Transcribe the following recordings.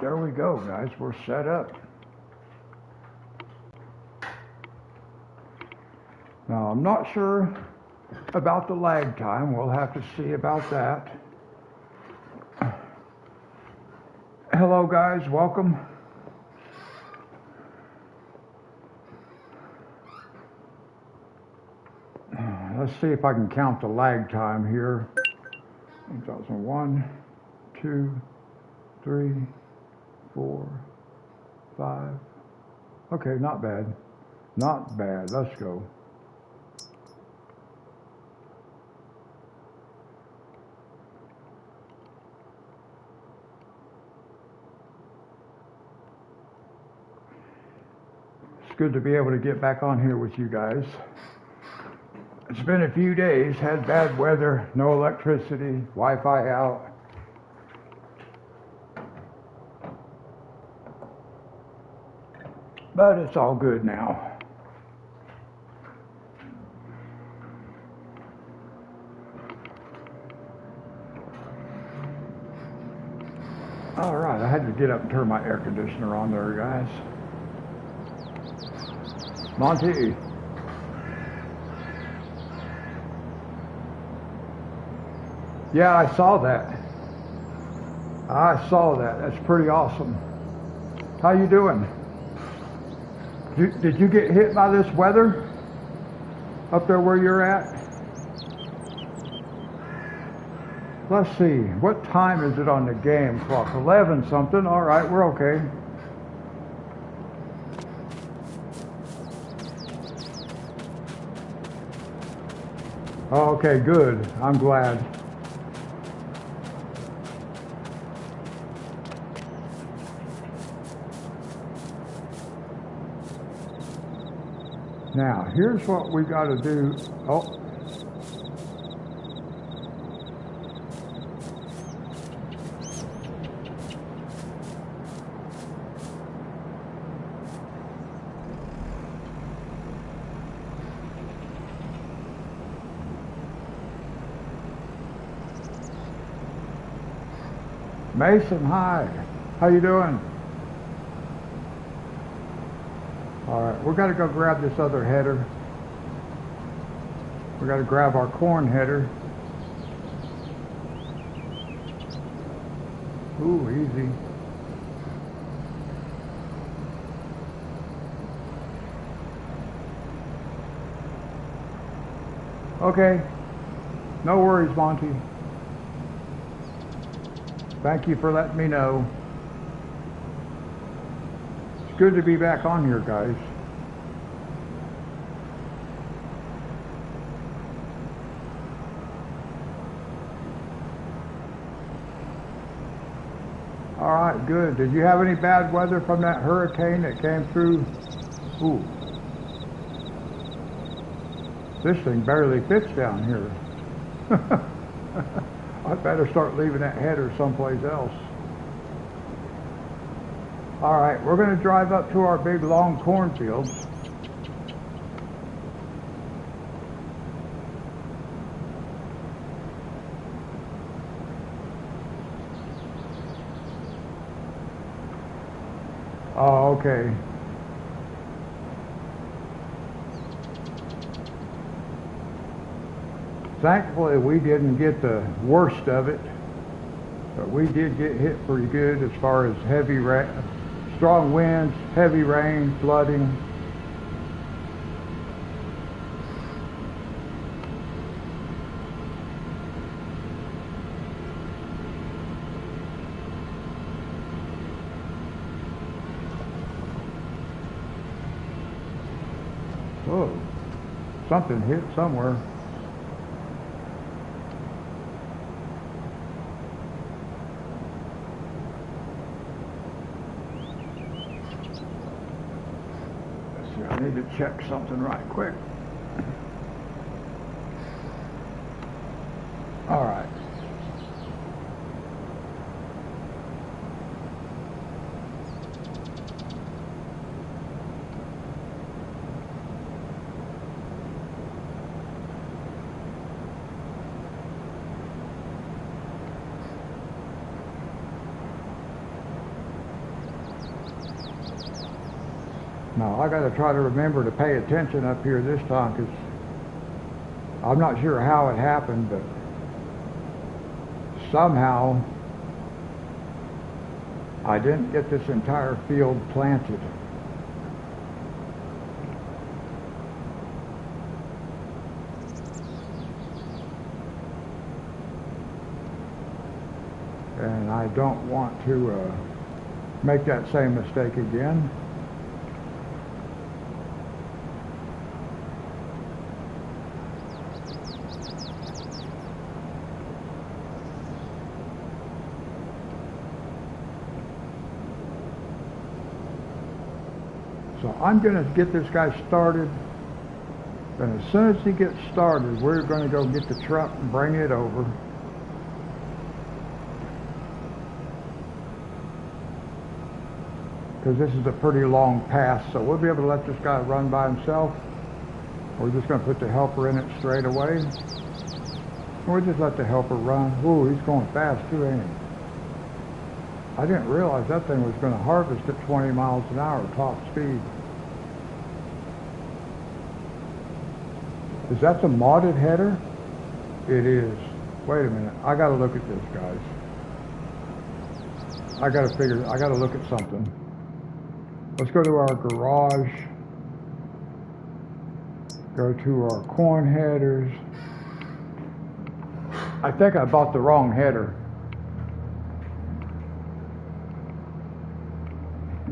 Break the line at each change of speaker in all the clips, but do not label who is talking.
there we go, guys. We're set up. Now, I'm not sure about the lag time. We'll have to see about that. Hello, guys. Welcome. Let's see if I can count the lag time here. 1, 2, 3, 4, 5. Okay, not bad. Not bad. Let's go. It's good to be able to get back on here with you guys. It's been a few days, had bad weather, no electricity, Wi-Fi out. But it's all good now. All right, I had to get up and turn my air conditioner on there, guys. Monty. Yeah, I saw that. I saw that. That's pretty awesome. How you doing? Did you get hit by this weather up there where you're at? Let's see. What time is it on the game clock? 11 something. All right, we're okay. Okay, good. I'm glad. Now, here's what we got to do. Oh. Mason, hi. How you doing? All right, we're gonna go grab this other header. We gotta grab our corn header. Ooh, easy. Okay, no worries, Monty. Thank you for letting me know. It's good to be back on here, guys. All right, good. Did you have any bad weather from that hurricane that came through? Ooh. This thing barely fits down here. I'd better start leaving that header someplace else. All right, we're going to drive up to our big long cornfields. Oh, okay. Thankfully, we didn't get the worst of it, but we did get hit pretty good as far as strong winds, heavy rain, flooding. Whoa, something hit somewhere. I need to check something right quick. All right. Now I got to try to remember to pay attention up here this time, because I'm not sure how it happened, but somehow I didn't get this entire field planted. And I don't want to make that same mistake again. So I'm going to get this guy started, and as soon as he gets started, we're going to go get the truck and bring it over. Because this is a pretty long pass, so we'll be able to let this guy run by himself. We're just going to put the helper in it straight away. We'll just let the helper run. Ooh, he's going fast too, ain't he? I didn't realize that thing was going to harvest at 20 miles an hour top speed. Is that the modded header? It is. Wait a minute. I got to look at this, guys. I got to look at something. Let's go to our garage. Go to our corn headers. I think I bought the wrong header.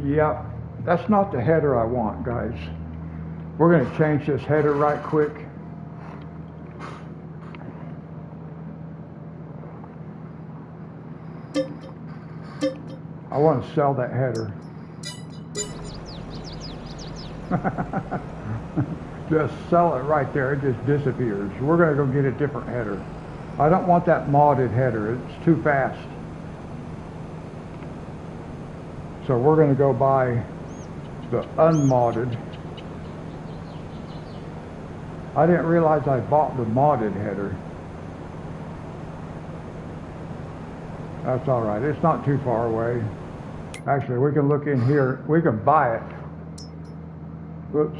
Yep, that's not the header I want, guys. We're going to change this header right quick. I want to sell that header. Just sell it right there. It just disappears. We're going to go get a different header. I don't want that modded header. It's too fast. So we're going to go buy the unmodded. I didn't realize I bought the modded header. That's all right. It's not too far away. Actually, we can look in here. We can buy it. Whoops.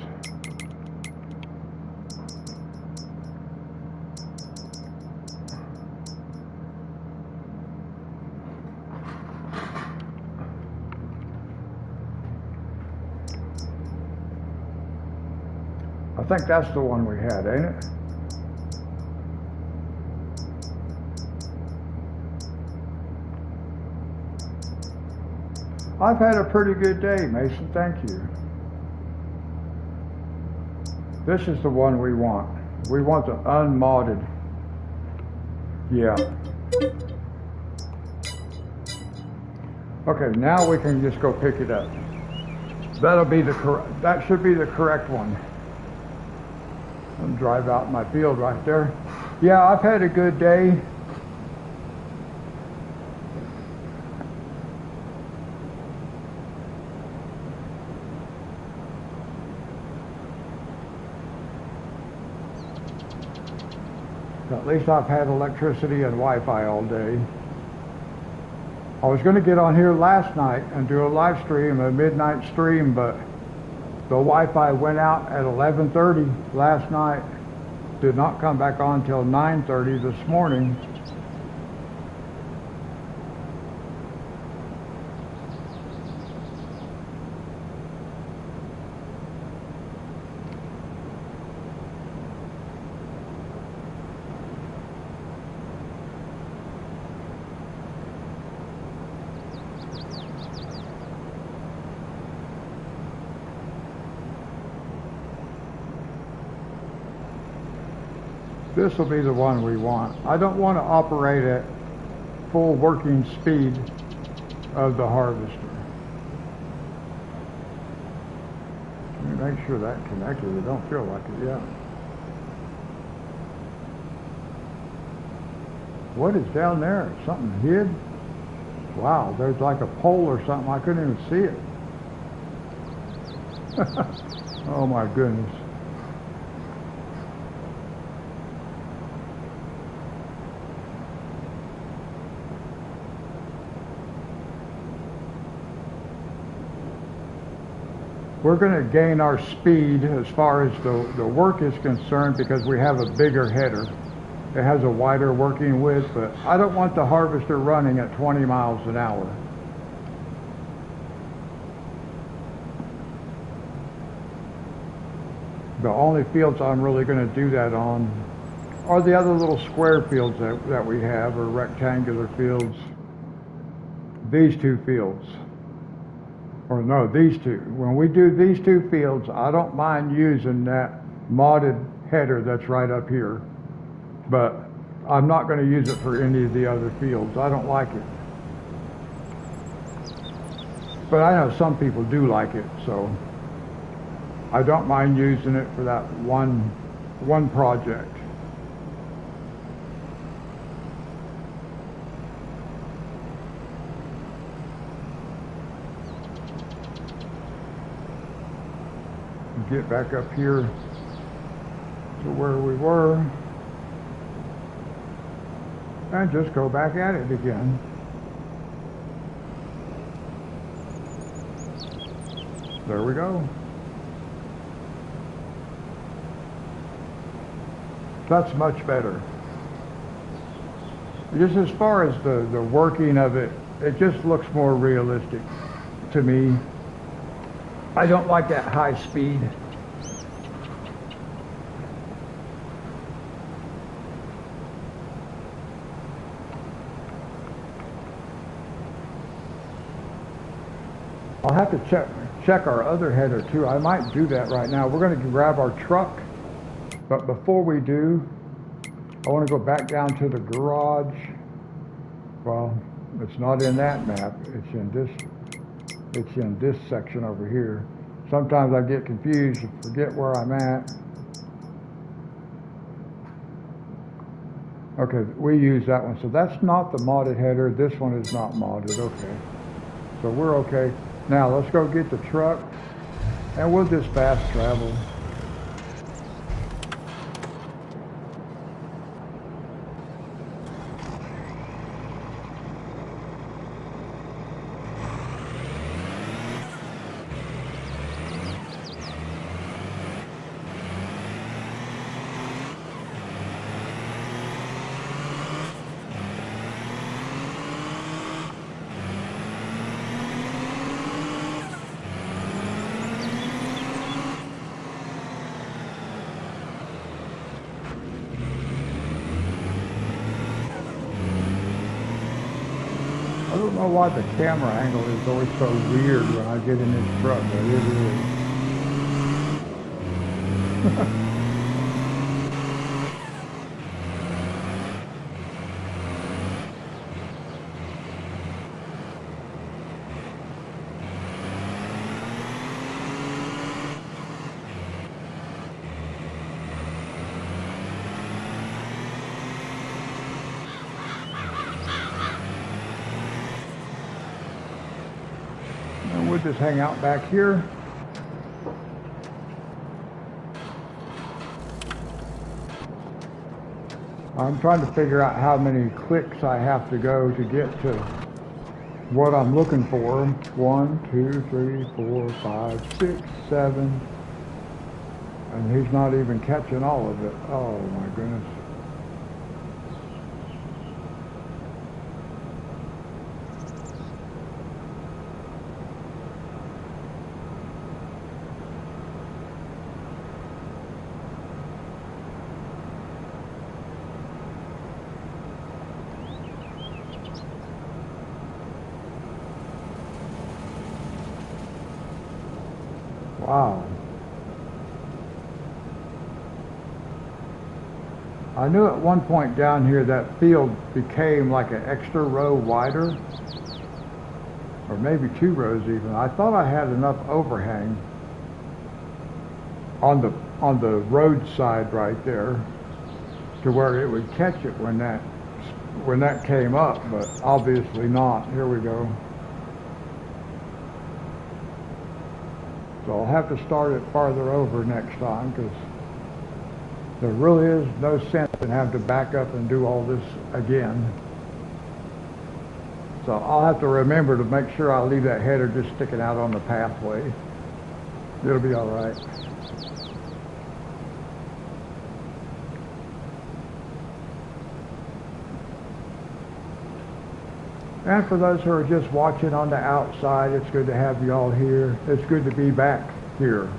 I think that's the one we had, ain't it? I've had a pretty good day, Mason. Thank you. This is the one we want. We want the unmodded. Yeah. Okay, now we can just go pick it up. That'll be the correct. That should be the correct one. I'll drive out in my field right there. Yeah, I've had a good day. At least I've had electricity and Wi-Fi all day. I was going to get on here last night and do a live stream, a midnight stream, but the Wi-Fi went out at 11:30 last night. Did not come back on till 9:30 this morning. This will be the one we want. I don't want to operate at full working speed of the harvester. Let me make sure that connected. It don't feel like it yet. What is down there? Something hid? Wow, there's like a pole or something. I couldn't even see it. Oh my goodness. we're going to gain our speed as far as the work is concerned because we have a bigger header. It has a wider working width, but I don't want the harvester running at 20 miles an hour. The only fields I'm really going to do that on are the other little square fields that we have, or rectangular fields. These two fields. Or no, these two. When we do these two fields, I don't mind using that modded header that's right up here. But I'm not going to use it for any of the other fields. I don't like it. But I know some people do like it, so I don't mind using it for that one project. Get back up here to where we were and just go back at it again. There we go. That's much better. Just as far as the working of it, it just looks more realistic to me. I don't like that high speed. I'll have to check our other header too. I might do that right now. We're going to grab our truck, but before we do, I want to go back down to the garage. Well, it's not in that map. It's in this section over here. Sometimes I get confused and forget where I'm at. Okay, we use that one. So that's not the modded header. This one is not modded. Okay. So we're okay. Now let's go get the truck and we'll just fast travel. I don't know why the camera angle is always so weird when I get in this truck, but it is. We'll just hang out back here. I'm trying to figure out how many clicks I have to go to get to what I'm looking for. 1, 2, 3, 4, 5, 6, 7. And he's not even catching all of it. Oh my goodness. Wow. I knew at one point down here that field became like an extra row wider, or maybe 2 rows even. I thought I had enough overhang on the road side right there to where it would catch it when that came up, but obviously not. Here we go. So I'll have to start it farther over next time because there really is no sense in having to back up and do all this again. So I'll have to remember to make sure I leave that header just sticking out on the pathway. It'll be all right. And for those who are just watching on the outside, it's good to have you all here. It's good to be back here.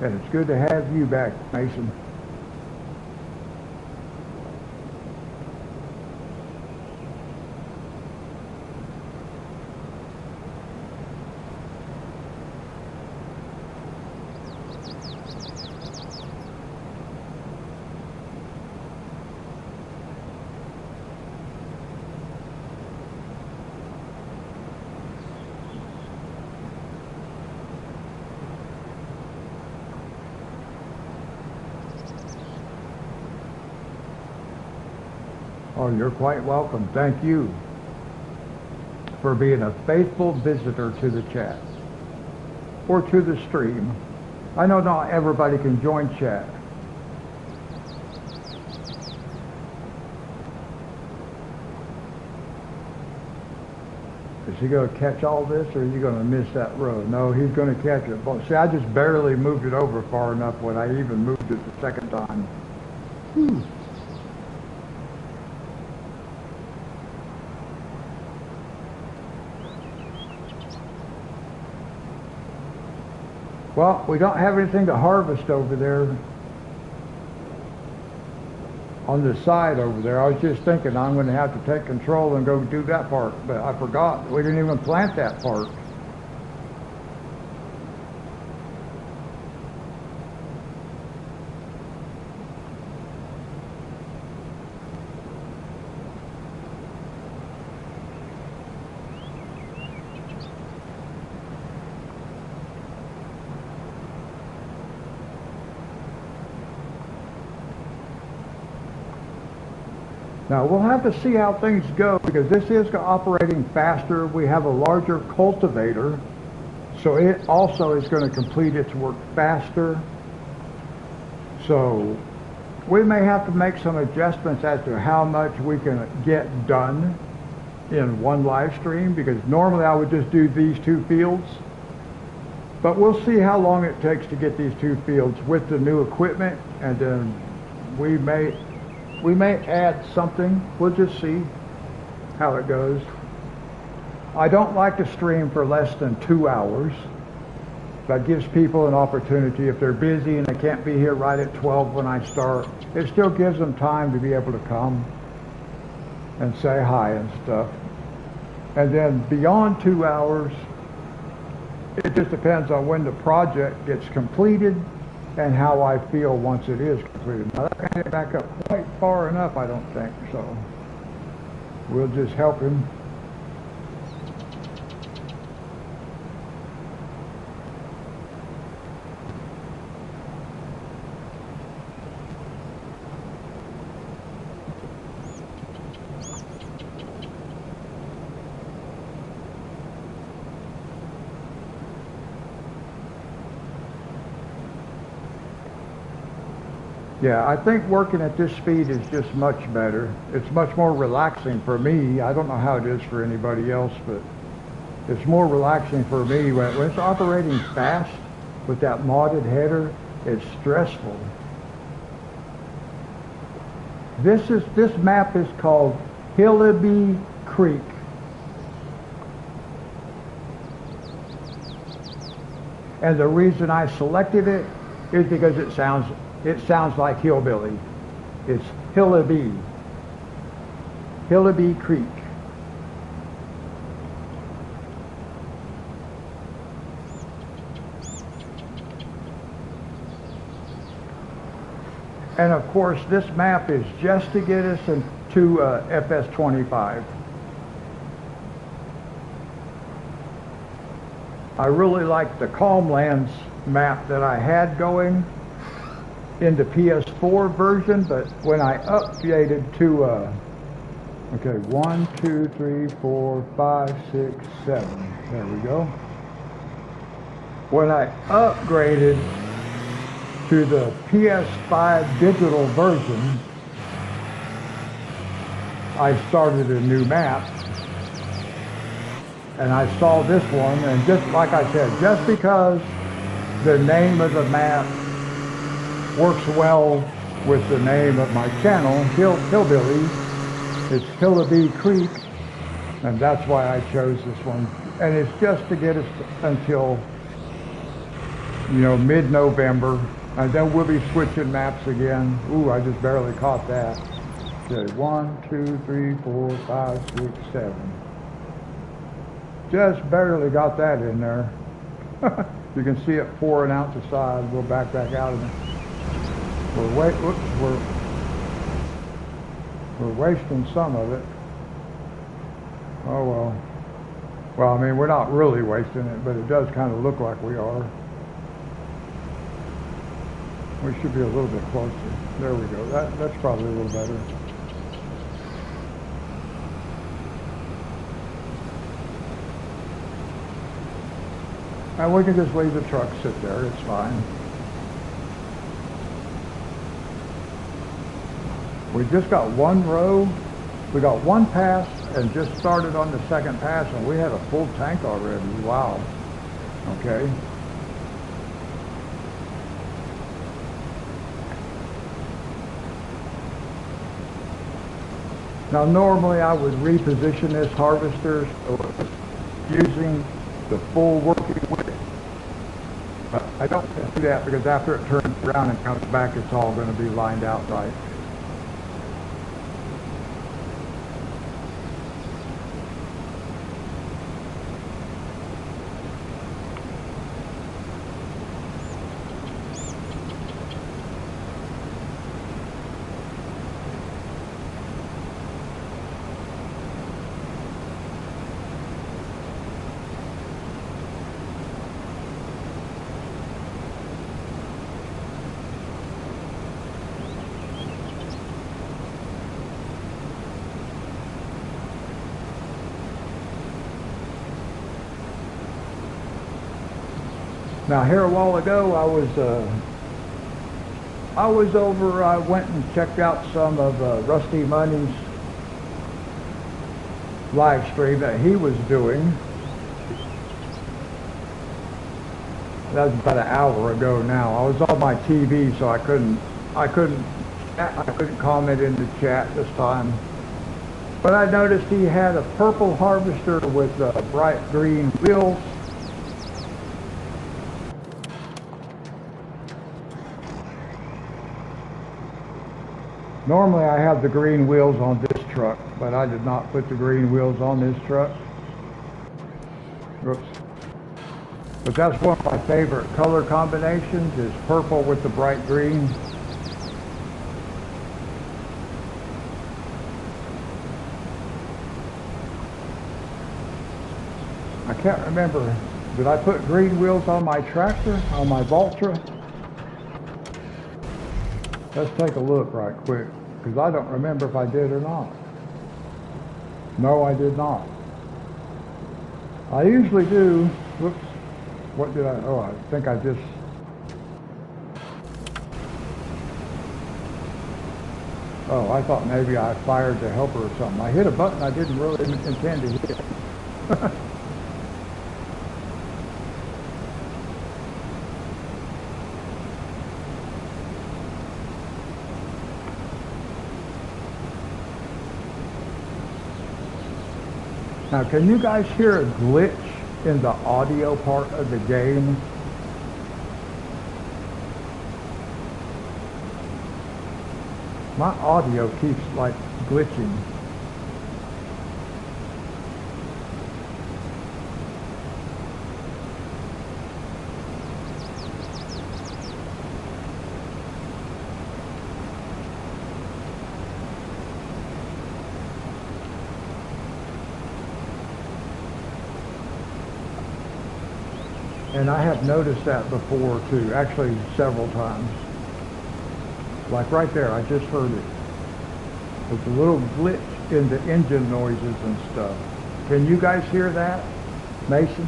And it's good to have you back, Mason. Oh, you're quite welcome. Thank you for being a faithful visitor to the chat or to the stream. I know not everybody can join chat. Is he going to catch all this, or is he going to miss that row? No, he's going to catch it. But see, I just barely moved it over far enough when I even moved it the second time. Whew. Well, we don't have anything to harvest over there on the side over there. I was just thinking I'm going to have to take control and go do that part, but I forgot. We didn't even plant that part. Now, we'll have to see how things go because this is operating faster. We have a larger cultivator, so it also is going to complete its work faster. So we may have to make some adjustments as to how much we can get done in one live stream, because normally I would just do these two fields. But we'll see how long it takes to get these two fields with the new equipment, and then we may add something. We'll just see how it goes. I don't like to stream for less than 2 hours. That gives people an opportunity. If they're busy and they can't be here right at 12 when I start, it still gives them time to be able to come and say hi and stuff. And then beyond 2 hours, it just depends on when the project gets completed and how I feel once it is completed. Now that can't back up quite far enough, I don't think, so we'll just help him. Yeah, I think working at this speed is just much better. It's much more relaxing for me. I don't know how it is for anybody else, but it's more relaxing for me. When it's operating fast with that modded header, it's stressful. This map is called Hillbilly Creek. And the reason I selected it is because it sounds like hillbilly. It's Hillbilly Creek. And of course, this map is just to get us into FS25. I really like the Calmlands map that I had going in the PS4 version, but when I updated to okay, 1, 2, 3, 4, 5, 6, 7. There we go. When I upgraded to the PS5 digital version, I started a new map, and I saw this one, and just like I said, just because the name of the map works well with the name of my channel, Hillbilly, it's Hillbilly Creek, and that's why I chose this one. And it's just to get us until, mid-November, and then we'll be switching maps again. Ooh, I just barely caught that. Okay, 1, 2, 3, 4, 5, 6, 7. Just barely got that in there. You can see it pouring out the side. We'll back out of it. We're wasting some of it. Oh well. Well, I mean, we're not really wasting it, but it does kind of look like we are. We should be a little bit closer. There we go. That's probably a little better. And we can just leave the truck sit there. It's fine. We just got one row. We got one pass and just started on the second pass, and we had a full tank already. Wow. Okay. Now normally I would reposition this harvester so it's using the full working width. But I don't do that because after it turns around and comes back, it's all going to be lined out right. Now here a while ago, I went and checked out some of Rusty Money's live stream that he was doing. That was about an hour ago now. I was on my TV, so I couldn't comment in the chat this time. But I noticed he had a purple harvester with bright green wheels. Normally I have the green wheels on this truck, but I did not put the green wheels on this truck. Oops. But that's one of my favorite color combinations, is purple with the bright green. I can't remember, did I put green wheels on my tractor, on my Valtra? Let's take a look right quick, because I don't remember if I did or not. No, I did not. I usually do. Whoops. What did I? Oh, I think I just. Oh, I thought maybe I fired the helper or something. I hit a button I didn't really intend to hit. Now, can you guys hear a glitch in the audio part of the game? My audio keeps like glitching. And I have noticed that before too, actually several times. Like right there, I just heard it. There's a little glitch in the engine noises and stuff. Can you guys hear that, Mason?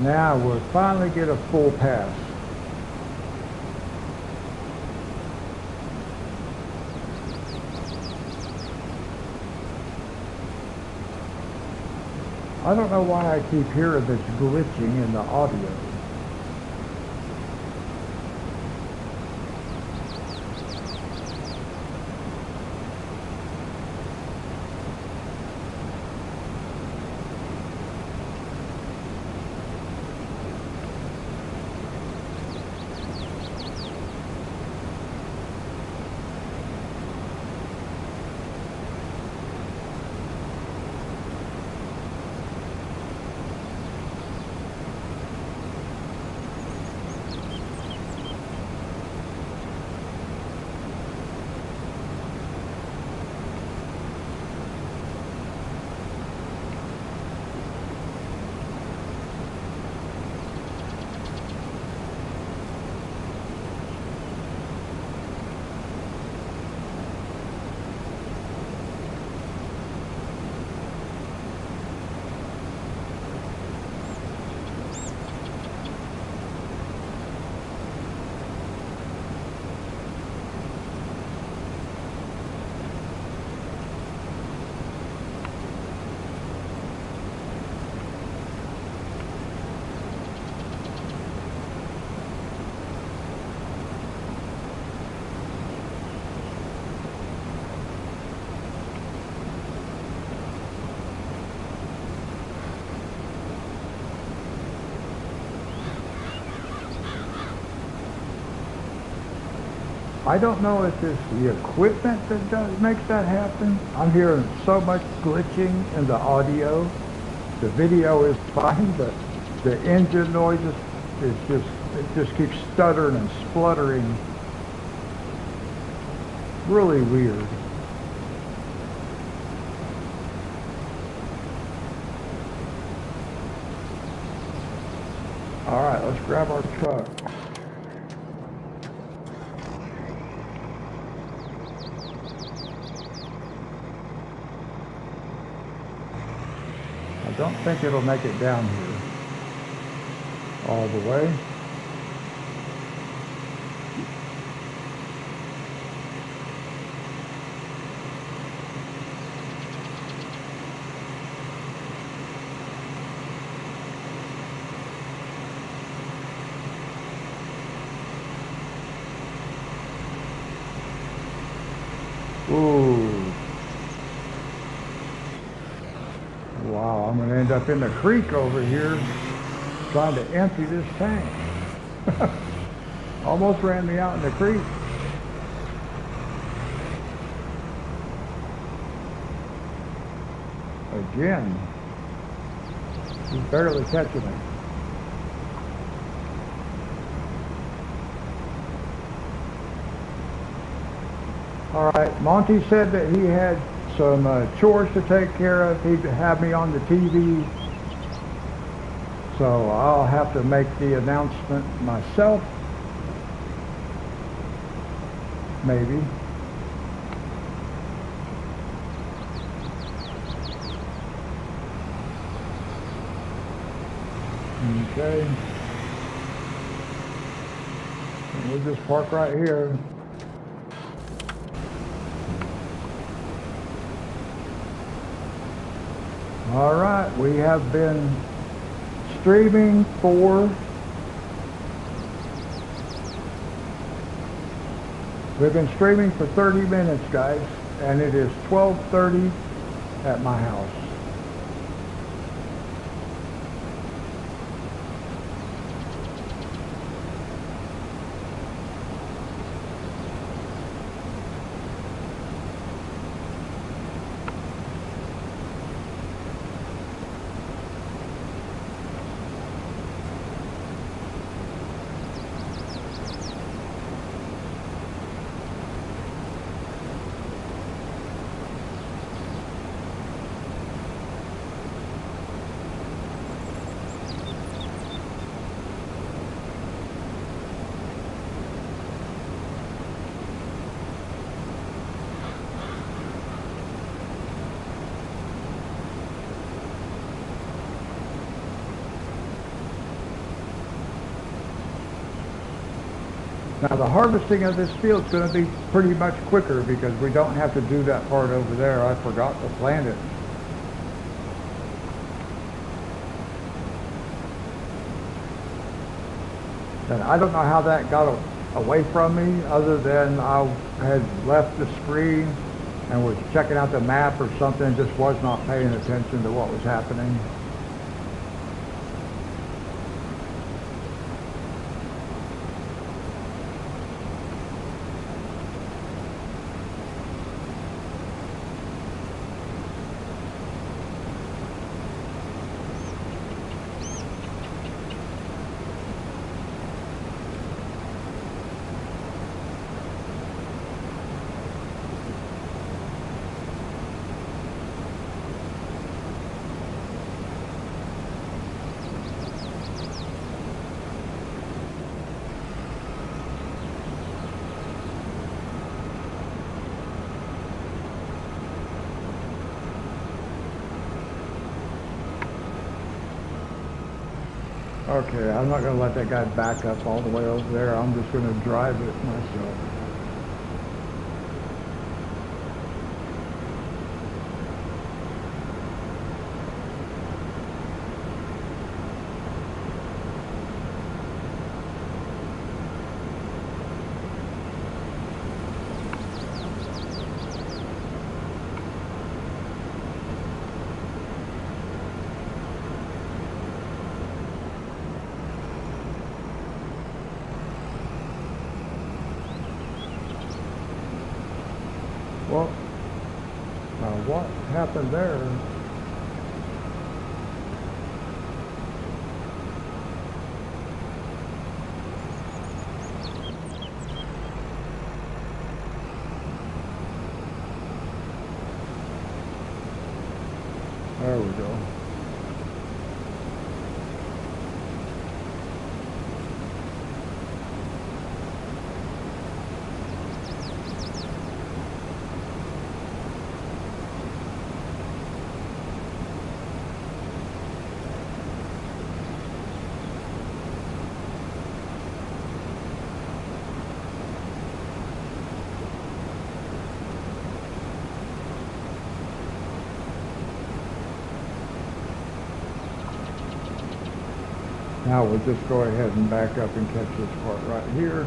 Now we'll finally get a full pass. I don't know why I keep hearing this glitching in the audio. I don't know if it's the equipment that makes that happen. I'm hearing so much glitching in the audio. The video is fine, but the engine noises it just keeps stuttering and spluttering. Really weird. All right, let's grab our truck. I don't think it'll make it down here all the way. Ooh. Wow, I'm gonna end up in the creek over here trying to empty this tank. Almost ran me out in the creek. Again. He's barely catching it. All right, Monty said that he had some chores to take care of. He'd have me on the TV. So I'll have to make the announcement myself. Maybe. Okay. And we'll just park right here. All right, we have been streaming we've been streaming for 30 minutes, guys, and it is 12:30 at my house. Now the harvesting of this field is going to be pretty much quicker because we don't have to do that part over there. I forgot to plant it. And I don't know how that got away from me other than I had left the screen and was checking out the map or something and just was not paying attention to what was happening. Okay, I'm not going to let that guy back up all the way over there. I'm just going to drive it myself. Well, now what happened there? There we go. Now we'll just go ahead and back up and catch this part right here.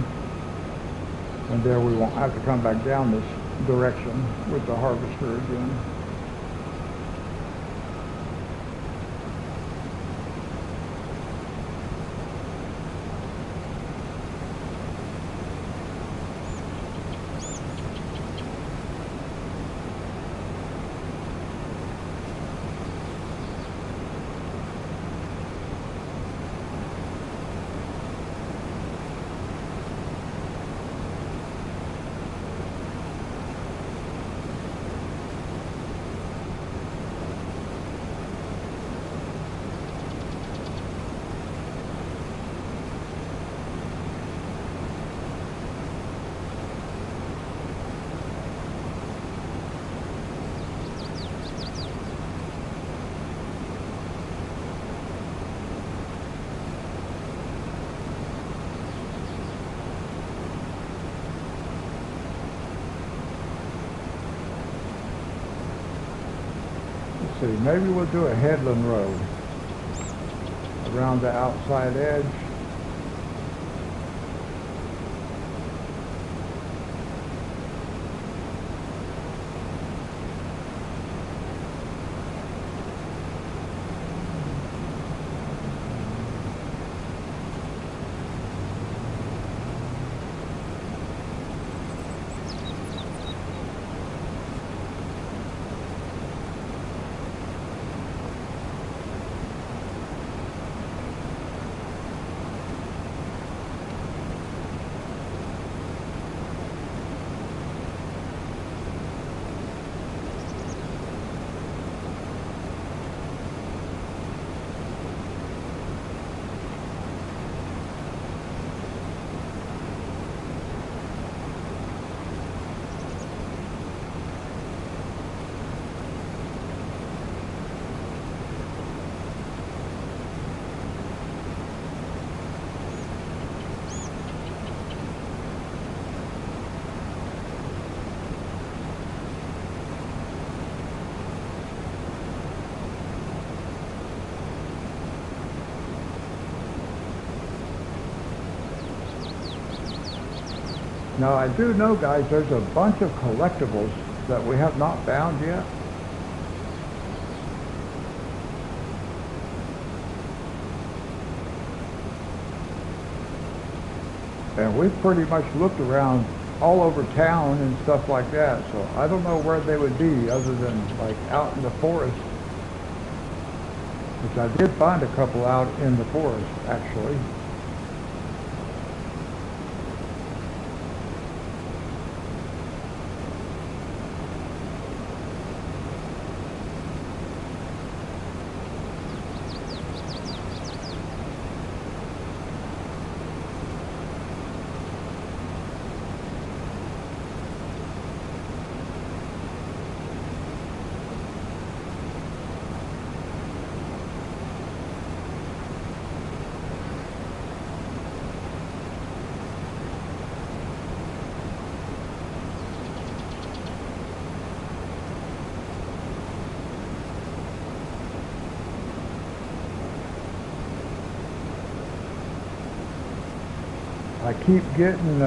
And there we won't have to come back down this direction with the harvester again. See, maybe we'll do a headland road around the outside edge. Now I do know, guys, there's a bunch of collectibles that we have not found yet. And we've pretty much looked around all over town and stuff like that, so I don't know where they would be other than like out in the forest. Which I did find a couple out in the forest, actually. I keep getting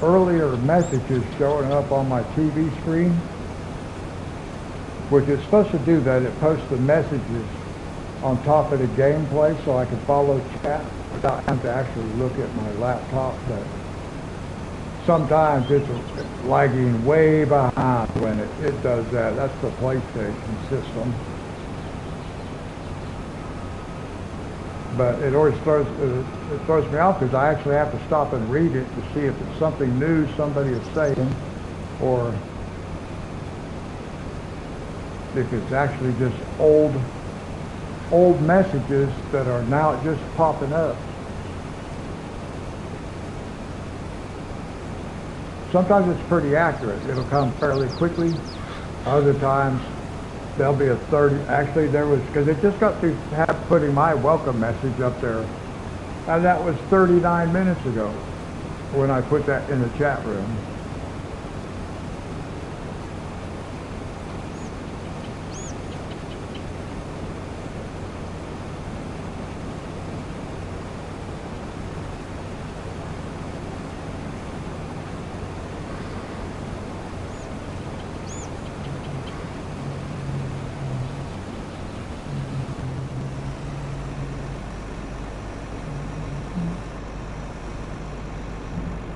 earlier messages showing up on my TV screen, which it's supposed to do that. It posts the messages on top of the gameplay so I can follow chat without having to actually look at my laptop. But sometimes it's lagging way behind when it does that. That's the PlayStation system. But it always throws me off because I actually have to stop and read it to see if it's something new somebody is saying, or if it's actually just old messages that are now just popping up. Sometimes it's pretty accurate. It'll come fairly quickly. Other times there'll be a 30, actually there was, because it just got through putting my welcome message up there, and that was 39 minutes ago when I put that in the chat room.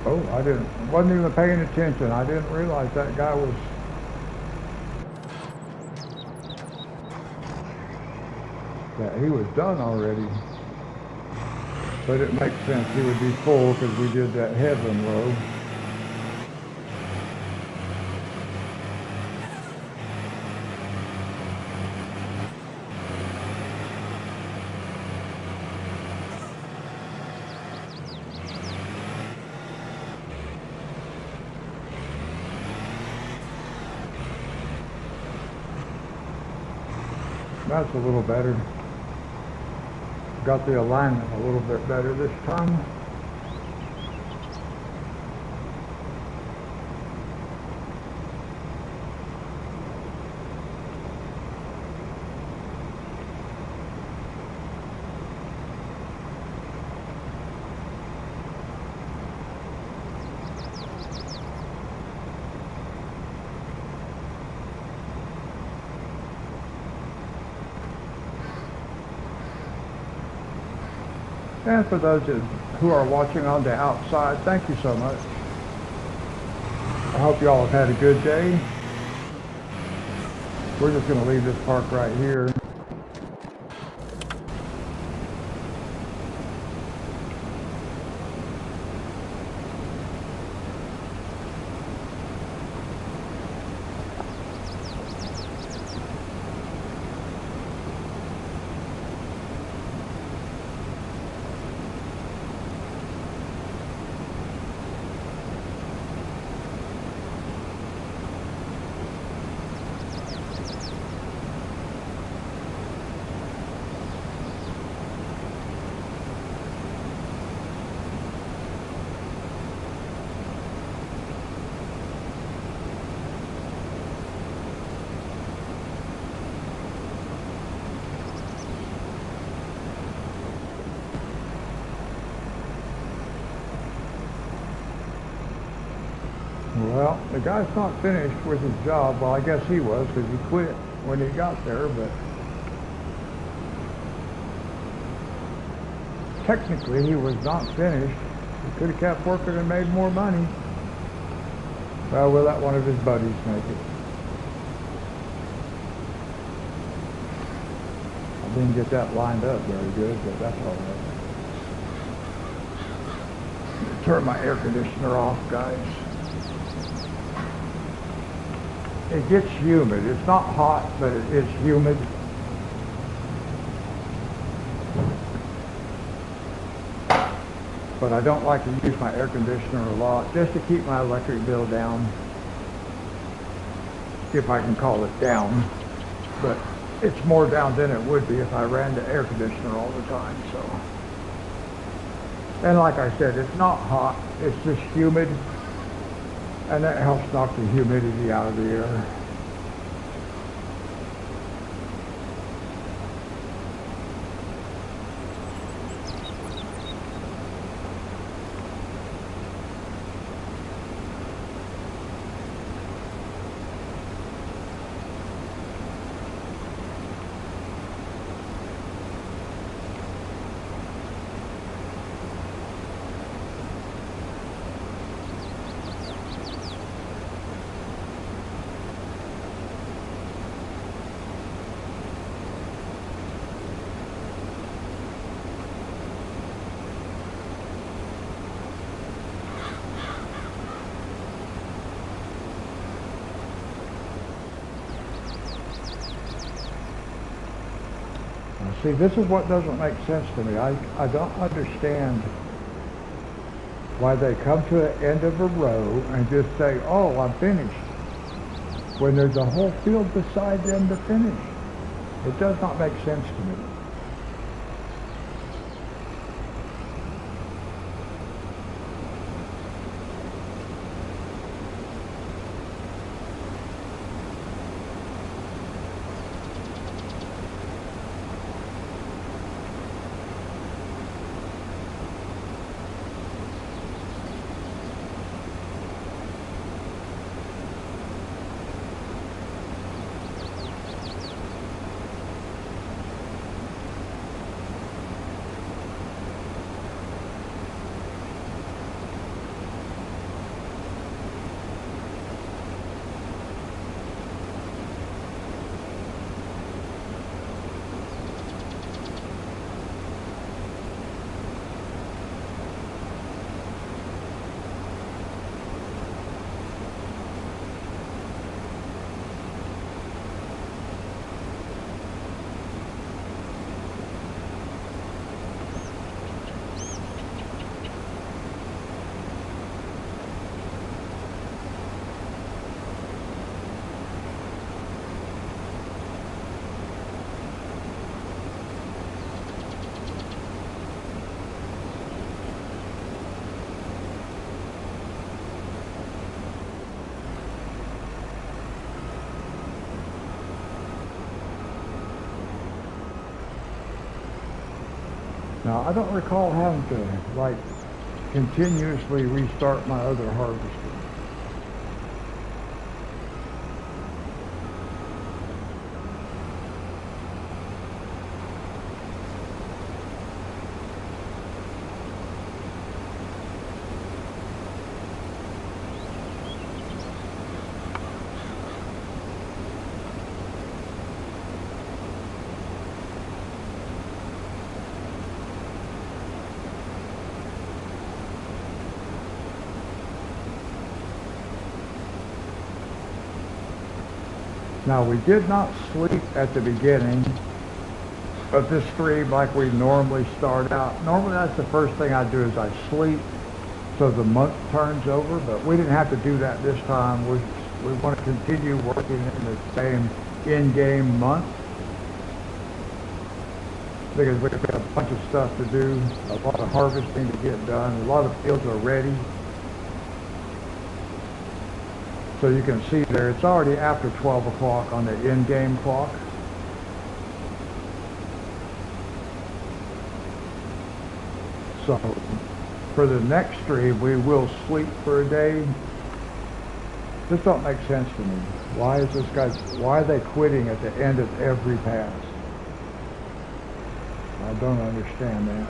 Oh, wasn't even paying attention. I didn't realize that guy was... that he was done already. But it makes sense he would be full because we did that heaven row. That's a little better. Got the alignment a little bit better this time. And for those who are watching on the outside, thank you so much. I hope you all have had a good day. We're just going to leave this park right here. Well, the guy's not finished with his job. Well, I guess he was because he quit when he got there, but technically he was not finished. He could have kept working and made more money. Well, we'll let one of his buddies make it. I didn't get that lined up very good, but that's all right. Turn my air conditioner off, guys. It gets humid. It's not hot, but it is humid. But I don't like to use my air conditioner a lot, just to keep my electric bill down. If I can call it down. But it's more down than it would be if I ran the air conditioner all the time, so. And like I said, it's not hot, it's just humid. And that helps knock the humidity out of the air. See, this is what doesn't make sense to me. I don't understand why they come to the end of a row and just say, oh, I'm finished, when there's a whole field beside them to finish. It does not make sense to me. Now, I don't recall having to, like, continuously restart my other harvester. Now, we did not sleep at the beginning of this stream like we normally start out. Normally, that's the first thing I do is I sleep so the month turns over, but we didn't have to do that this time. We want to continue working in the same in-game month because we've got a bunch of stuff to do, a lot of harvesting to get done, a lot of fields are ready. So you can see there, it's already after 12 o'clock on the in-game clock. So for the next stream, we will sleep for a day This don't make sense to me. Why are they quitting at the end of every pass? I don't understand that.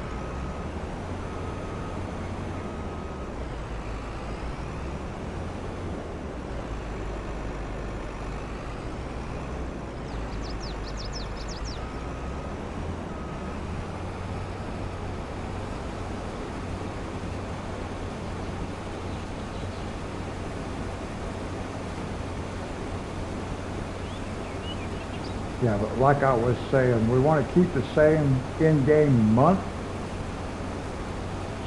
Yeah, but like I was saying, we want to keep the same in-game month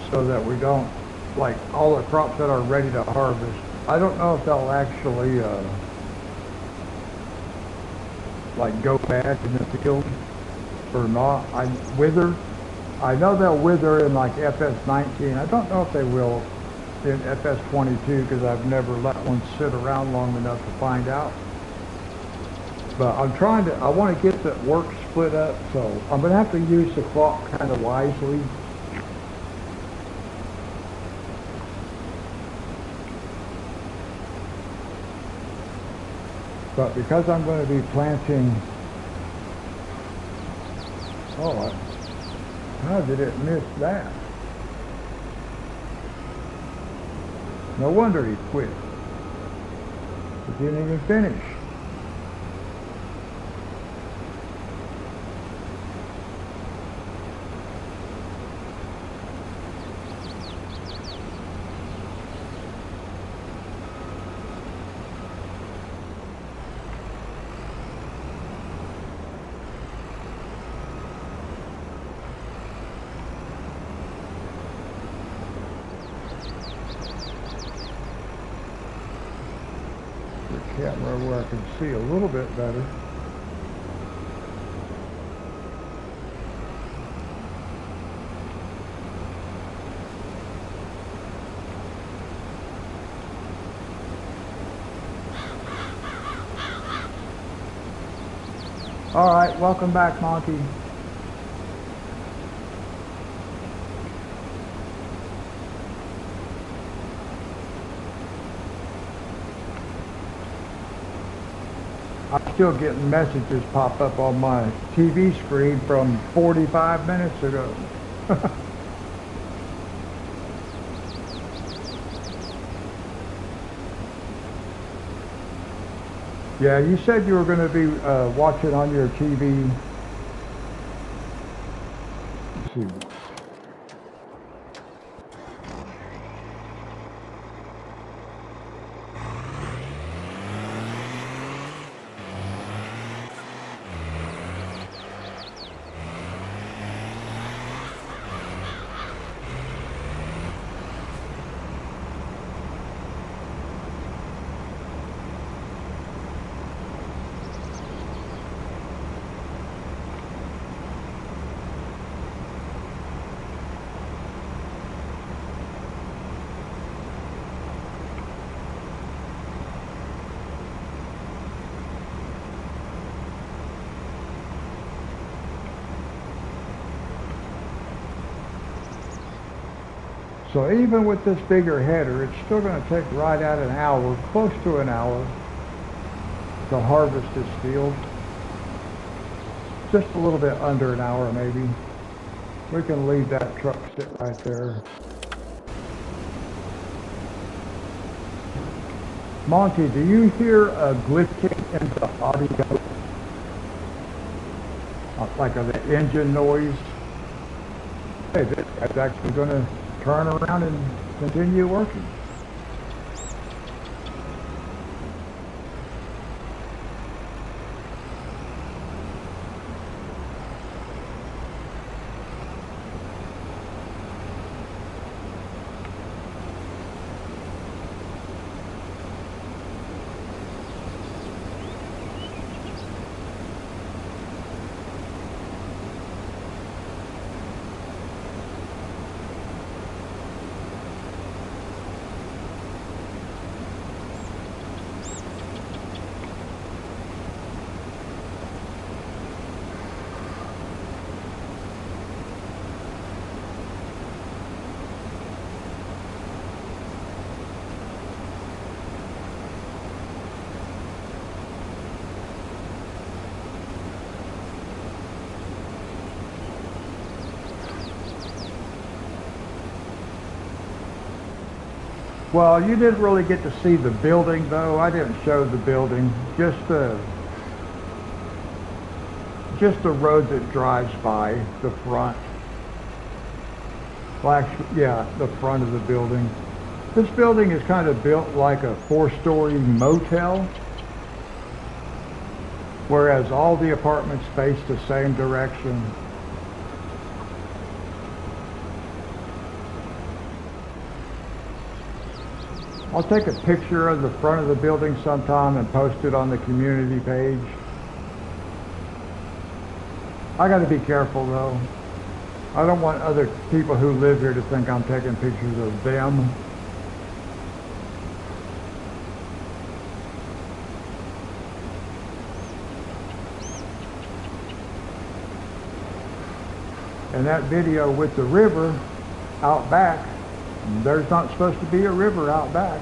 so that we don't, like all the crops that are ready to harvest. I don't know if they'll actually like go bad in the field or not. Wither. I know they'll wither in like FS19. I don't know if they will in FS22 because I've never let one sit around long enough to find out. But I want to get the work split up, so I'm going to have to use the clock kind of wisely. But because I'm going to be planting, how did it miss that? No wonder he quit. He didn't even finish. Camera where I can see a little bit better. All right, welcome back, Monty. I'm still getting messages pop up on my TV screen from 45 minutes ago. Yeah, you said you were going to be watching on your TV. Let's see. So even with this bigger header, it's still going to take right at an hour, close to an hour, to harvest this field. Just a little bit under an hour maybe. We can leave that truck sit right there. Monty, do you hear a glitching in the audio? Like the engine noise? Hey, this guy's actually going to turn around and continue working. Well, you didn't really get to see the building, though. I didn't show the building, just the road that drives by the front. Well, actually, yeah, the front of the building. This building is kind of built like a 4-story motel, whereas all the apartments face the same direction. I'll take a picture of the front of the building sometime and post it on the community page. I got to be careful though. I don't want other people who live here to think I'm taking pictures of them. And that video with the river out back, there's not supposed to be a river out back.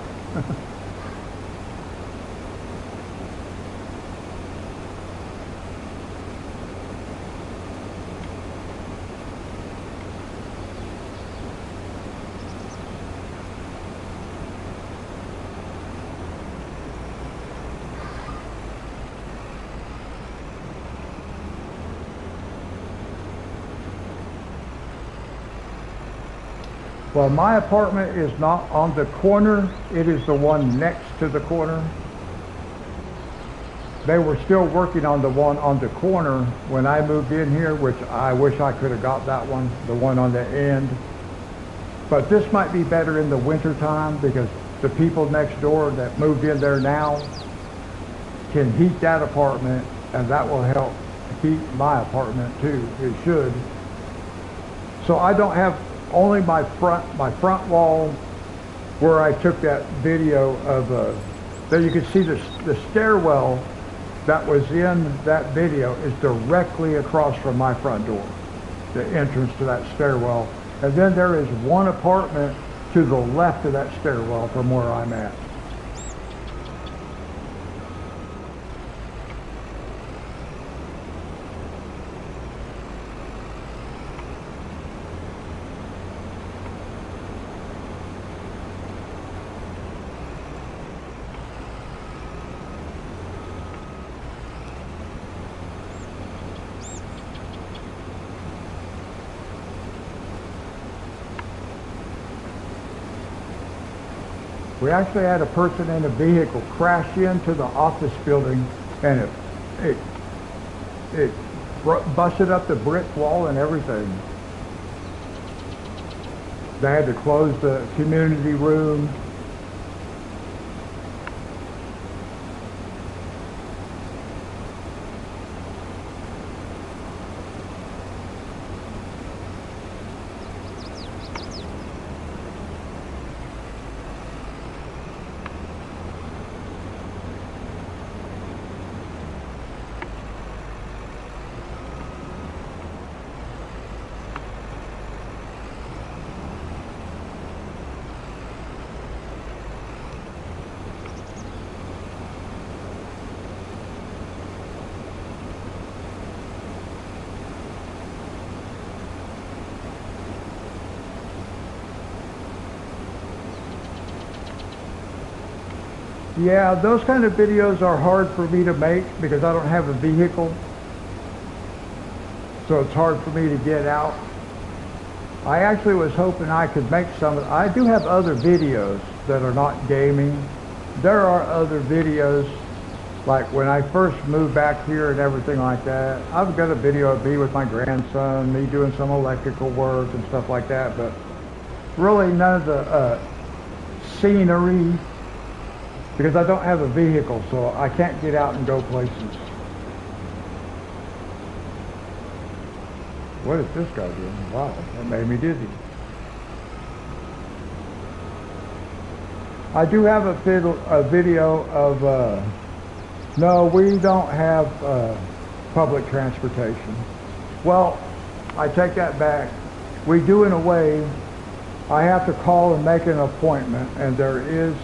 Well, my apartment is not on the corner. It is the one next to the corner. They were still working on the one on the corner when I moved in here, which I wish I could have got that one, the one on the end. But this might be better in the winter time because the people next door that moved in there now can heat that apartment, and that will help heat my apartment too. It should. So I don't have only my front wall where I took that video of there you can see the stairwell that was in that video is directly across from my front door, the entrance to that stairwell. And then there is one apartment to the left of that stairwell from where I'm at. We actually had a person in a vehicle crash into the office building, and it busted up the brick wall and everything. They had to close the community room. Yeah, those kind of videos are hard for me to make because I don't have a vehicle. So it's hard for me to get out. I actually was hoping I could make some. I do have other videos that are not gaming. There are other videos, like when I first moved back here and everything like that. I've got a video of me with my grandson, me doing some electrical work and stuff like that, but really none of the scenery, because I don't have a vehicle, so I can't get out and go places. What is this guy doing? Wow, that made me dizzy. I do have a video of, no, we don't have public transportation. Well, I take that back. We do in a way. I have to call and make an appointment, and there is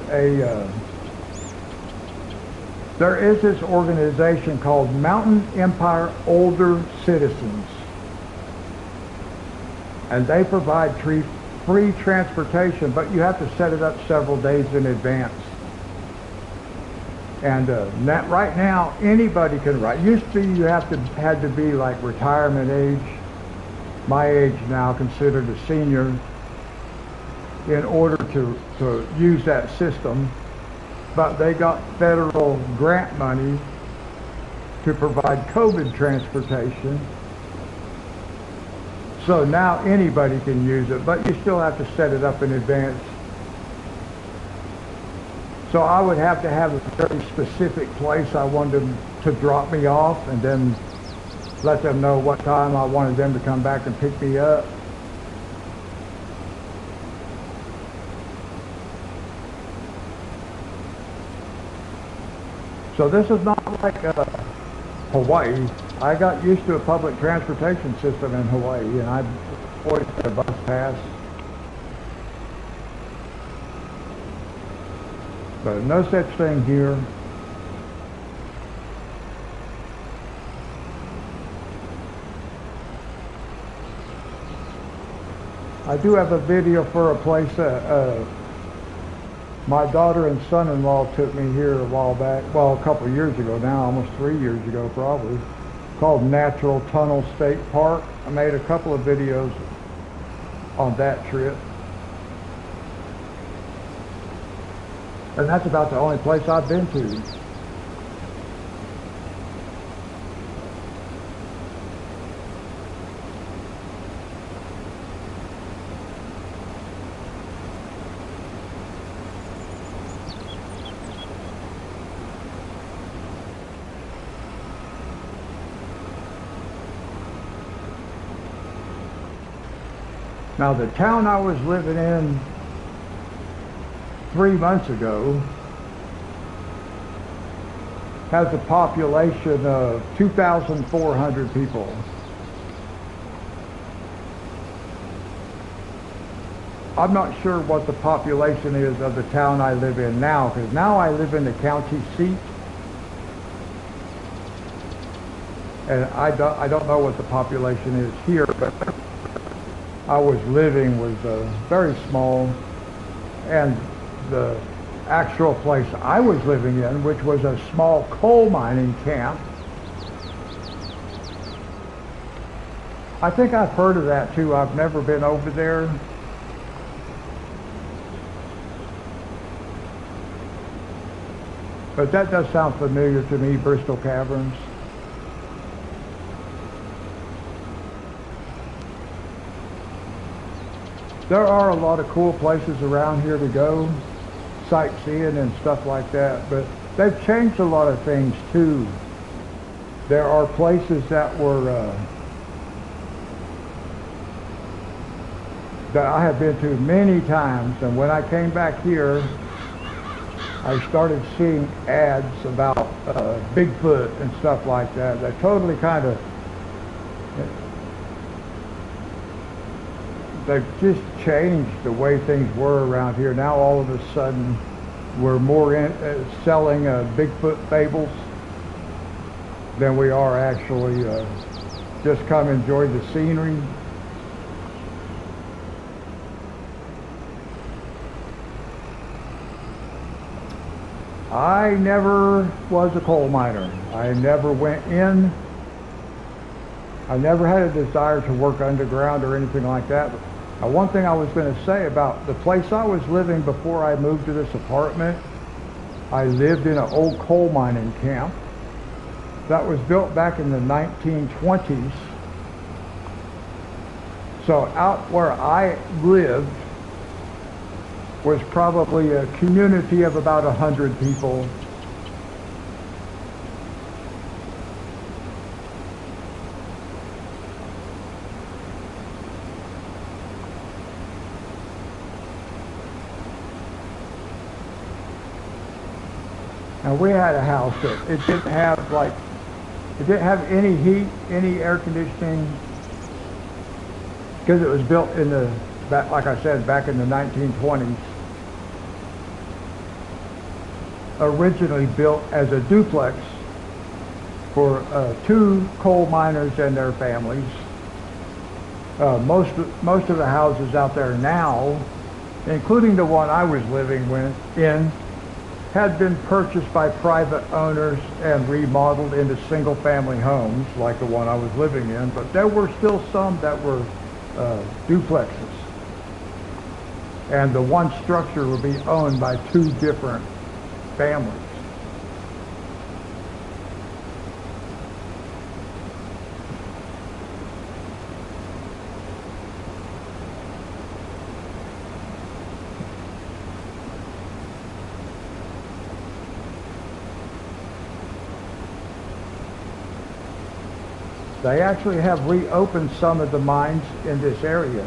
this organization called Mountain Empire Older Citizens, and they provide free transportation, but you have to set it up several days in advance. And right now, anybody can ride. Used to be you had to be like retirement age, my age now, considered a senior, in order to use that system. But they got federal grant money to provide COVID transportation. So now anybody can use it, but you still have to set it up in advance. So I would have to have a very specific place I wanted them to drop me off, and then let them know what time I wanted them to come back and pick me up. So this is not like Hawaii. I got used to a public transportation system in Hawaii, and I always had a bus pass. But no such thing here. I do have a video for a place that my daughter and son-in-law took me here a while back, well, a couple of years ago now, almost 3 years ago probably, called Natural Tunnel State Park. I made a couple of videos on that trip. And that's about the only place I've been to. Now the town I was living in 3 months ago has a population of 2,400 people. I'm not sure what the population is of the town I live in now, because now I live in the county seat, and I don't know what the population is here, but I was living was very small, and the actual place I was living in, which was a small coal mining camp, I think I've heard of that too. I've never been over there. But that does sound familiar to me, Bristol Caverns. There are a lot of cool places around here to go, sightseeing and stuff like that, but they've changed a lot of things too. There are places that were, that I have been to many times, and when I came back here, I started seeing ads about Bigfoot and stuff like that. That totally kind of, they've just changed the way things were around here. Now all of a sudden we're more selling Bigfoot fables than we are actually just come enjoy the scenery. I never was a coal miner. I never went in. I never had a desire to work underground or anything like that. Now, one thing I was going to say about the place I was living before I moved to this apartment, I lived in an old coal mining camp that was built back in the 1920s. So out where I lived was probably a community of about 100 people. And we had a house that it didn't have any heat, any air conditioning, because it was built in the, like I said, back in the 1920s. Originally built as a duplex for 2 coal miners and their families. Most of the houses out there now, including the one I was living in, had been purchased by private owners and remodeled into single-family homes, like the one I was living in. But there were still some that were duplexes, and the one structure would be owned by two different families. They actually have reopened some of the mines in this area.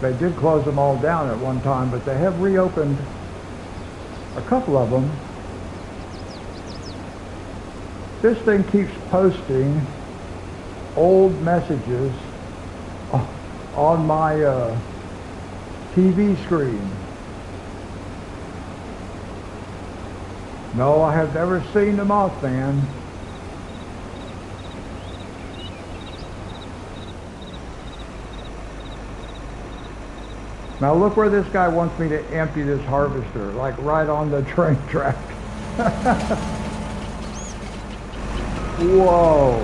They did close them all down at one time, but they have reopened a couple of them. This thing keeps posting old messages on my TV screen. No, I have never seen the Mothman. Now look where this guy wants me to empty this harvester, like right on the train track. Whoa.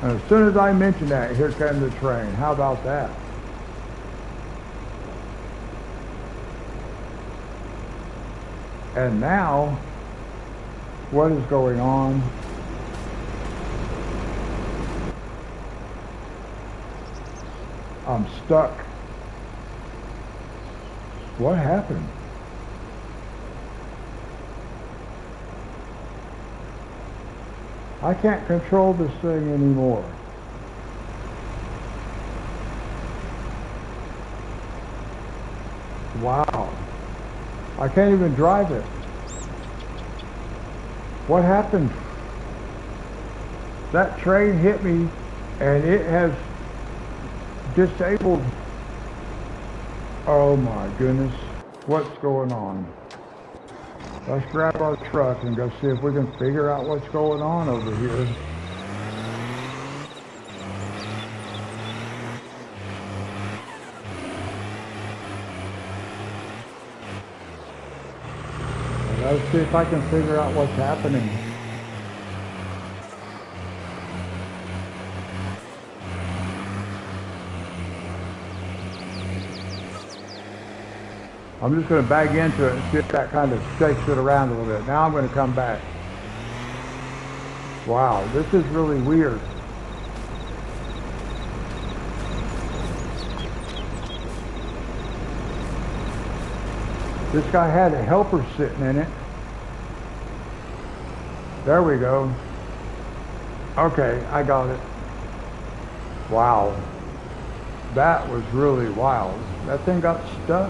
And as soon as I mentioned that, here came the train. How about that? And now, what is going on? I'm stuck. What happened? I can't control this thing anymore. Wow. I can't even drive it. What happened? That train hit me and it has disabled. Oh my goodness, what's going on? Let's grab our truck and go see if we can figure out what's going on over here. And let's see if I can figure out what's happening. I'm just going to back into it and see if that kind of shakes it around a little bit. Now I'm going to come back. Wow, this is really weird. This guy had a helper sitting in it. There we go. Okay, I got it. Wow. That was really wild. That thing got stuck.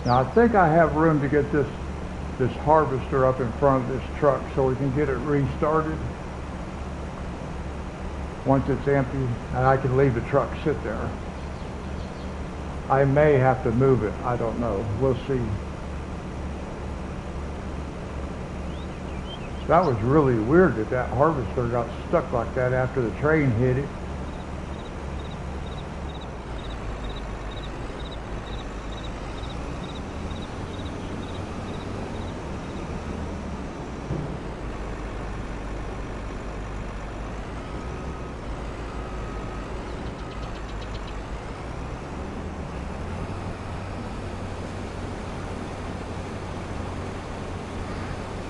Now I think I have room to get this harvester up in front of this truck so we can get it restarted once it's empty, and I can leave the truck sit there. I may have to move it. I don't know. We'll see. That was really weird that that harvester got stuck like that after the train hit it.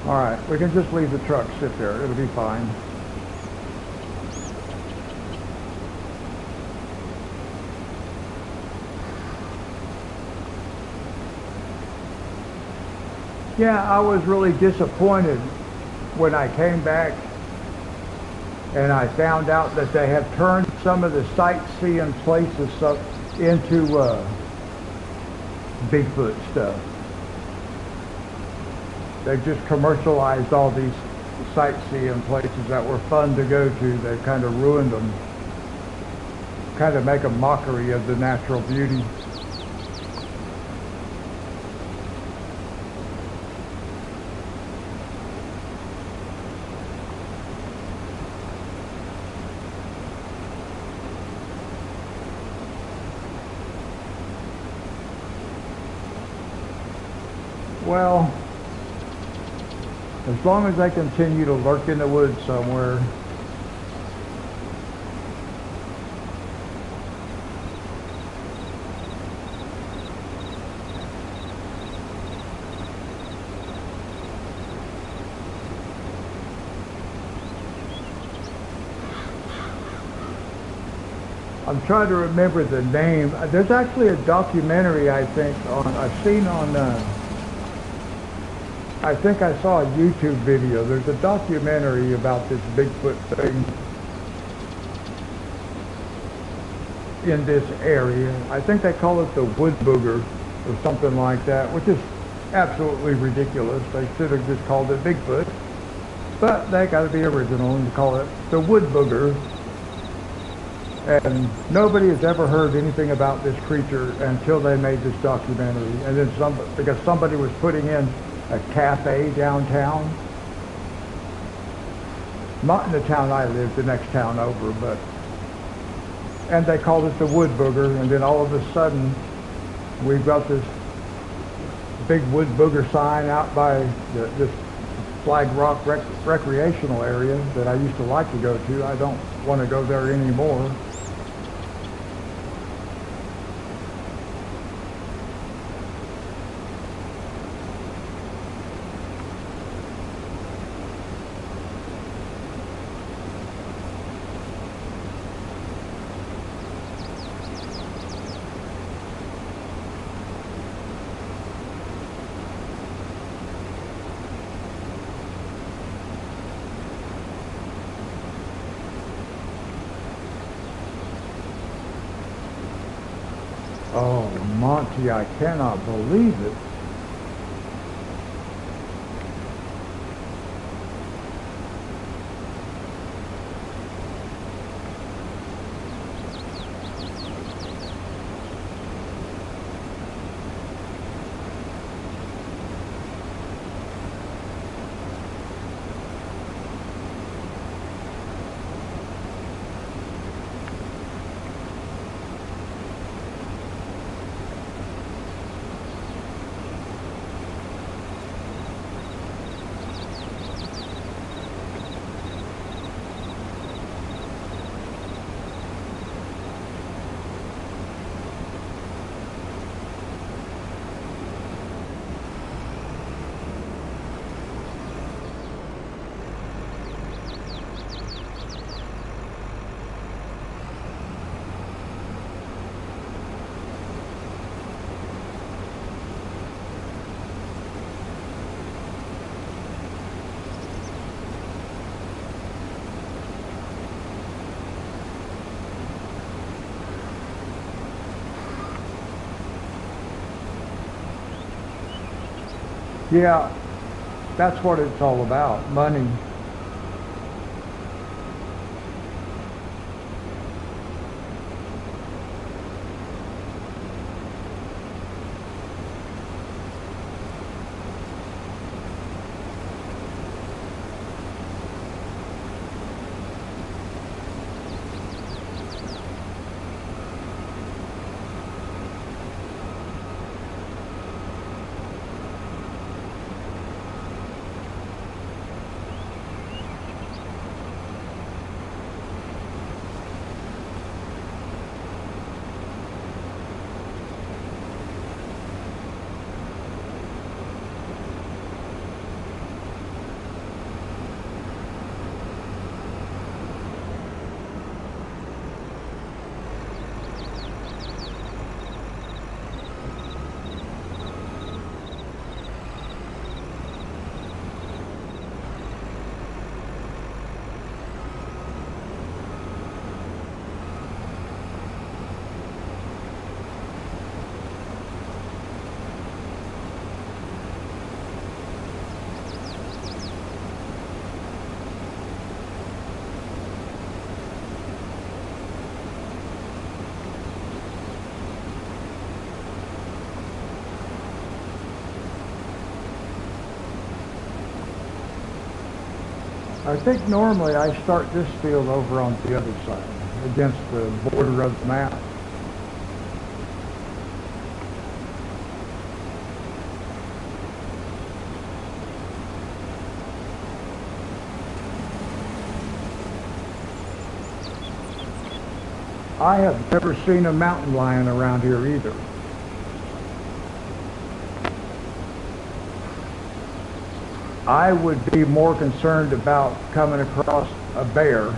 All right, we can just leave the truck sit there. It'll be fine. Yeah, I was really disappointed when I came back and I found out that they have turned some of the sightseeing places up into Bigfoot stuff. They just commercialized all these sightseeing places that were fun to go to. They kind of ruined them, kind of make a mockery of the natural beauty. Well, as long as they continue to lurk in the woods somewhere, I'm trying to remember the name. There's actually a documentary, I think, I've seen on, I think I saw a YouTube video. There's a documentary about this Bigfoot thing in this area. I think they call it the wood booger or something like that, which is absolutely ridiculous. They should have just called it Bigfoot, but they got to be original and call it the wood booger. And nobody has ever heard anything about this creature until they made this documentary. And then because somebody was putting in a cafe downtown, not in the town I lived, the next town over, but, and they called it the wood booger. And then all of a sudden we've got this big wood booger sign out by this Flag Rock recreational area that I used to like to go to. I don't want to go there anymore. Oh, Monty, I cannot believe it. Yeah, that's what it's all about, money. I think normally I start this field over on the other side, against the border of the map. I have never seen a mountain lion around here either. I would be more concerned about coming across a bear,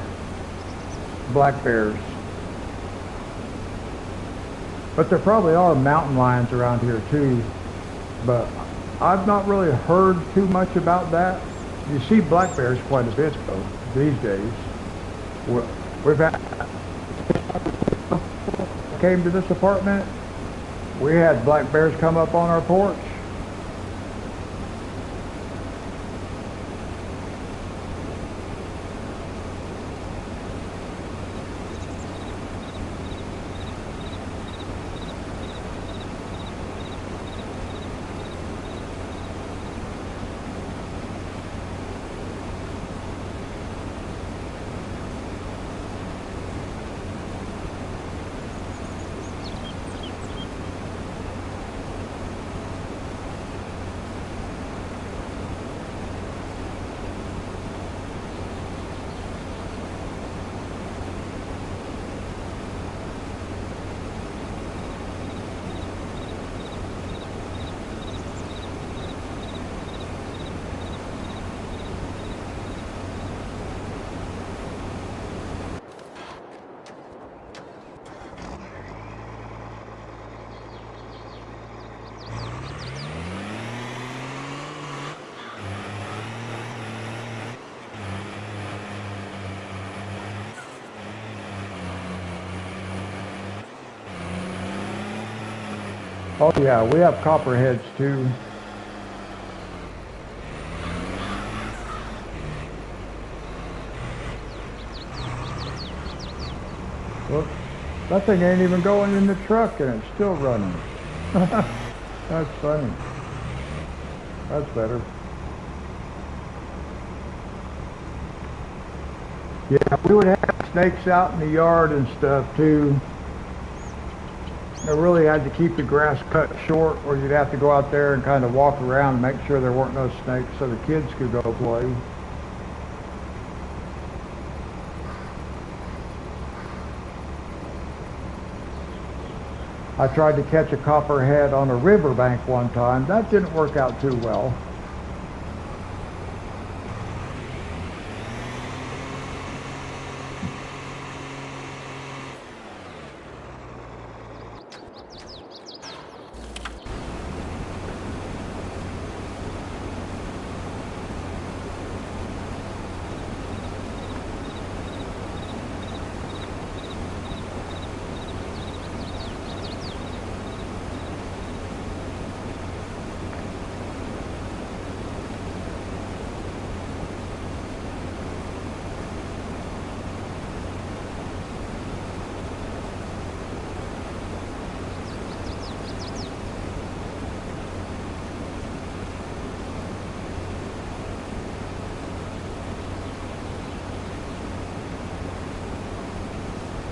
black bears. But there probably are mountain lions around here too, but I've not really heard too much about that. You see black bears quite a bit though, these days. We've had, came to this apartment, we had black bears come up on our porch. Oh yeah, we have copperheads too. Look, that thing ain't even going in the truck and it's still running. That's funny. That's better. Yeah, we would have snakes out in the yard and stuff too. I really had to keep the grass cut short, or you'd have to go out there and kind of walk around and make sure there weren't no snakes so the kids could go play. I tried to catch a copperhead on a riverbank one time. That didn't work out too well.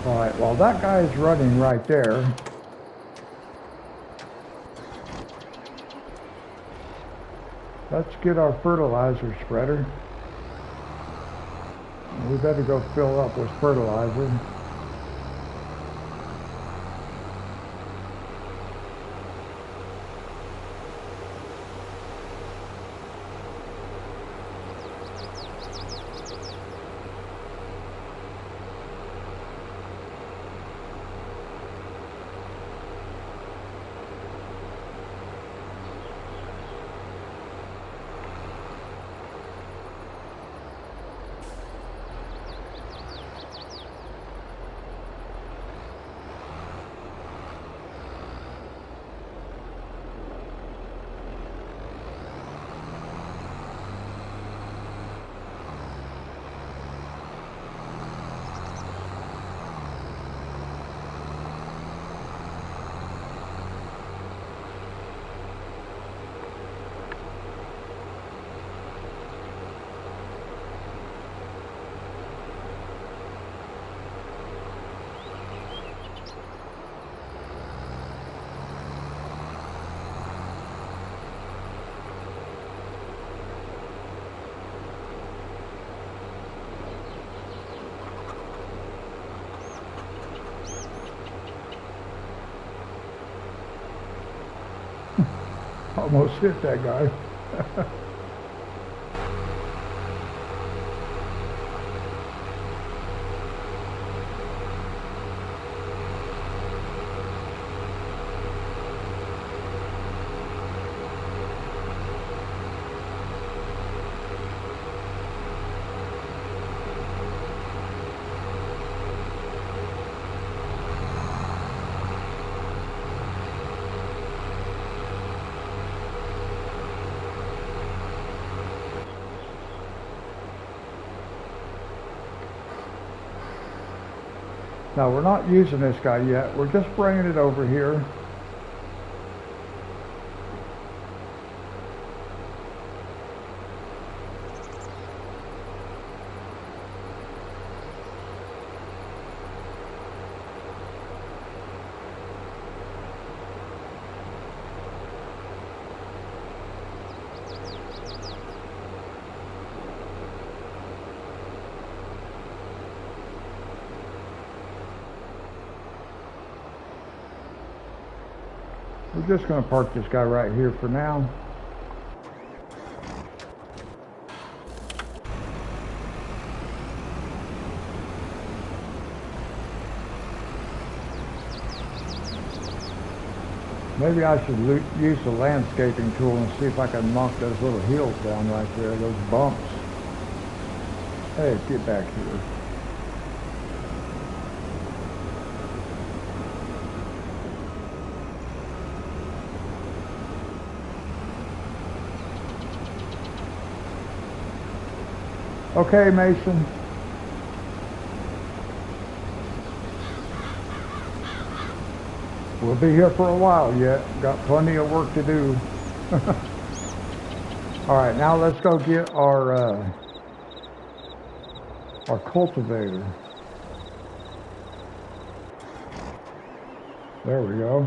All right, well, that guy is running right there. Let's get our fertilizer spreader. We better go fill up with fertilizer. Almost hit that guy. Now we're not using this guy yet. We're just bringing it over here. We're just going to park this guy right here for now. Maybe I should use the landscaping tool and see if I can knock those little hills down right there, those bumps. Hey, get back here. Okay, Mason. We'll be here for a while yet. Got plenty of work to do. All right, now let's go get our cultivator. There we go.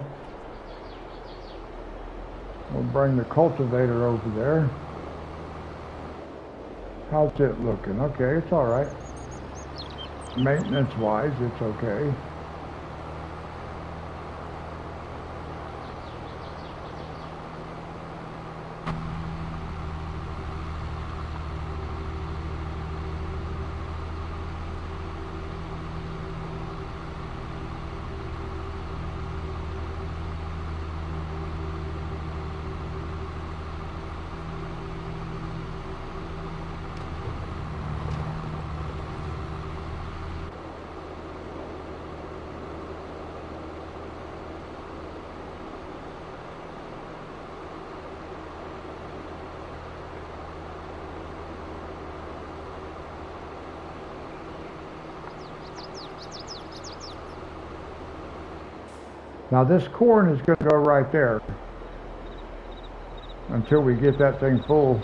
We'll bring the cultivator over there. How's it looking? Okay, it's all right. Maintenance-wise, it's okay. Now this corn is going to go right there until we get that thing full.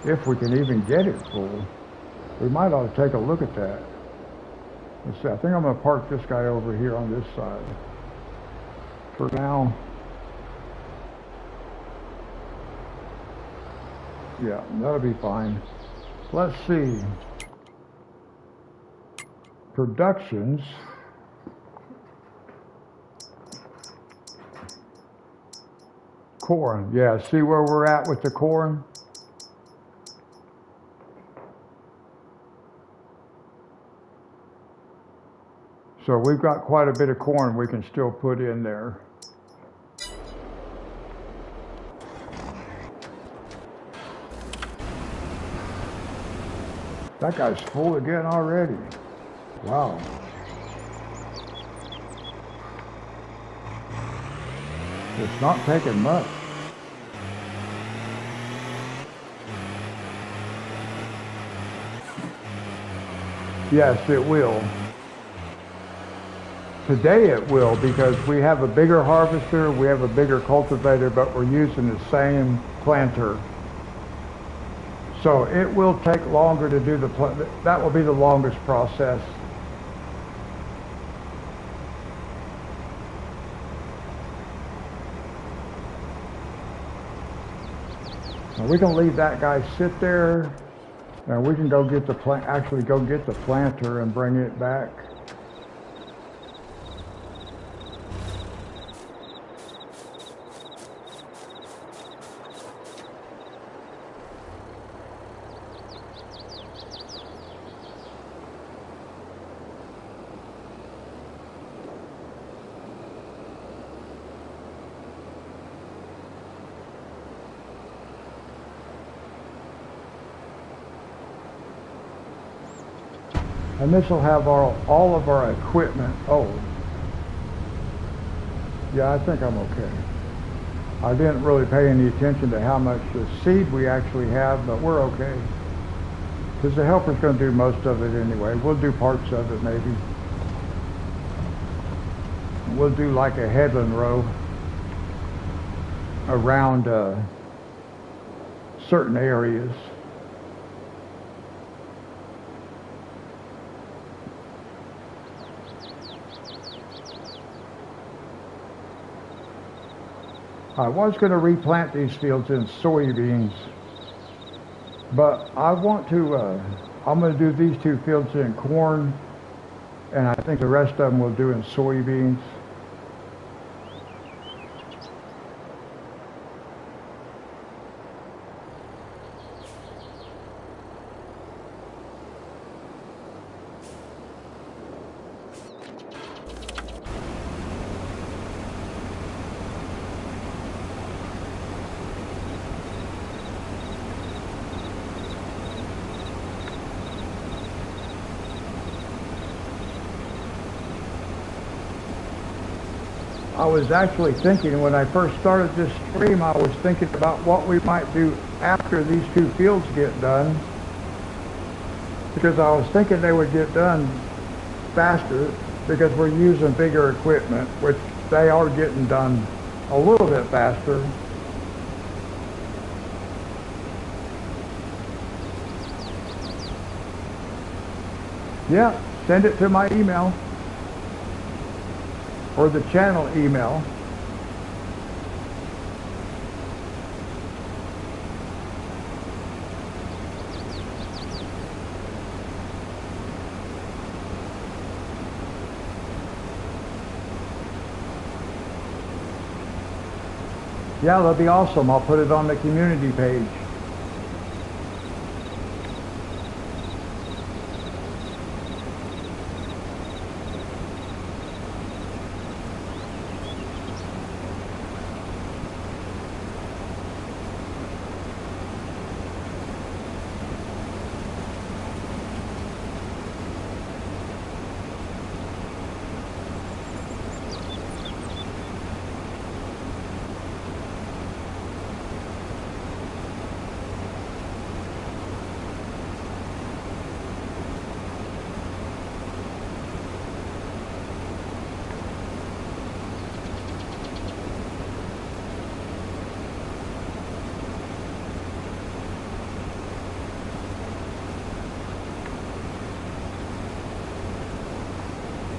If we can even get it full. We might ought to take a look at that. Let's see, I think I'm going to park this guy over here on this side for now. Yeah, that'll be fine. Let's see. Productions. Corn. Yeah, see where we're at with the corn? So we've got quite a bit of corn we can still put in there. That guy's full again already. Wow. It's not taking much. Yes, it will. Today it will, because we have a bigger harvester, we have a bigger cultivator, but we're using the same planter. So it will take longer to do that will be the longest process. Now we can leave that guy sit there. Now we can go get the actually go get the planter and bring it back. And this will have all of our equipment. Oh, yeah, I think I'm okay. I didn't really pay any attention to how much the seed we actually have, but we're okay. Because the helper's going to do most of it anyway. We'll do parts of it maybe. We'll do like a headland row around certain areas. I was going to replant these fields in soybeans, but I want to, I'm going to do these 2 fields in corn, and I think the rest of them we'll do in soybeans. I was actually thinking when I first started this stream, I was thinking about what we might do after these 2 fields get done, because I was thinking they would get done faster because we're using bigger equipment, which they are getting done a little bit faster. Yeah, send it to my email. Or the channel email. Yeah, that'll be awesome. I'll put it on the community page.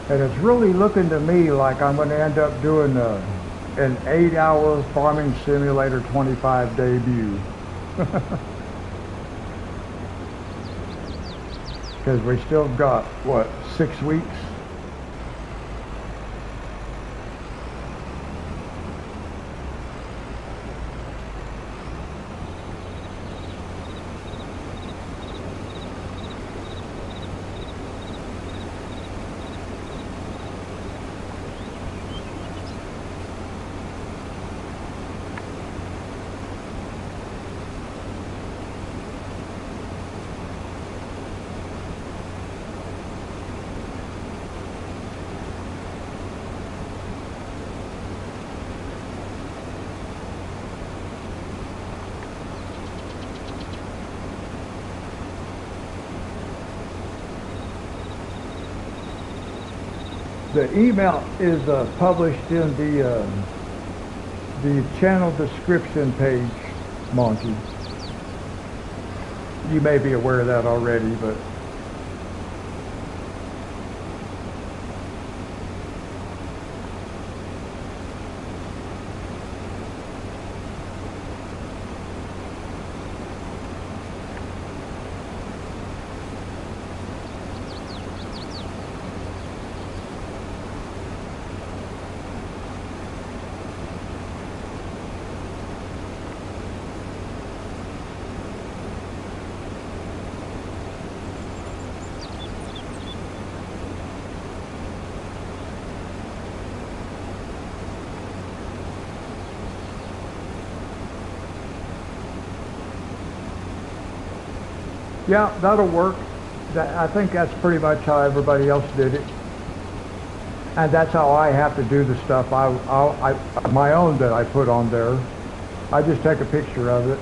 And it's really looking to me like I'm going to end up doing an 8-hour Farming Simulator 25 debut. Because we still got, what, 6 weeks? The email is published in the channel description page, Monty. You may be aware of that already, but Yeah, that'll work. I think that's pretty much how everybody else did it. And that's how I have to do the stuff my own that I put on there. I just take a picture of it.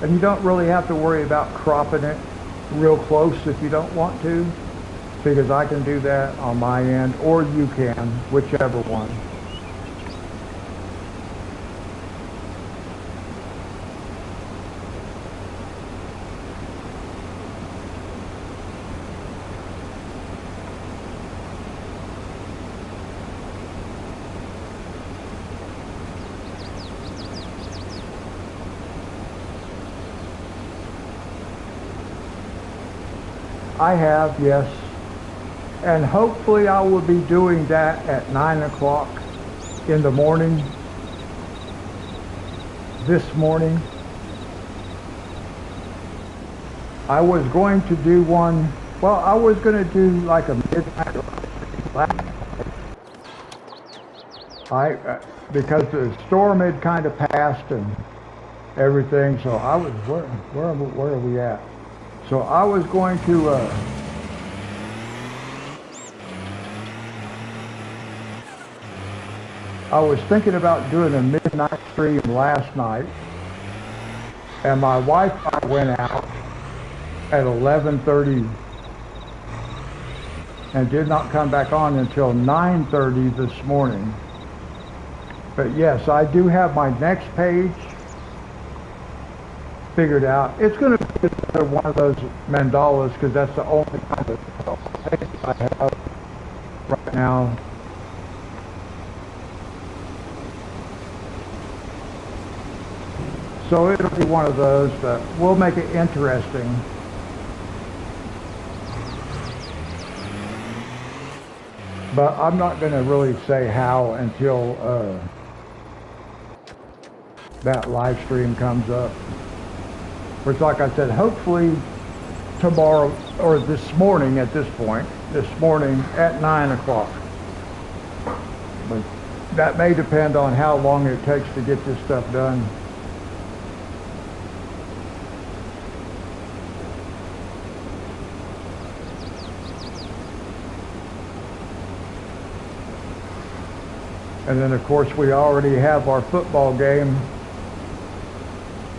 And you don't really have to worry about cropping it real close if you don't want to, because I can do that on my end, or you can, whichever one. I have, yes. And hopefully I will be doing that at 9 o'clock in the morning, this morning. I was going to do one, well, I was going to do like a midnight because the storm had kind of passed and everything, so I was, where are we at? So I was going to, I was thinking about doing a midnight stream last night, and my Wi-Fi went out at 11:30 and did not come back on until 9:30 this morning. But yes, I do have my next page figured out. It's going to be one of those mandalas because that's the only kind of page I have right now. So it'll be one of those that we'll make it interesting. But I'm not going to really say how until that live stream comes up. Which, like I said, hopefully tomorrow, or this morning at this point, this morning at 9 o'clock. But that may depend on how long it takes to get this stuff done. And then, of course, we already have our football game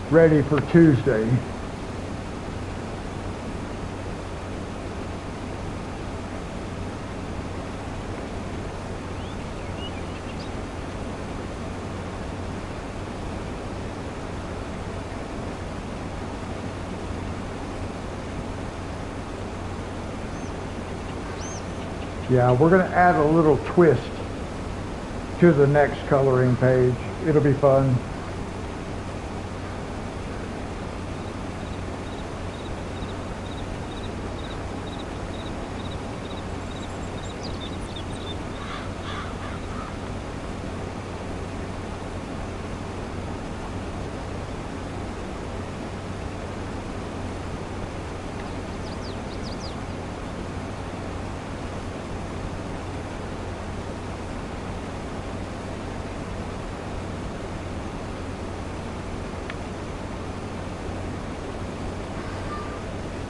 ready for Tuesday. Yeah, we're going to add a little twist to the next coloring page. It'll be fun.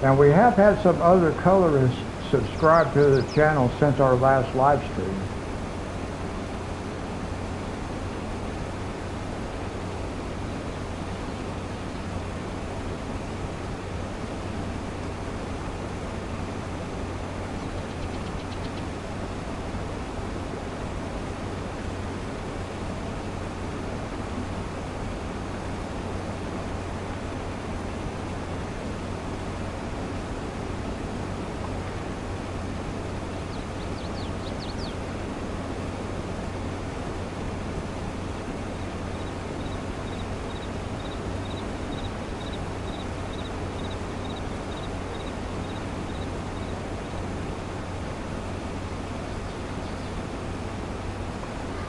And we have had some other colorists subscribe to the channel since our last live stream.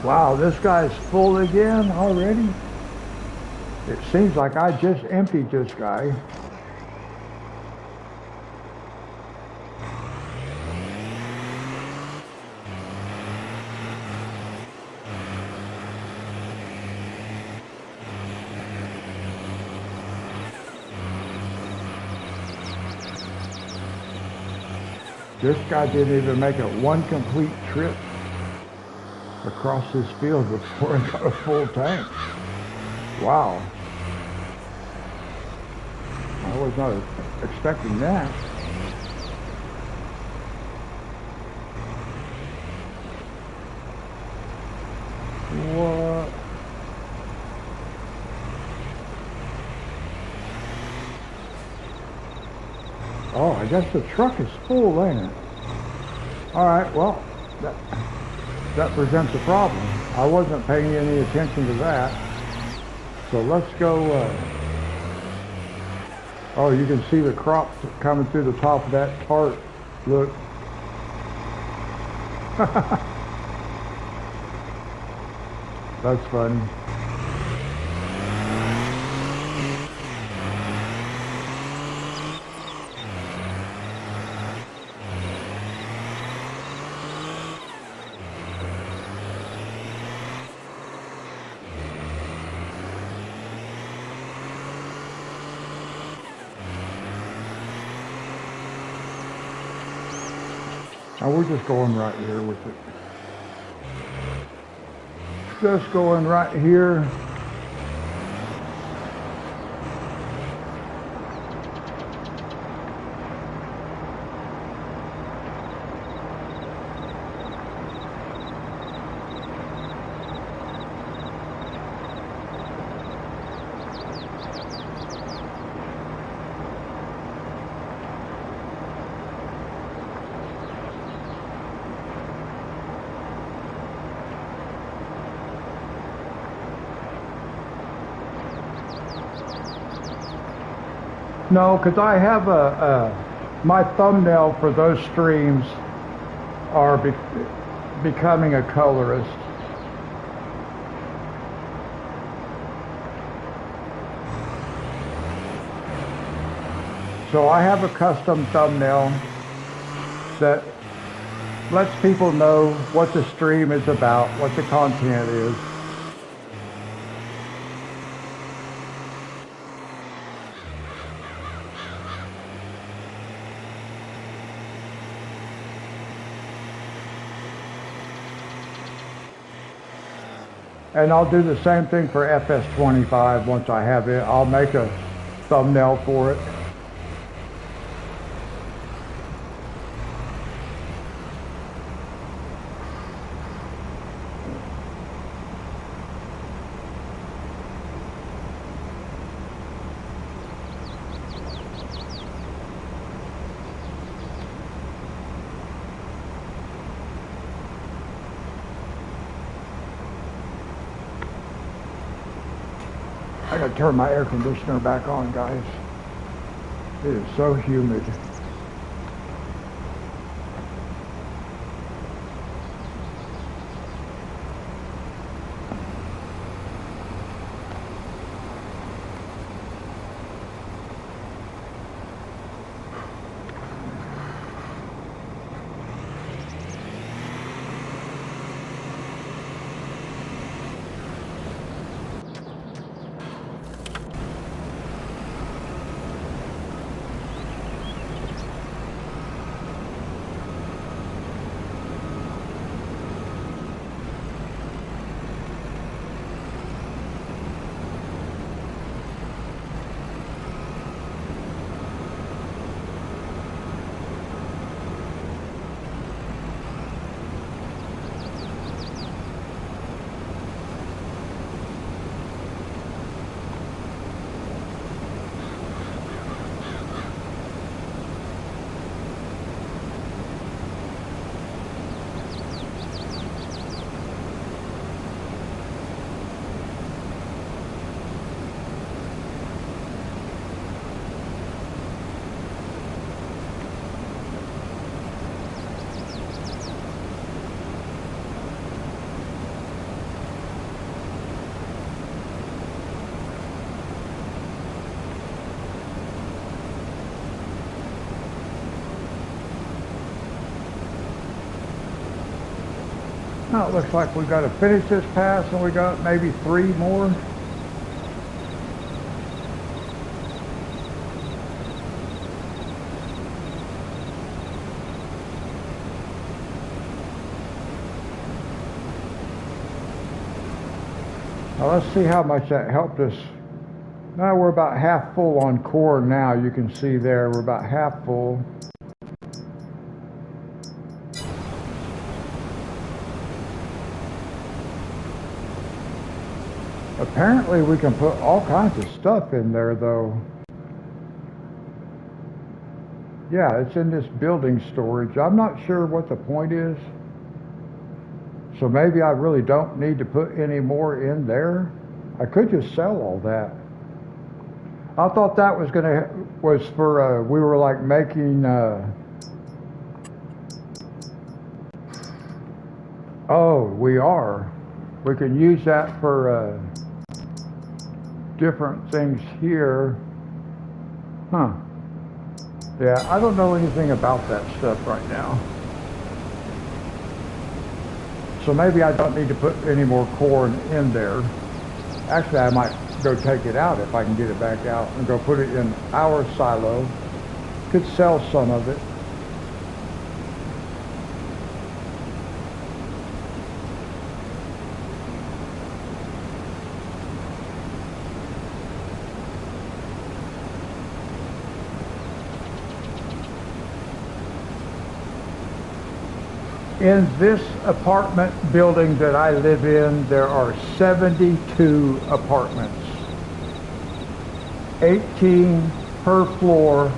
Wow, this guy's full again already? It seems like I just emptied this guy. This guy didn't even make it one complete trip across this field before he got a full tank. Wow. I was not expecting that. What? Oh, I guess the truck is full, ain't it? All right, well, that presents a problem. I wasn't paying any attention to that. So let's go. Oh, you can see the crops coming through the top of that cart. Look. That's funny. Now we're just going right here with it. Just going right here. No, because I have my thumbnail for those streams are becoming a colorist. So I have a custom thumbnail that lets people know what the stream is about, what the content is. And I'll do the same thing for FS25 once I have it. I'll make a thumbnail for it. I gotta turn my air conditioner back on, guys. It is so humid. Now it looks like we've got to finish this pass and we got maybe 3 more. Now let's see how much that helped us. Now we're about half full on corn now. You can see there we're about half full. Apparently we can put all kinds of stuff in there though. Yeah, it's in this building storage. I'm not sure what the point is. So maybe I really don't need to put any more in there. I could just sell all that. I thought that was for we were like making oh, we are. We can use that for different things here. Huh. Yeah, I don't know anything about that stuff right now. So maybe I don't need to put any more corn in there. Actually, I might go take it out if I can get it back out and go put it in our silo. Could sell some of it. In this apartment building that I live in, there are 72 apartments. 18 per floor,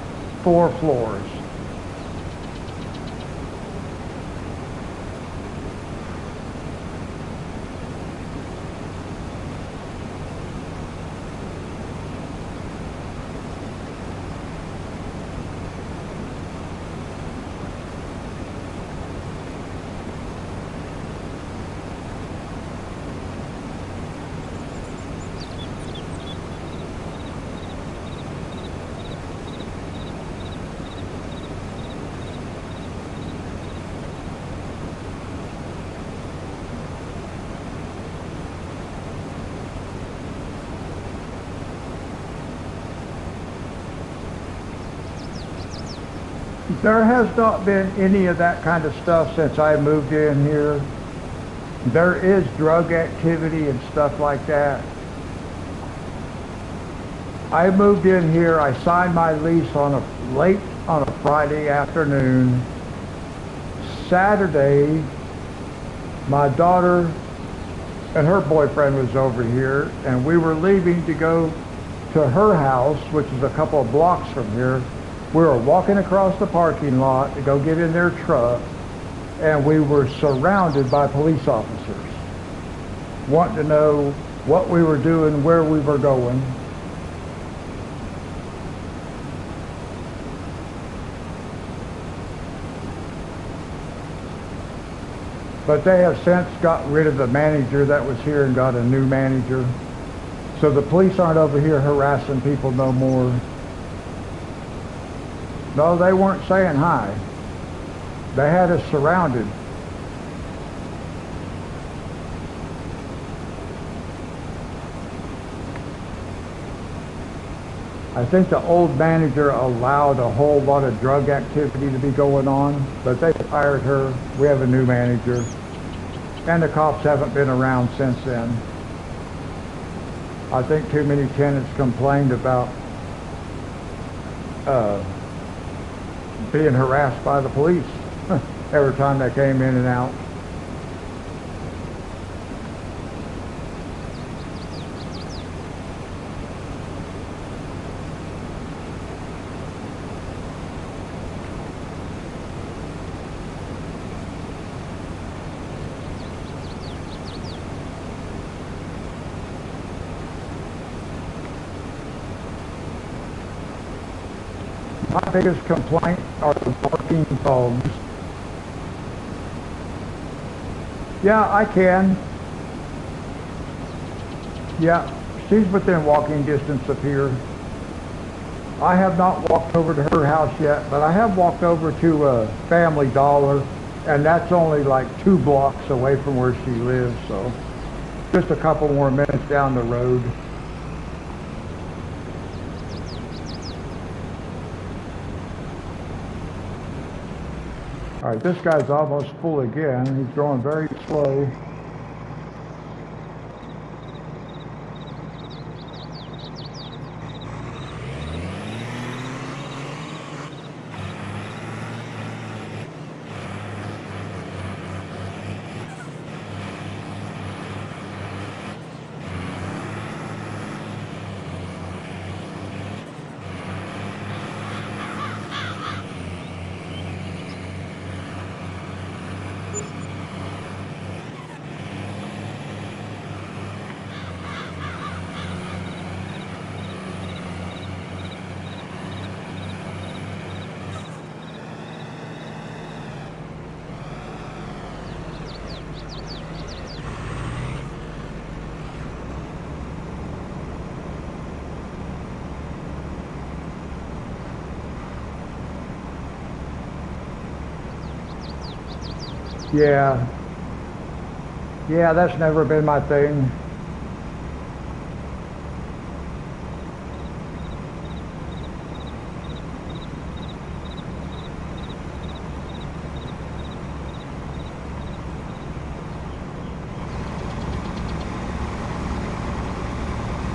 4 floors. There has not been any of that kind of stuff since I moved in here. There is drug activity and stuff like that. I moved in here, I signed my lease late on a Friday afternoon. Saturday, my daughter and her boyfriend was over here, and we were leaving to go to her house, which is a couple of blocks from here. We were walking across the parking lot to go get in their truck, and we were surrounded by police officers wanting to know what we were doing, where we were going. But they have since got rid of the manager that was here and got a new manager. So the police aren't over here harassing people no more. No, they weren't saying hi. They had us surrounded. I think the old manager allowed a whole lot of drug activity to be going on, but they fired her. We have a new manager, and the cops haven't been around since then. I think too many tenants complained about being harassed by the police every time they came in and out. My biggest complaint are the barking dogs. Yeah, I can. Yeah, she's within walking distance of here. I have not walked over to her house yet, but I have walked over to Family Dollar, and that's only like 2 blocks away from where she lives, so just a couple more minutes down the road. All right, this guy's almost full again. He's going very slow. Yeah, yeah, that's never been my thing.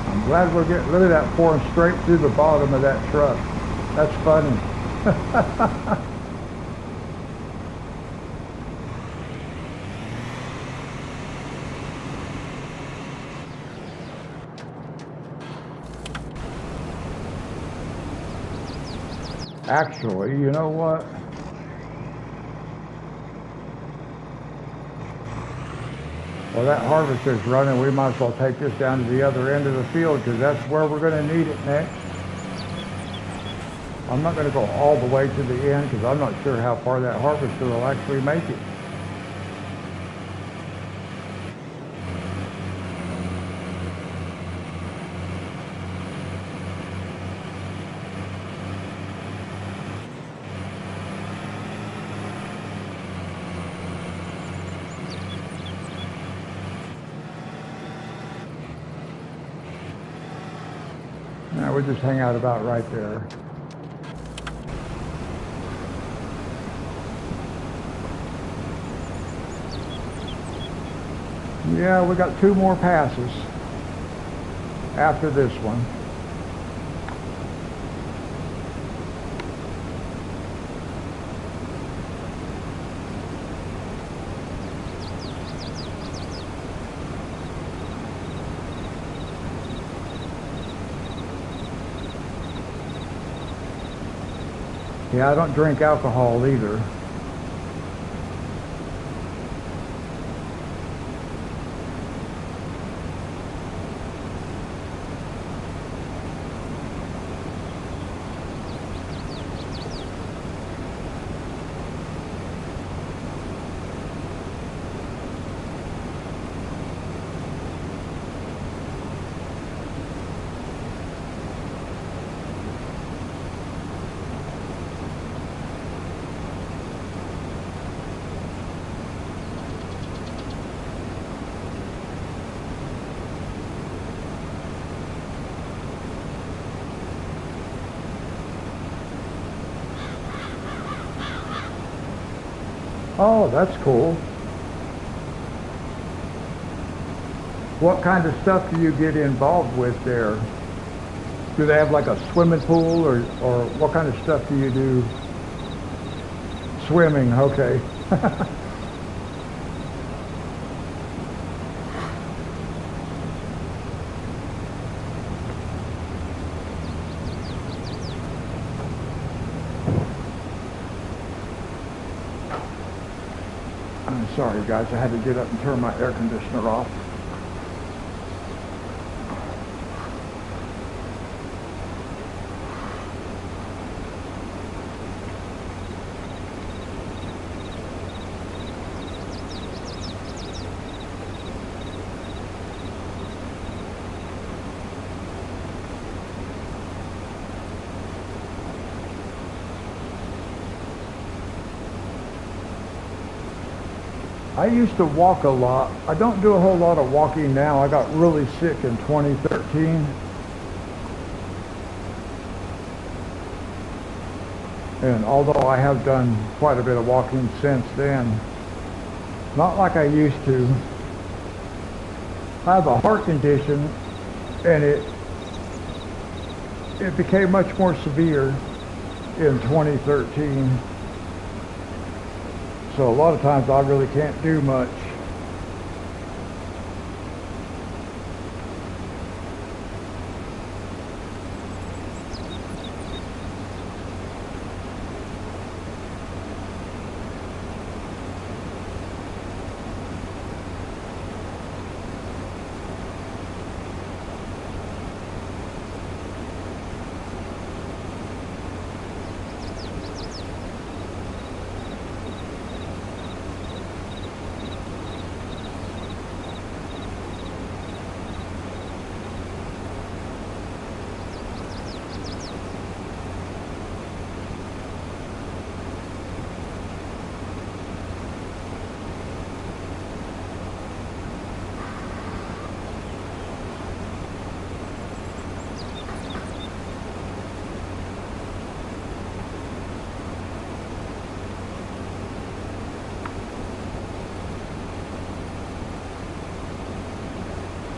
I'm glad we're getting rid of that pouring straight through the bottom of that truck. That's funny. Actually, you know what? Well, that harvester's running. We might as well take this down to the other end of the field because that's where we're going to need it next. I'm not going to go all the way to the end because I'm not sure how far that harvester will actually make it. Now we just hang out about right there. Yeah, we got 2 more passes after this one. Yeah, I don't drink alcohol either. Oh, that's cool. What kind of stuff do you get involved with there? Do they have like a swimming pool or what kind of stuff do you do? Swimming, okay. I'm sorry guys, I had to get up and turn my air conditioner off. I used to walk a lot. I don't do a whole lot of walking now. I got really sick in 2013. And although I have done quite a bit of walking since then, not like I used to. I have a heart condition and it became much more severe in 2013. So a lot of times I really can't do much.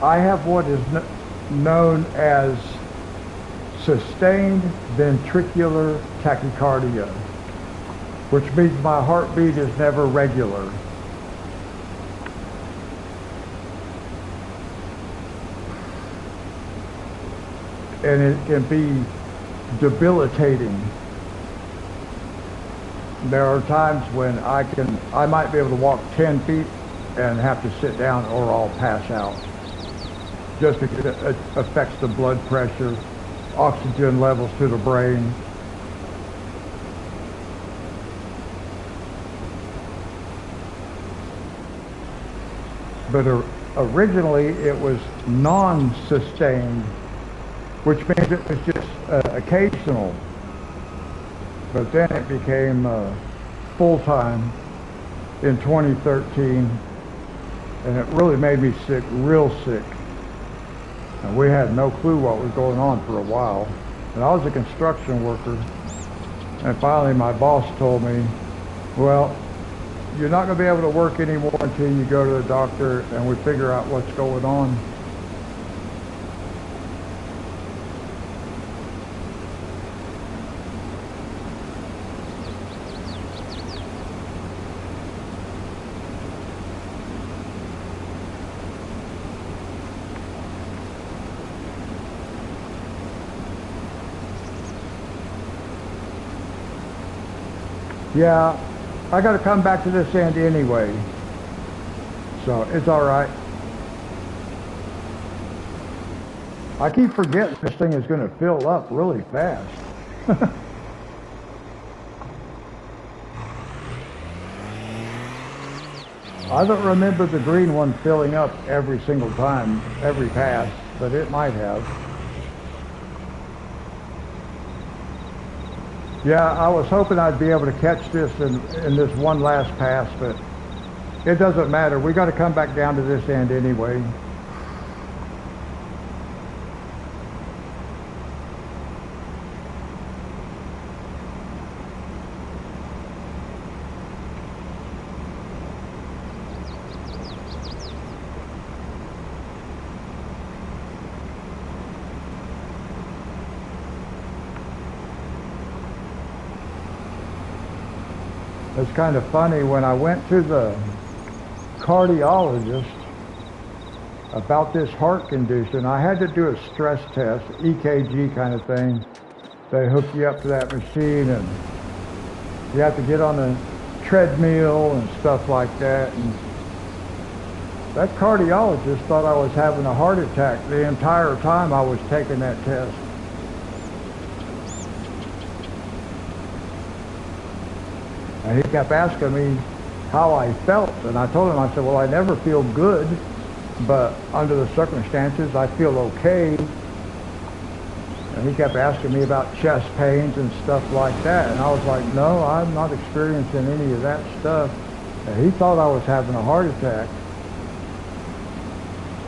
I have what is known as sustained ventricular tachycardia, which means my heartbeat is never regular. And it can be debilitating. There are times when I might be able to walk 10 feet and have to sit down or I'll pass out. Just because it affects the blood pressure, oxygen levels to the brain. But originally it was non-sustained, which means it was just occasional. But then it became full-time in 2013, and it really made me sick, real sick. And we had no clue what was going on for a while. And I was a construction worker, and finally my boss told me, well, you're not going to be able to work anymore until you go to the doctor and we figure out what's going on. Yeah, I got to come back to this end anyway, so it's all right. I keep forgetting this thing is going to fill up really fast. I don't remember the green one filling up every single time, every pass, but it might have. Yeah, I was hoping I'd be able to catch this in this one last pass, but it doesn't matter. We got to come back down to this end anyway. It's kind of funny, when I went to the cardiologist about this heart condition, I had to do a stress test, EKG kind of thing. They hook you up to that machine and you have to get on a treadmill and stuff like that. And that cardiologist thought I was having a heart attack the entire time I was taking that test. And he kept asking me how I felt, and I told him, I said, well, I never feel good, but under the circumstances, I feel okay. And he kept asking me about chest pains and stuff like that, and I was like, no, I'm not experiencing any of that stuff. And he thought I was having a heart attack.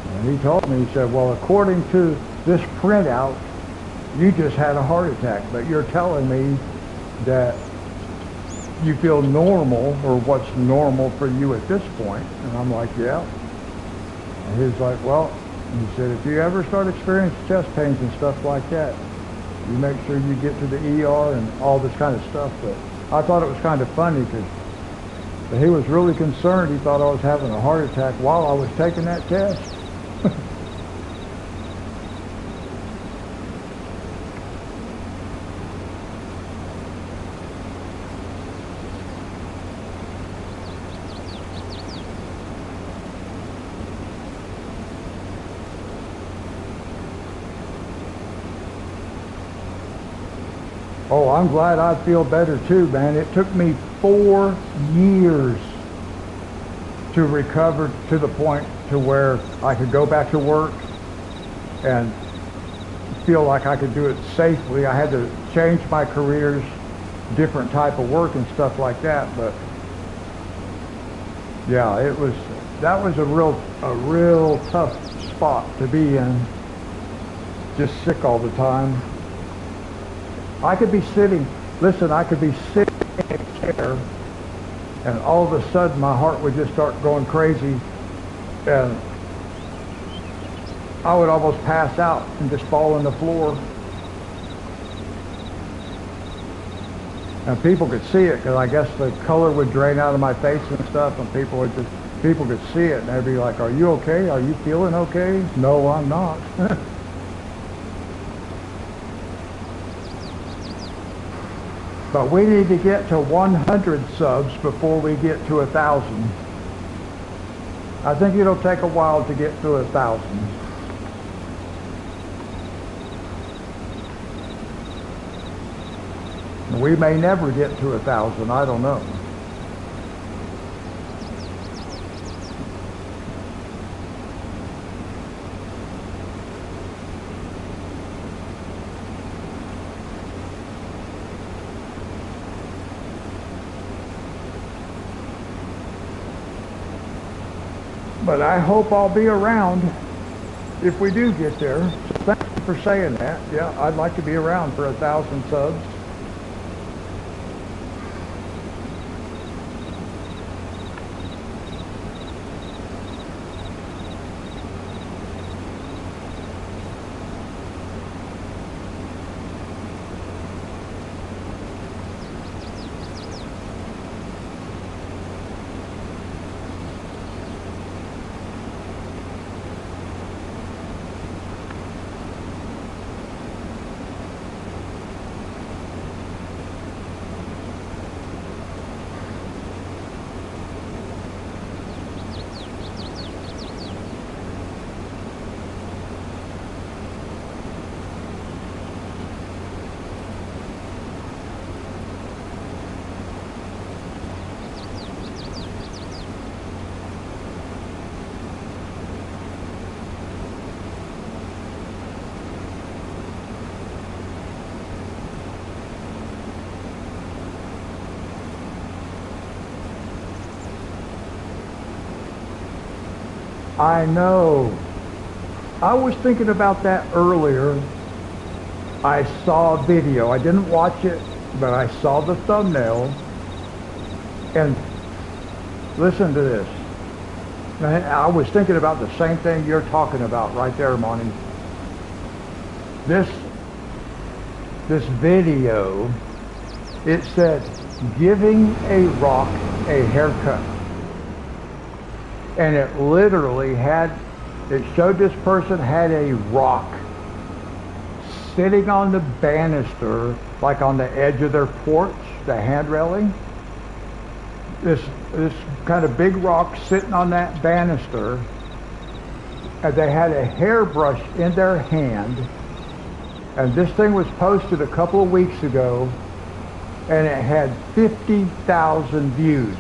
And he told me, he said, well, according to this printout, you just had a heart attack, but you're telling me that you feel normal, or what's normal for you at this point. And I'm like, yeah. And he's like, well, he said, if you ever start experiencing chest pains and stuff like that, you make sure you get to the ER and all this kind of stuff. But I thought it was kind of funny because he was really concerned. He thought I was having a heart attack while I was taking that test. Oh, I'm glad I feel better too, man. It took me 4 years to recover to the point to where I could go back to work and feel like I could do it safely. I had to change my careers, different type of work and stuff like that. But yeah, that was a real tough spot to be in. Just sick all the time. I could be sitting, listen, I could be sitting in a chair and all of a sudden my heart would just start going crazy and I would almost pass out and just fall on the floor. And people could see it because I guess the color would drain out of my face and stuff, and people could see it and they'd be like, "Are you okay? Are you feeling okay?" No, I'm not. But we need to get to 100 subs before we get to 1,000. I think it'll take a while to get to 1,000. We may never get to 1,000, I don't know. But I hope I'll be around if we do get there. So thank you for saying that. Yeah, I'd like to be around for 1,000 subs. I know. I was thinking about that earlier. I saw a video. I didn't watch it, but I saw the thumbnail. And listen to this. I was thinking about the same thing you're talking about right there, Monty. This video, it said, giving a rock a haircut. And it literally it showed this person had a rock sitting on the banister, like on the edge of their porch, the hand railing. This kind of big rock sitting on that banister, and they had a hairbrush in their hand. And this thing was posted a couple of weeks ago, and it had 50,000 views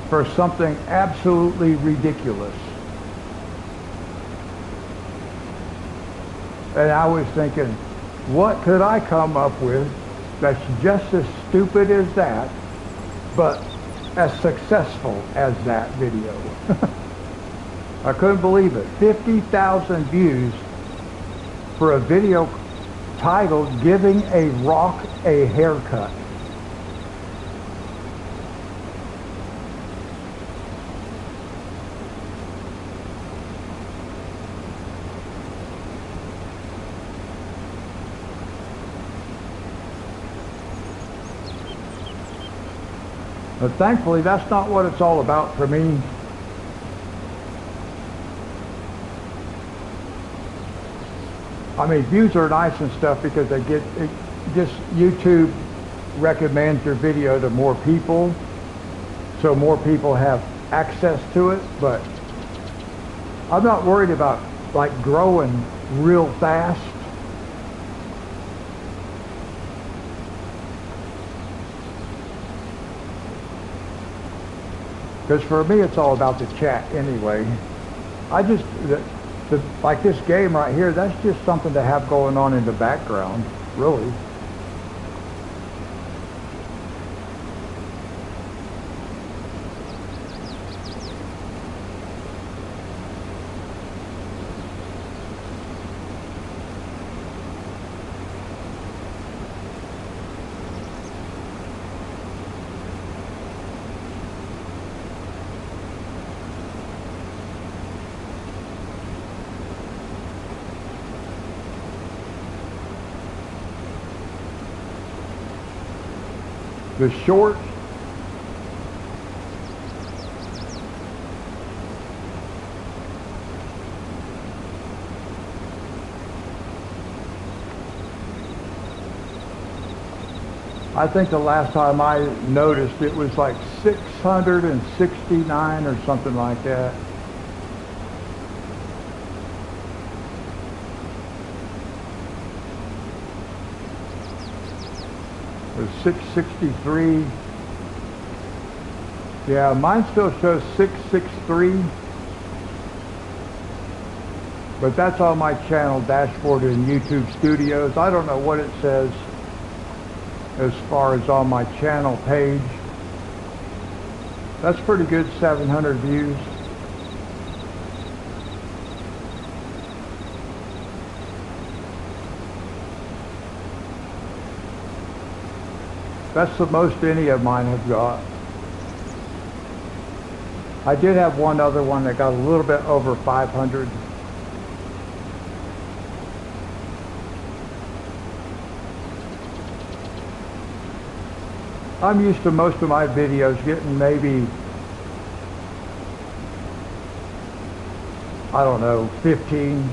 for something absolutely ridiculous. And I was thinking, what could I come up with that's just as stupid as that, but as successful as that video? I couldn't believe it. 50,000 views for a video titled "Giving a Rock a Haircut." But thankfully, that's not what it's all about for me. I mean, views are nice and stuff because just YouTube recommends your video to more people, so more people have access to it. But I'm not worried about like growing real fast. Because for me, it's all about the chat anyway. I just, like this game right here, that's just something to have going on in the background, really. The short, I think the last time I noticed it was like 669 or something like that. It was 663. Yeah, mine still shows 663. But that's on my channel dashboard in YouTube Studios. I don't know what it says as far as on my channel page. That's pretty good, 700 views. That's the most any of mine have got. I did have one other one that got a little bit over 500. I'm used to most of my videos getting maybe, I don't know, 15.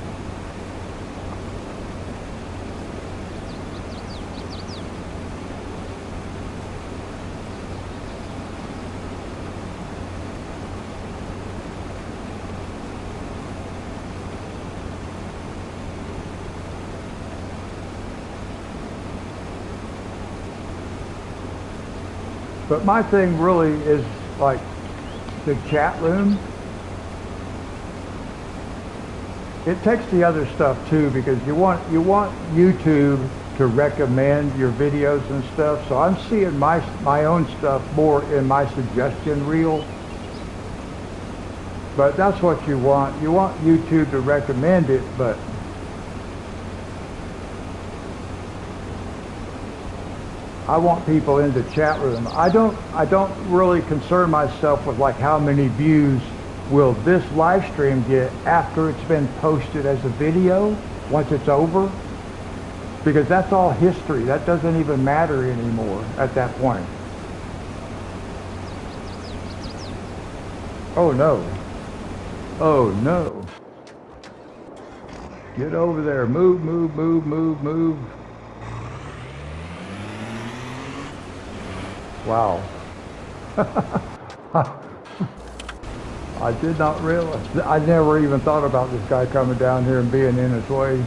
But my thing really is like the chat room. It takes the other stuff too, because you want YouTube to recommend your videos and stuff. So I'm seeing my own stuff more in my suggestion reel. But that's what you want. You want YouTube to recommend it, but I want people in the chat room. I don't really concern myself with like how many views will this live stream get after it's been posted as a video once it's over, because that's all history. That doesn't even matter anymore at that point. Oh no. Oh no. Get over there. Move, move, move, move, move. Wow. I did not realize. I never even thought about this guy coming down here and being in his way.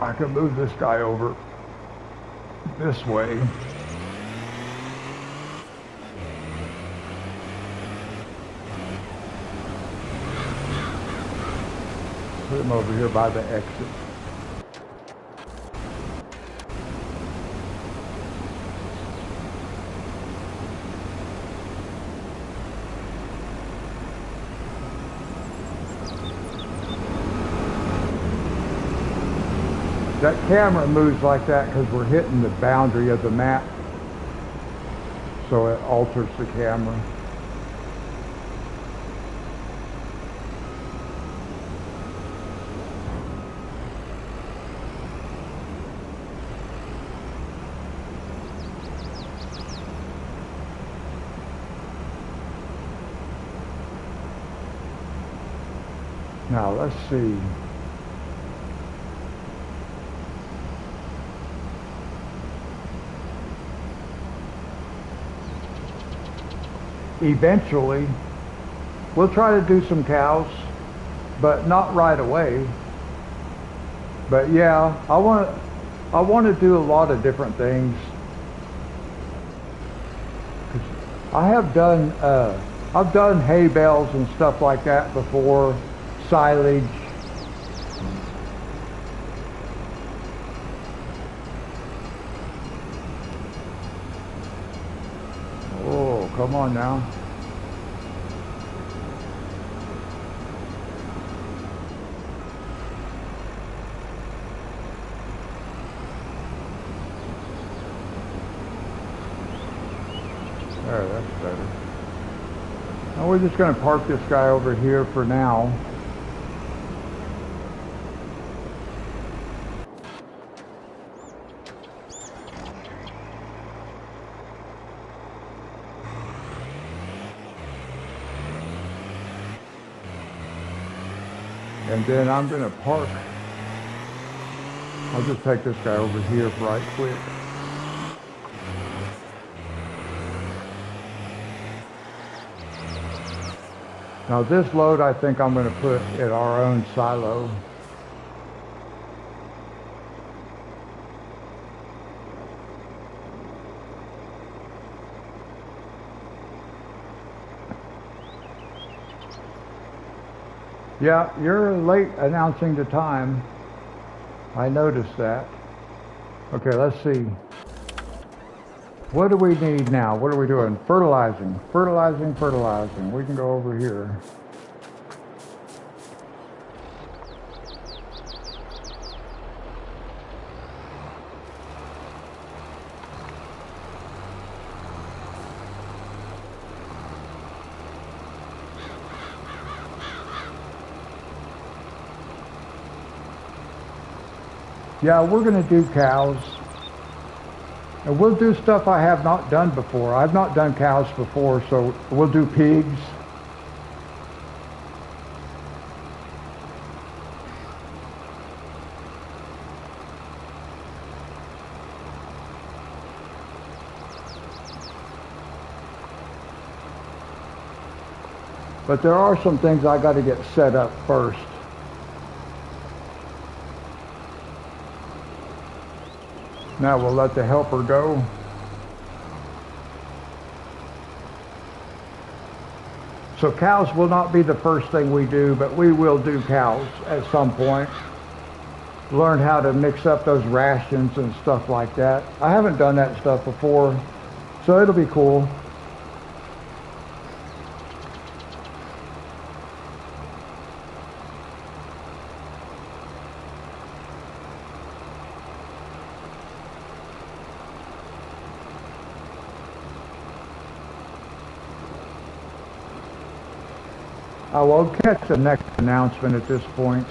I can move this guy over this way. Put him over here by the exit. That camera moves like that because we're hitting the boundary of the map, so it alters the camera. Now let's see. Eventually, we'll try to do some cows, but not right away. But yeah, I want to do a lot of different things. I've done hay bales and stuff like that before. Silage. Oh, come on now. There, that's better. And we're just going to park this guy over here for now. And then I'm going to park. I'll just take this guy over here right quick. Now this load I think I'm going to put at our own silo. Yeah, you're late announcing the time. I noticed that. Okay, let's see. What do we need now? What are we doing? Fertilizing, fertilizing, fertilizing. We can go over here. Yeah, we're going to do cows. And we'll do stuff I have not done before. I've not done cows before, so we'll do pigs. But there are some things I got to get set up first. Now we'll let the helper go. So cows will not be the first thing we do, but we will do cows at some point. Learn how to mix up those rations and stuff like that. I haven't done that stuff before, so it'll be cool. I will catch the next announcement at this point.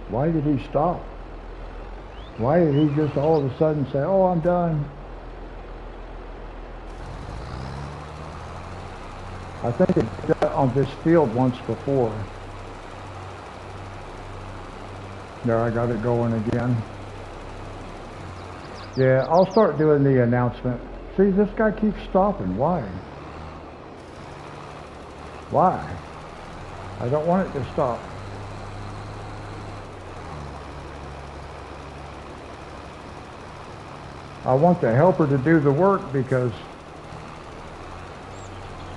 Why did he stop? Why did he just all of a sudden say, oh, I'm done? I think it did that on this field once before. There, I got it going again. Yeah, I'll start doing the announcement. See, this guy keeps stopping. Why? Why? I don't want it to stop. I want the helper to do the work because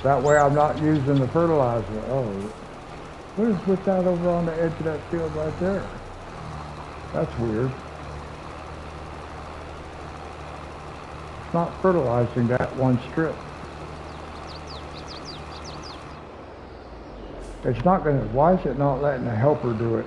that way I'm not using the fertilizer. Oh, what is with that over on the edge of that field right there? That's weird. It's not fertilizing that one strip. It's not going to, why is it not letting the helper do it?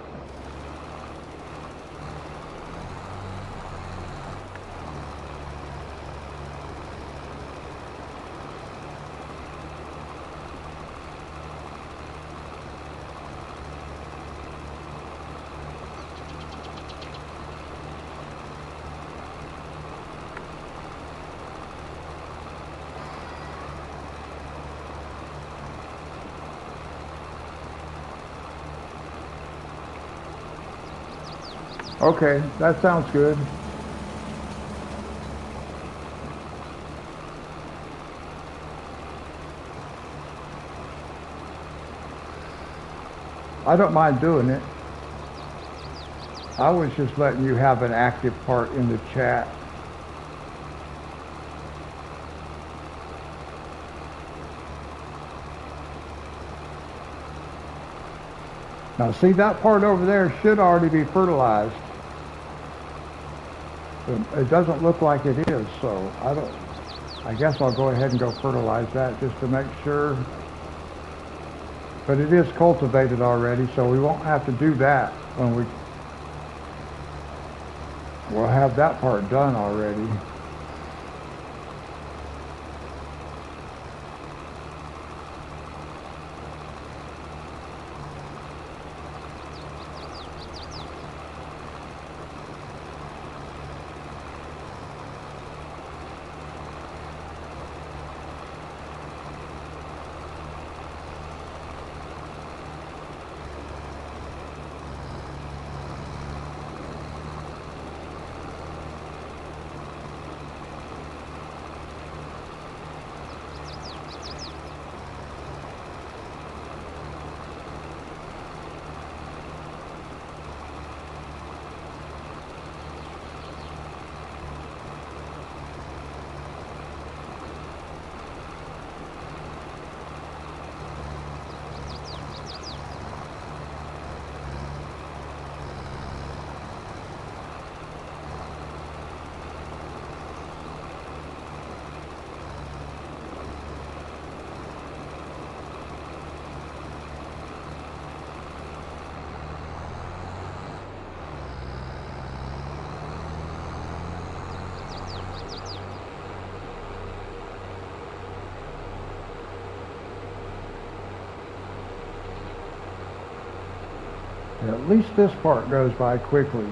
Okay, that sounds good. I don't mind doing it. I was just letting you have an active part in the chat. Now see, that part over there should already be fertilized. It doesn't look like it is, so I guess I'll go ahead and go fertilize that just to make sure. But it is cultivated already, so we won't have to do that when we'll have that part done already. At least this part goes by quickly.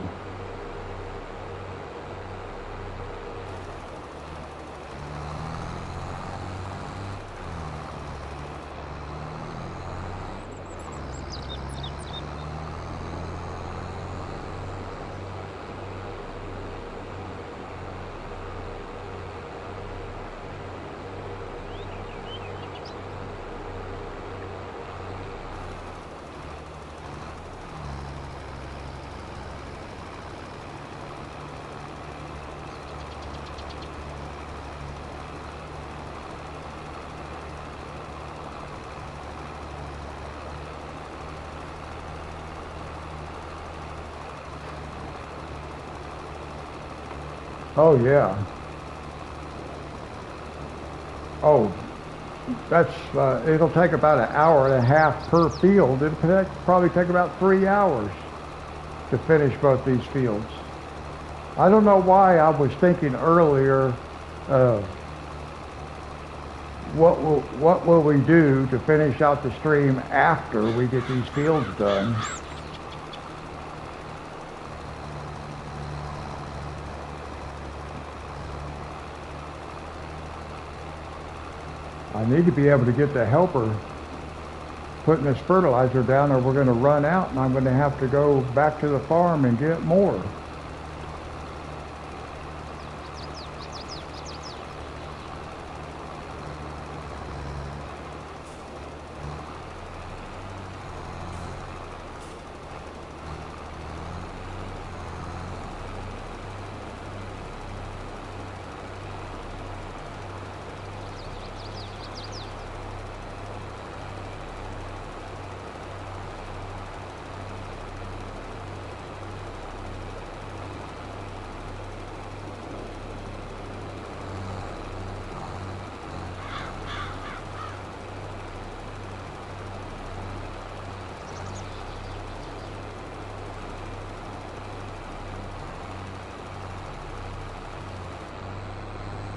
Oh yeah. Oh, it'll take about an hour and a half per field. Probably take about 3 hours to finish both these fields. I don't know why I was thinking earlier, uh, what will we do to finish out the stream after we get these fields done? I need to be able to get the helper putting this fertilizer down, or we're going to run out and I'm going to have to go back to the farm and get more.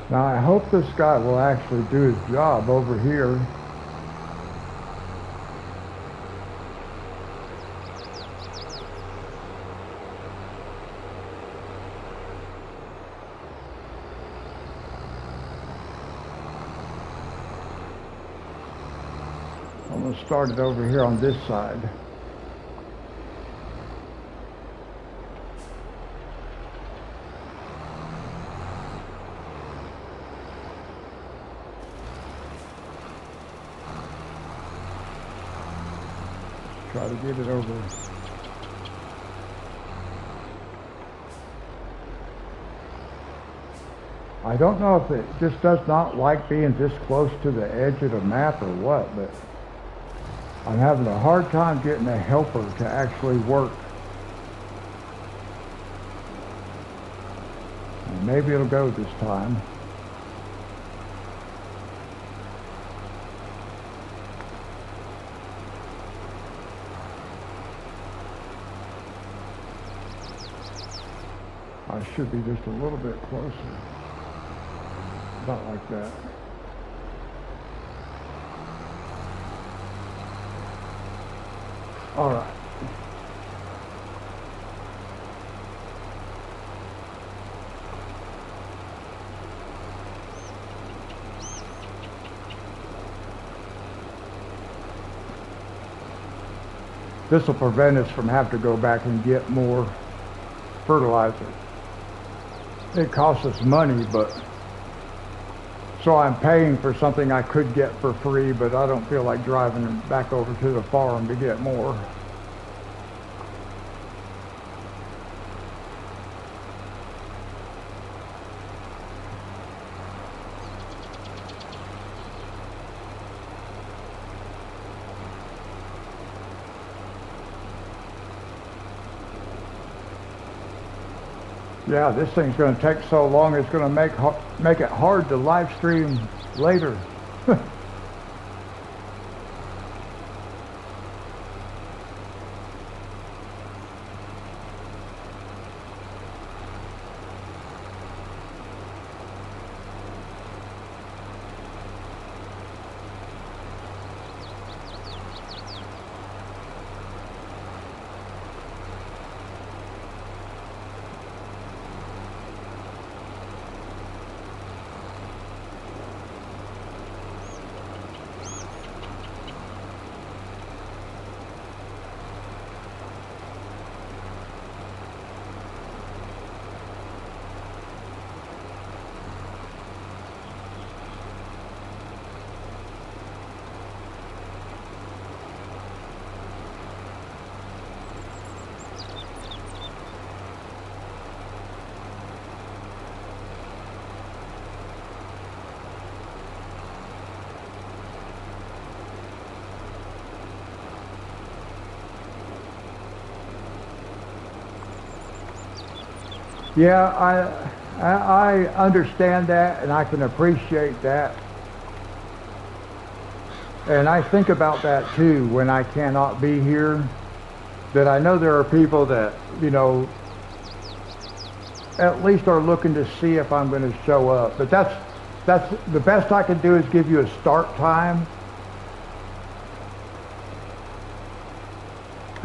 Now I hope this guy will actually do his job over here. I'm going to start it over here on this side. Try to get it over. I don't know if it just does not like being this close to the edge of the map or what, but I'm having a hard time getting a helper to actually work. And maybe it'll go this time. I should be just a little bit closer. About like that. All right. This will prevent us from having to go back and get more fertilizer. It costs us money, but so I'm paying for something I could get for free, but I don't feel like driving back over to the farm to get more. Yeah, this thing's going to take so long, it's going to make it hard to live stream later. Yeah, I understand that, and I can appreciate that. And I think about that too when I cannot be here, that I know there are people that, you know, at least are looking to see if I'm going to show up. But that's the best I can do is give you a start time.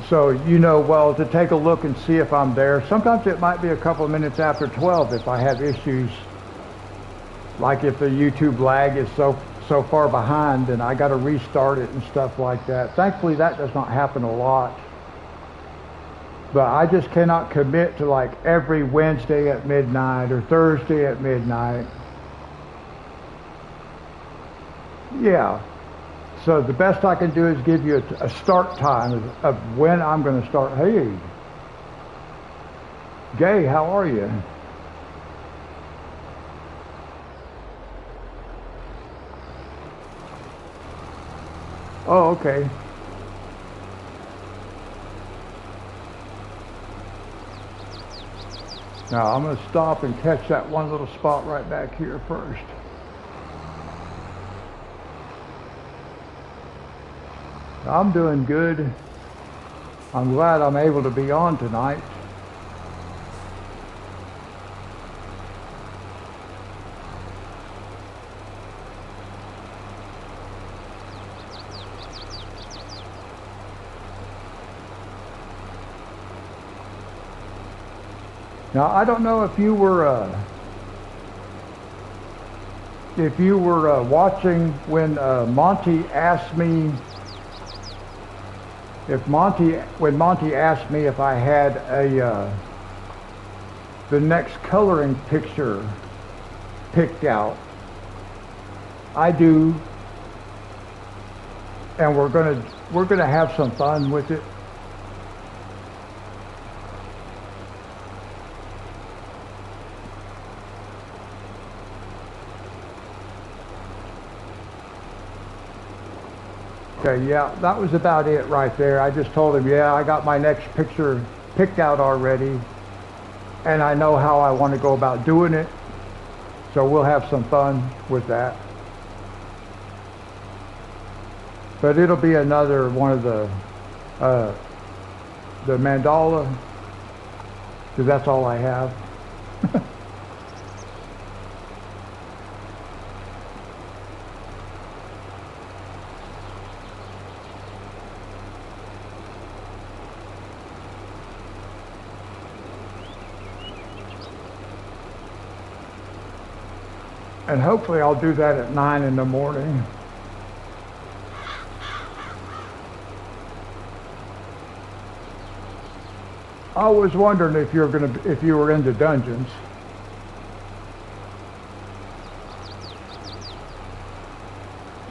So you know, well, to take a look and see if I'm there. Sometimes it might be a couple of minutes after 12 if I have issues, like if the YouTube lag is so far behind and I got to restart it and stuff like that. Thankfully, that does not happen a lot. But I just cannot commit to like every Wednesday at midnight or Thursday at midnight. Yeah. So the best I can do is give you a start time of when I'm going to start. Hey, Gay, how are you? Oh, okay. Now I'm going to stop and catch that one little spot right back here first. I'm doing good. I'm glad I'm able to be on tonight. Now I don't know if you were watching when Monty asked me. When Monty asked me if I had the next coloring picture picked out, I do, and we're gonna have some fun with it. Okay, yeah, that was about it right there. I just told him, yeah, I got my next picture picked out already, and I know how I want to go about doing it, so we'll have some fun with that. But it'll be another one of the mandala, because that's all I have. And hopefully I'll do that at 9 in the morning. I was wondering if if you were into dungeons.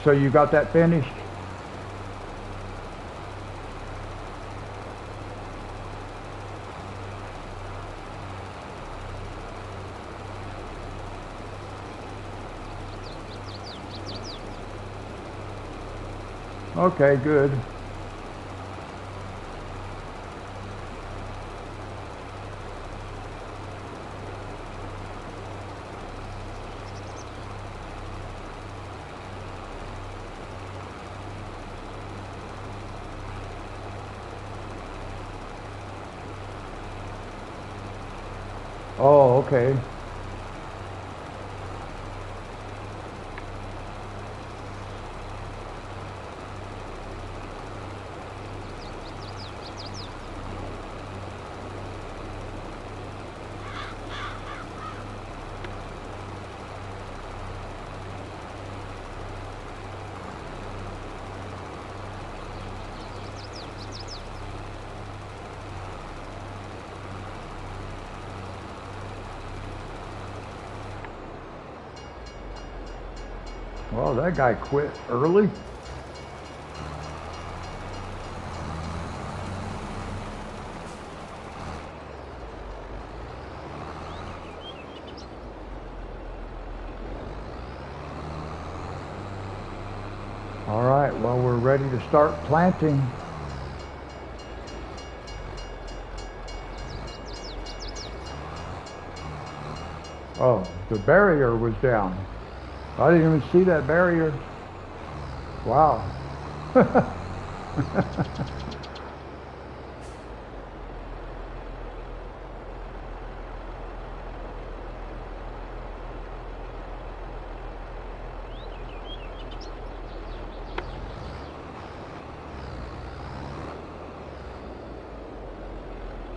So you got that finished? Okay, good. Oh, okay. Well, that guy quit early. All right, well, we're ready to start planting. Oh, the barrier was down. I didn't even see that barrier. Wow.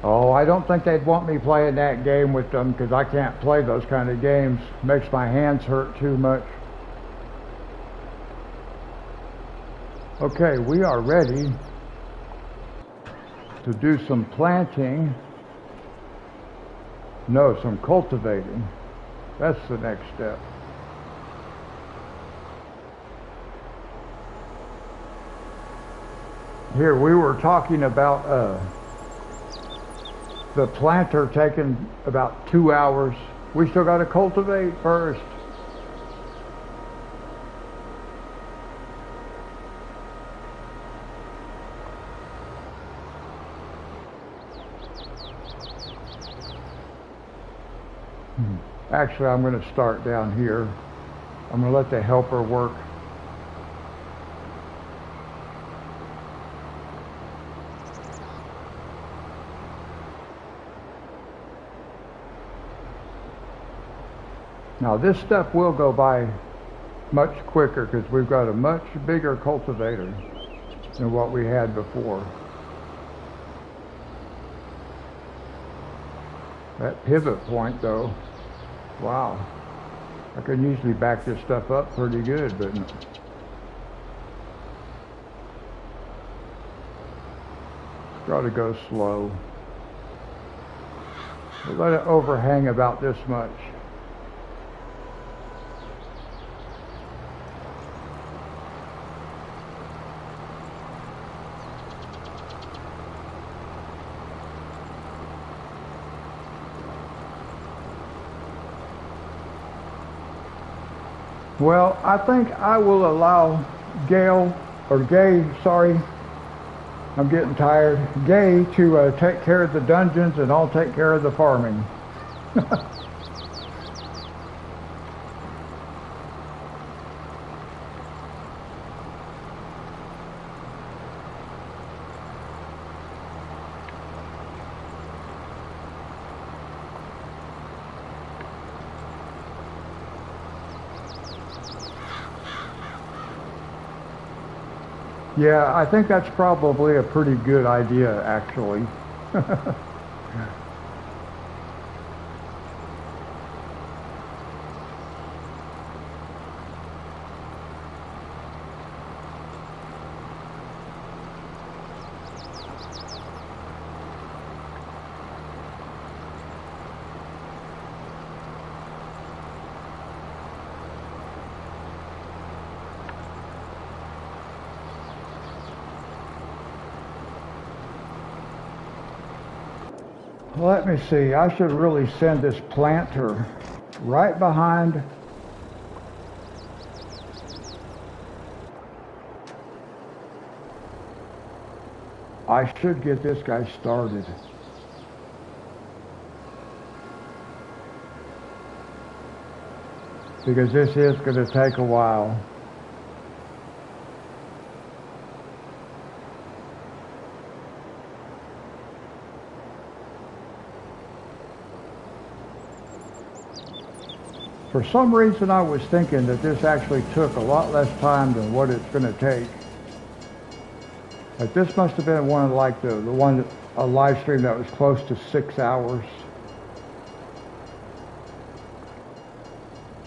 Oh, I don't think they'd want me playing that game with them because I can't play those kind of games. Makes my hands hurt too much. Okay, we are ready to do some planting. No, some cultivating. That's the next step. Here, we were talking about the planter taking about 2 hours. We still got to cultivate first. Actually, I'm going to start down here. I'm going to let the helper work. Now this stuff will go by much quicker because we've got a much bigger cultivator than what we had before. That pivot point though, wow. I can usually back this stuff up pretty good, but got to go slow. We'll let it overhang about this much. Well, I think I will allow Gay, sorry, I'm getting tired, Gay to take care of the dungeons and I'll take care of the farming. Yeah, I think that's probably a pretty good idea, actually. Let me see, I should really send this planter right behind. I should get this guy started. Because this is going to take a while. For some reason I was thinking that this actually took a lot less time than what it's going to take. But this must have been one of like the one, a live stream that was close to 6 hours.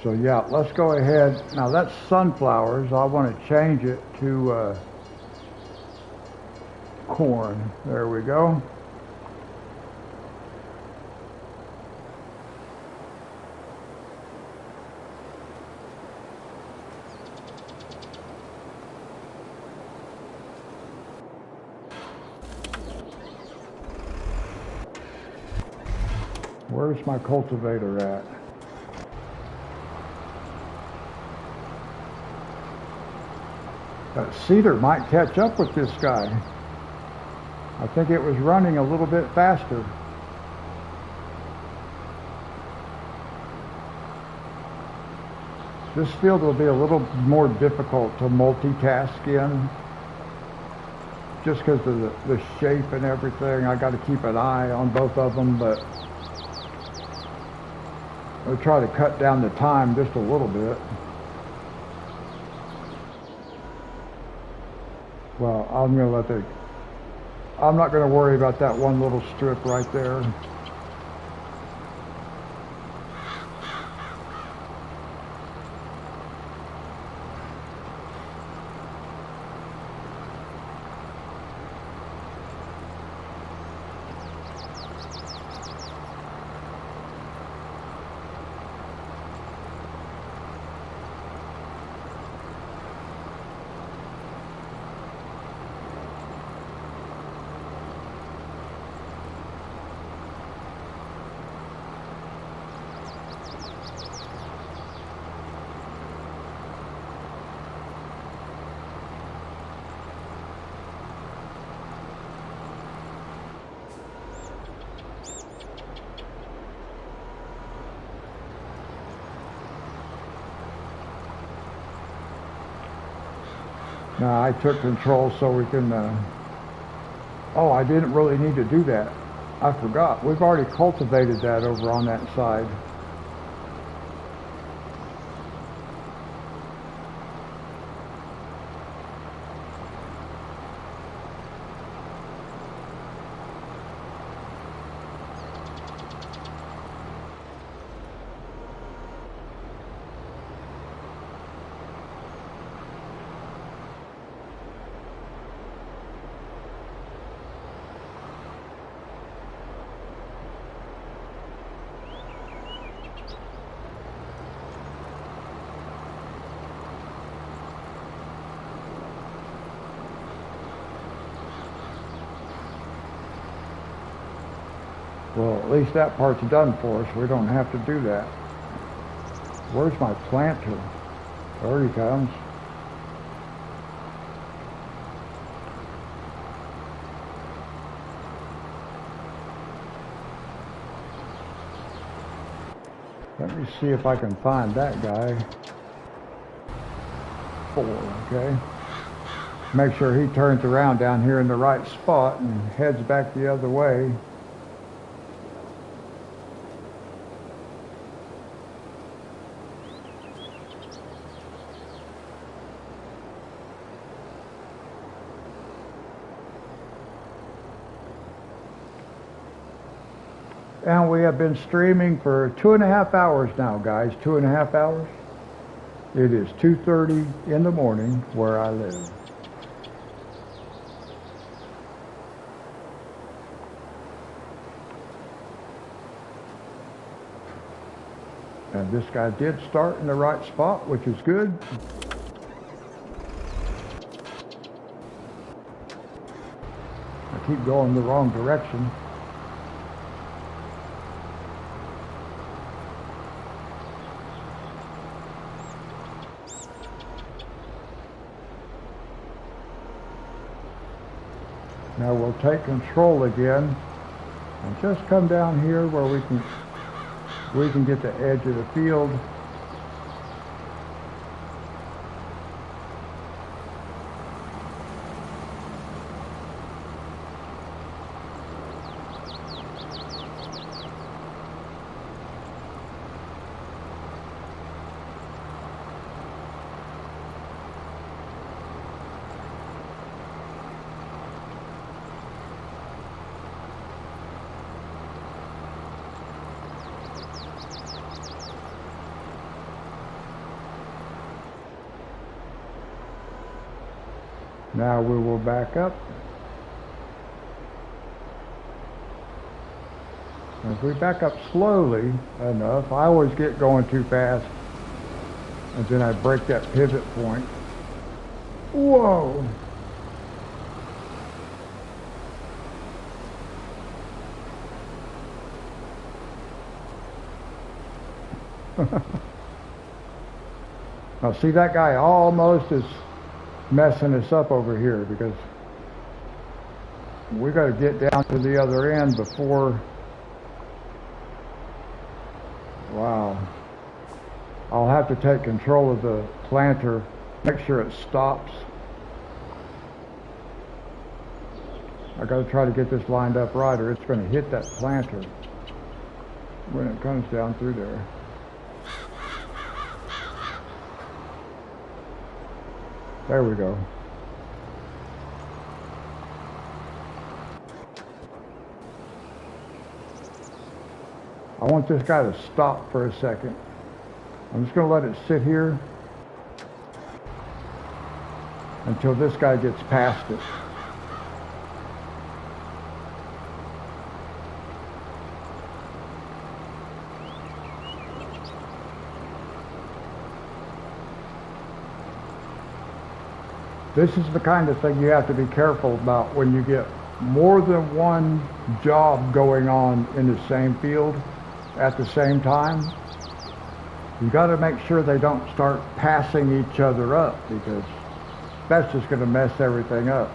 So yeah, let's go ahead. Now that's sunflowers. I want to change it to corn. There we go. Where's my cultivator at? That cedar might catch up with this guy. I think it was running a little bit faster. This field will be a little more difficult to multitask in, just because of the shape and everything. I got to keep an eye on both of them, but I'll try to cut down the time just a little bit. Well, I'm not going to worry about that one little strip right there. Now I took control so we can, oh, I didn't really need to do that. I forgot. We've already cultivated that over on that side. Well, at least that part's done for us. We don't have to do that. Where's my planter? There he comes. Let me see if I can find that guy. 4, okay. Make sure he turns around down here in the right spot and heads back the other way. And we have been streaming for 2.5 hours now, guys. 2.5 hours. It is 2:30 in the morning where I live. And this guy did start in the right spot, which is good. I keep going the wrong direction. Now we'll take control again and just come down here where we can get the edge of the field. Now we will back up. If we back up slowly enough, I always get going too fast, and then I break that pivot point. Whoa! Now see, that guy almost is messing us up over here, because we got to get down to the other end before. Wow. I'll have to take control of the planter, make sure it stops. I got to try to get this lined up right, or it's going to hit that planter when it comes down through there. There we go. I want this guy to stop for a second. I'm just going to let it sit here until this guy gets past it. This is the kind of thing you have to be careful about when you get more than one job going on in the same field at the same time. You got to make sure they don't start passing each other up, because that's just going to mess everything up.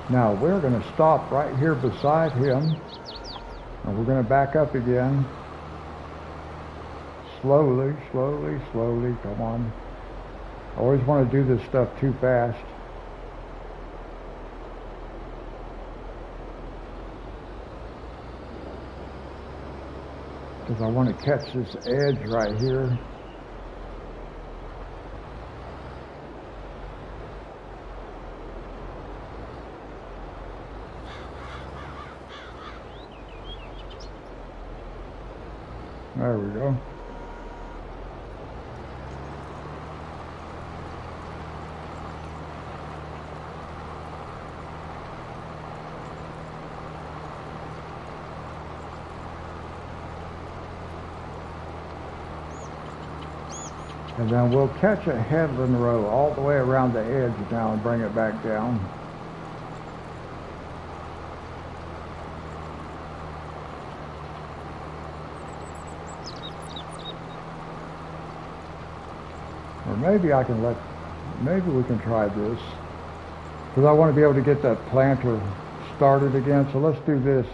Now we're going to stop right here beside him, and we're going to back up again. Slowly, slowly, slowly, come on. I always want to do this stuff too fast. Because I want to catch this edge right here. There we go. And then we'll catch a headland row all the way around the edge now and bring it back down. Or maybe maybe we can try this, because I want to be able to get that planter started again. So let's do this.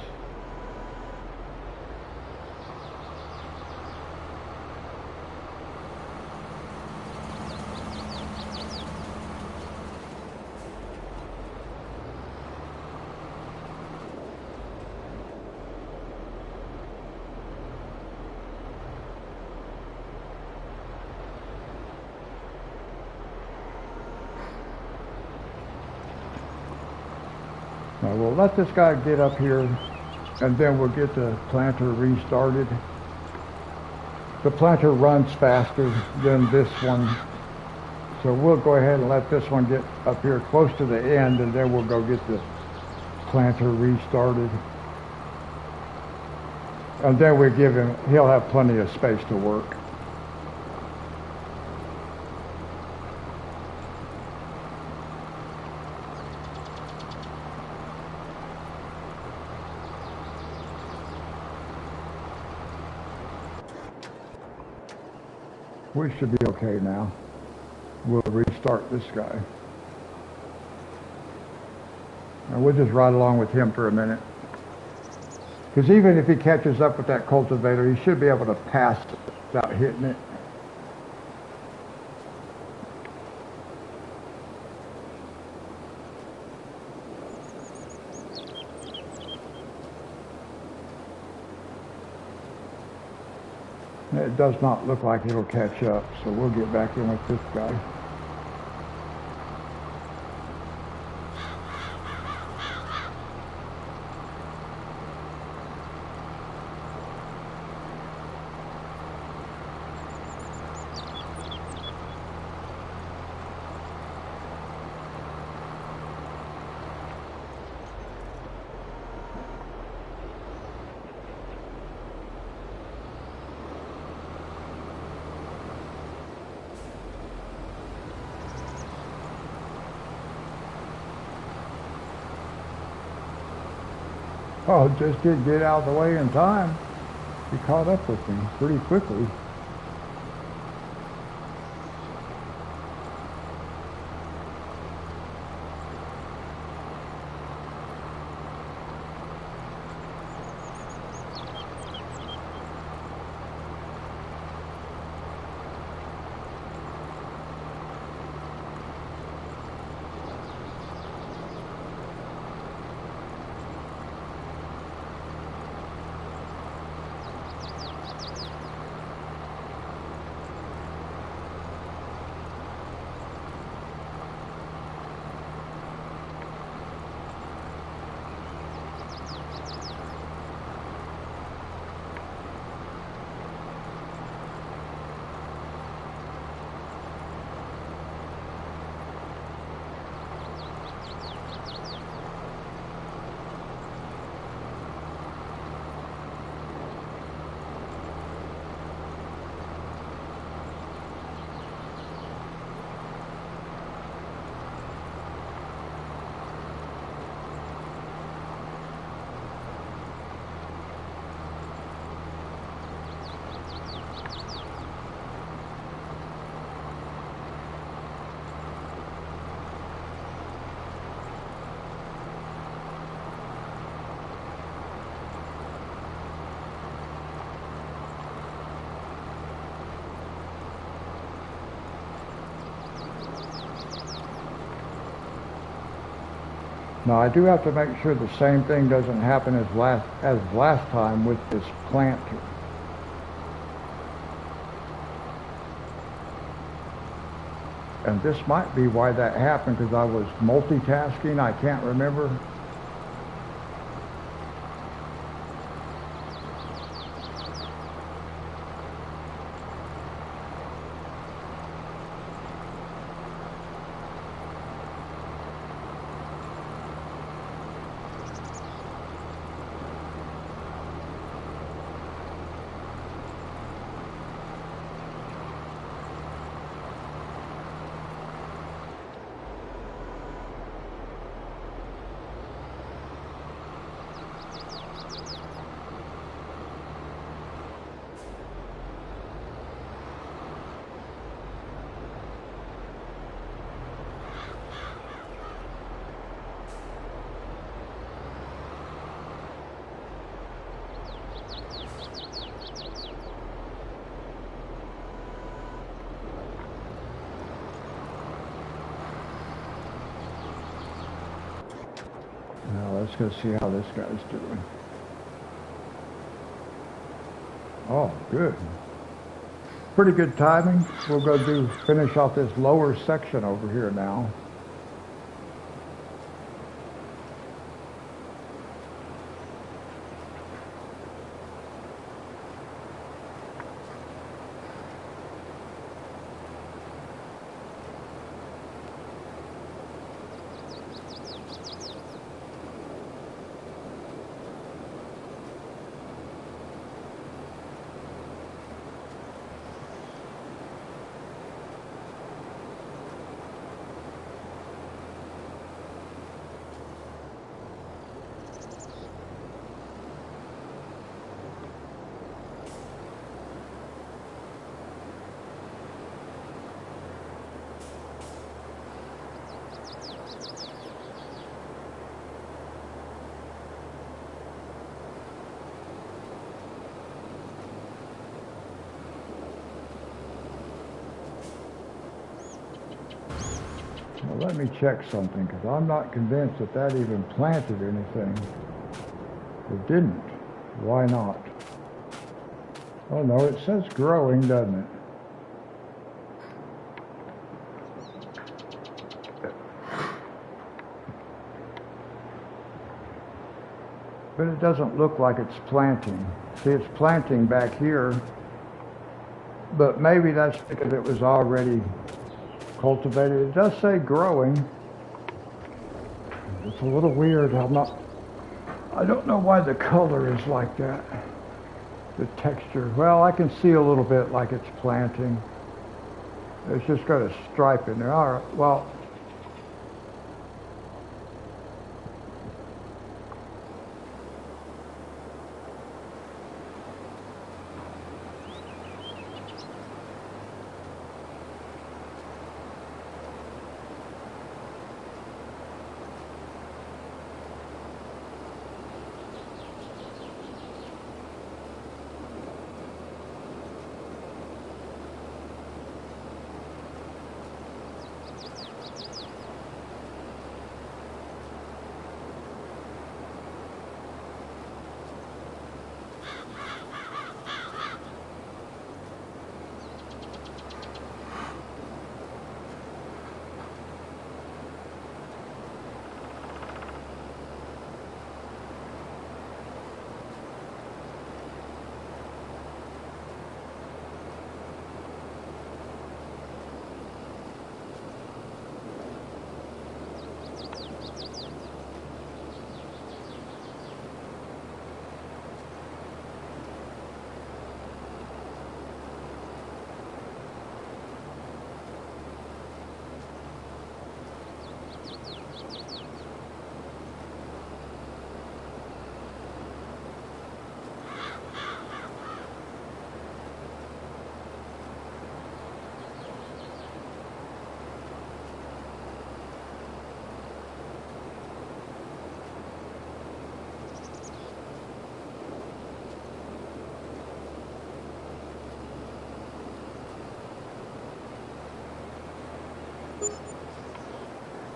Now we'll let this guy get up here, and then we'll get the planter restarted. The planter runs faster than this one, so we'll go ahead and let this one get up here close to the end, and then we'll go get the planter restarted. And then we give him, he'll have plenty of space to work. We should be okay now. We'll restart this guy. And we'll just ride along with him for a minute. Because even if he catches up with that cultivator, he should be able to pass it without hitting it. It does not look like it'll catch up, so we'll get back in with this guy. Oh, just did get out of the way in time. He caught up with me pretty quickly. Now I do have to make sure the same thing doesn't happen as last time with this planter. And this might be why that happened, because I was multitasking, I can't remember. Now let's go see how this guy's doing. Oh, good. Pretty good timing. We'll go finish off this lower section over here now. let me check something, because I'm not convinced that that even planted anything. It didn't. Why not? Oh no, it says growing, doesn't it? But it doesn't look like it's planting. See, it's planting back here, but maybe that's because it was already cultivated. It does say growing. It's a little weird. I don't know why the color is like that. The texture. Well, I can see a little bit like it's planting. It's just got a stripe in there. All right, well,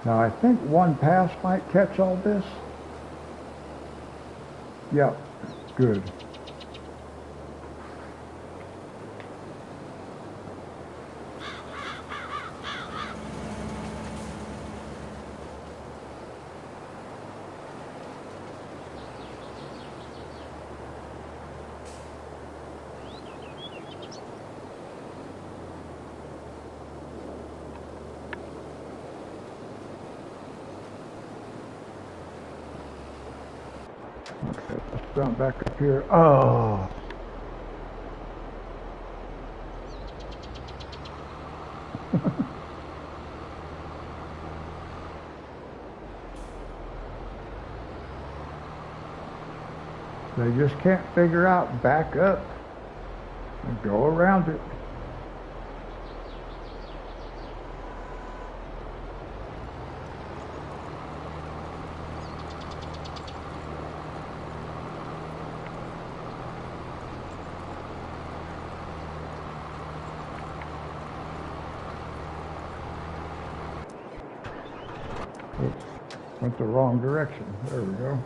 now I think one pass might catch all this. Yep, good. Okay, let's jump back up here. Oh. They just can't figure out back up and go around it. Oops, went the wrong direction. There we go.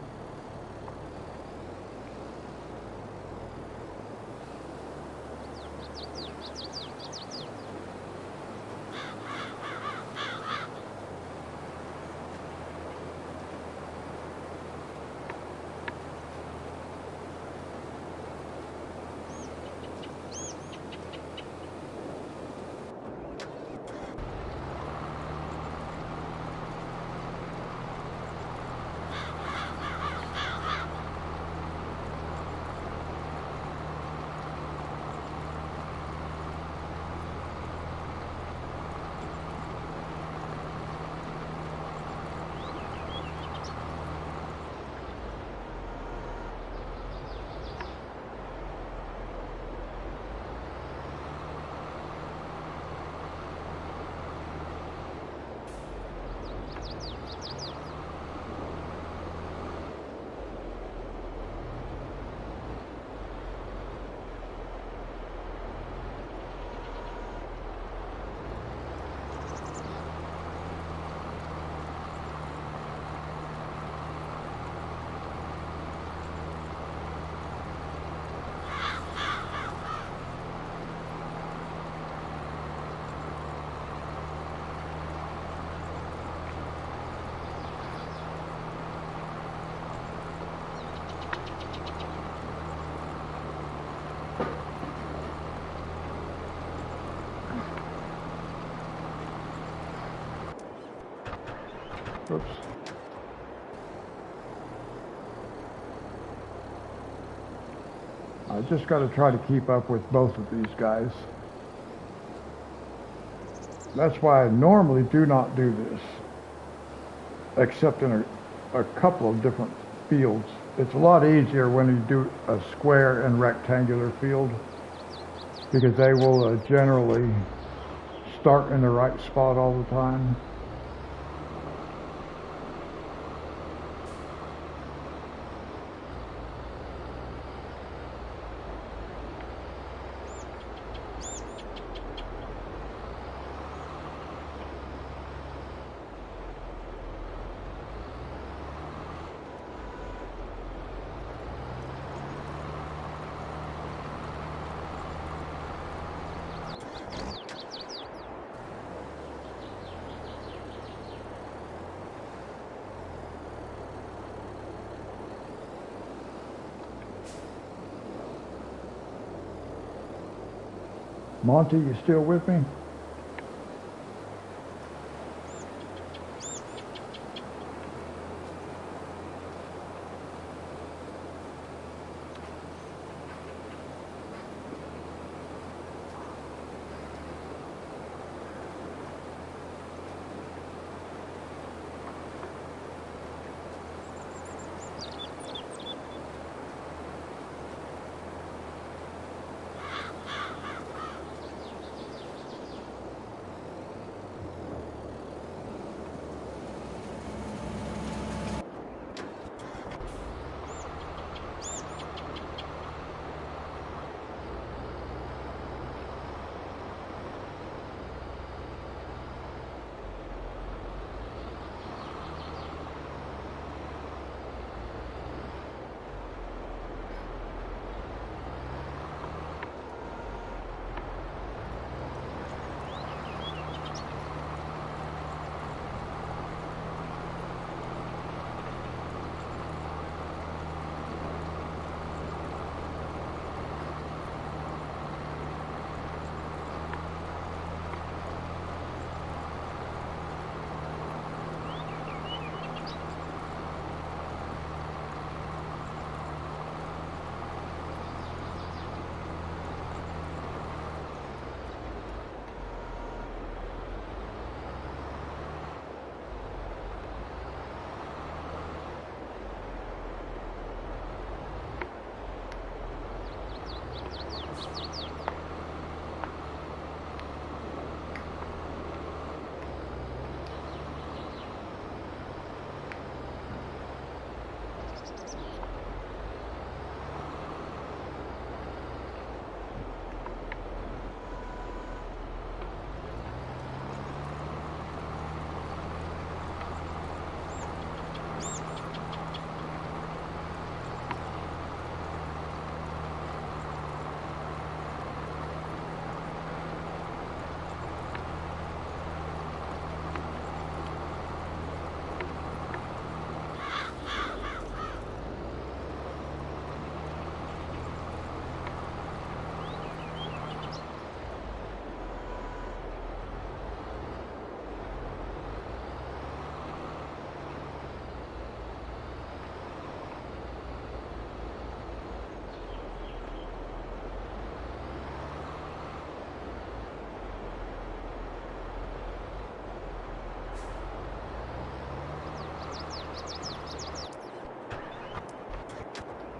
Oops. I just got to try to keep up with both of these guys. That's why I normally do not do this, except in a couple of different fields. It's a lot easier when you do a square and rectangular field, because they will generally start in the right spot all the time. Monty, you still with me?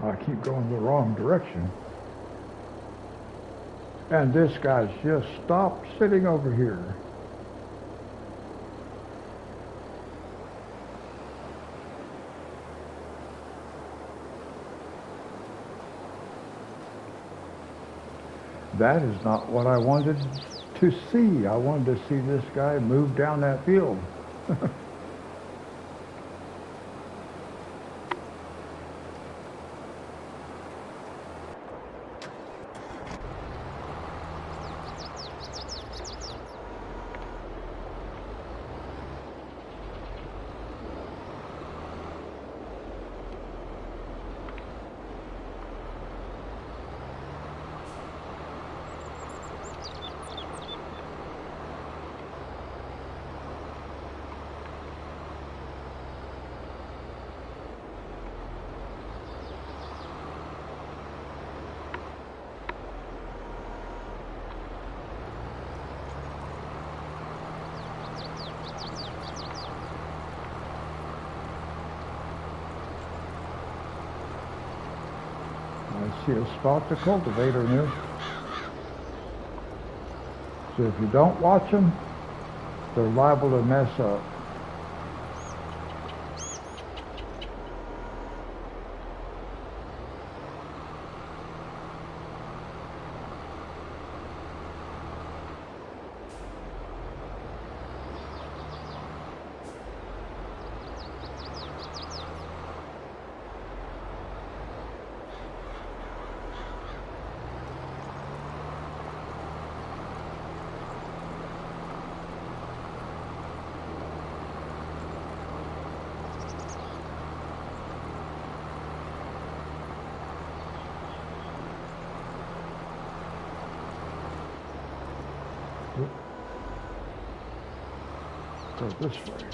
I keep going the wrong direction. And this guy's just stopped sitting over here. That is not what I wanted to see. I wanted to see this guy move down that field. see a spot to cultivate in this. So if you don't watch them, they're liable to mess up. Go this way.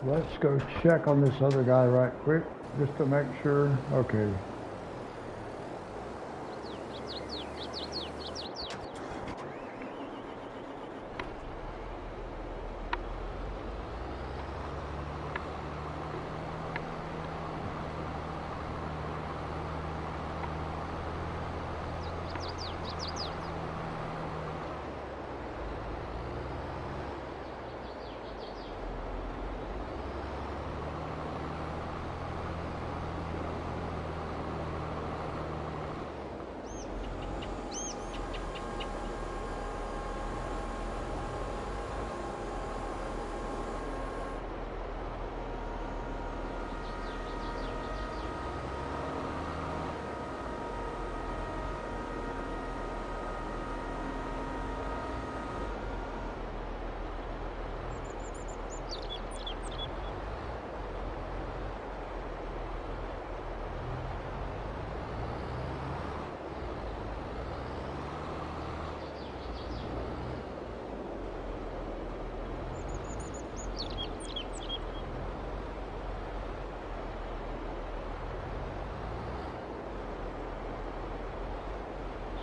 Let's go check on this other guy right quick, just to make sure. Okay.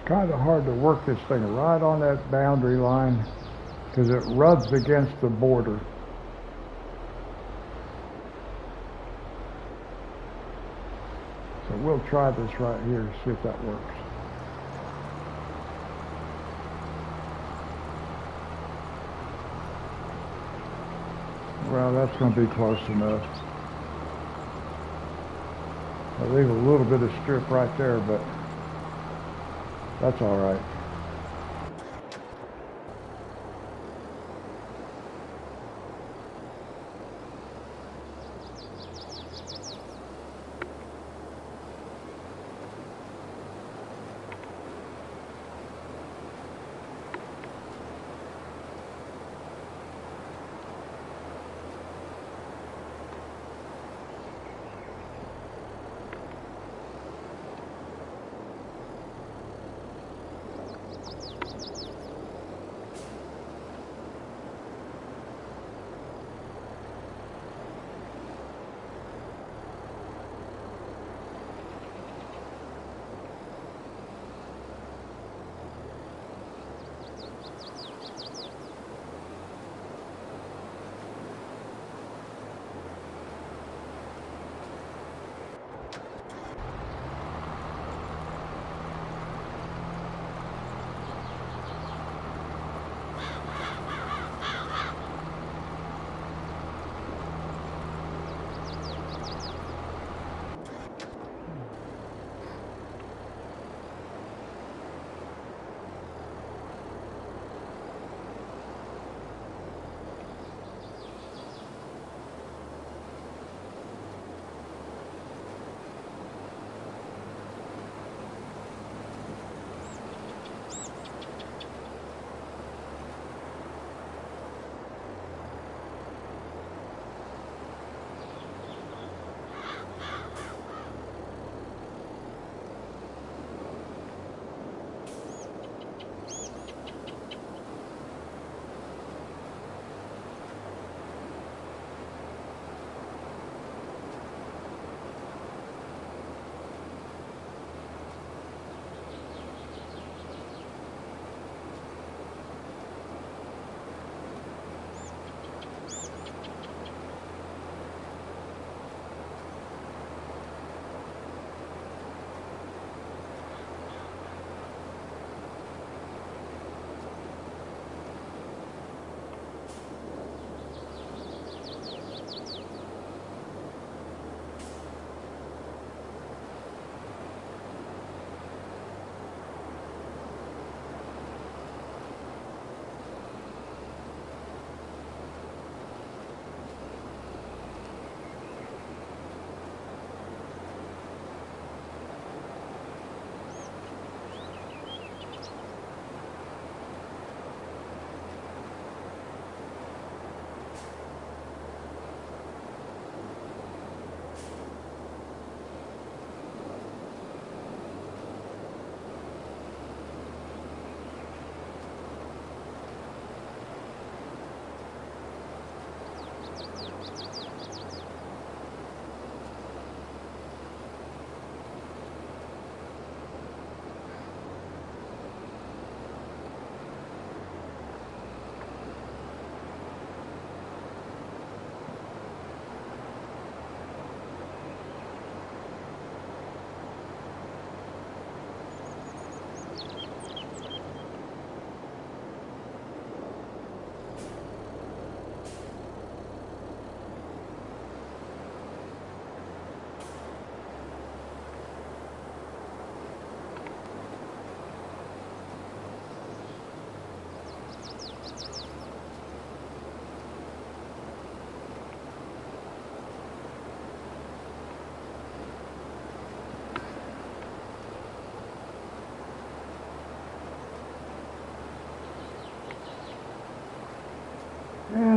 Kind of hard to work this thing right on that boundary line because it rubs against the border. So we'll try this right here, see if that works. Well, that's going to be close enough. I leave a little bit of strip right there, but that's all right.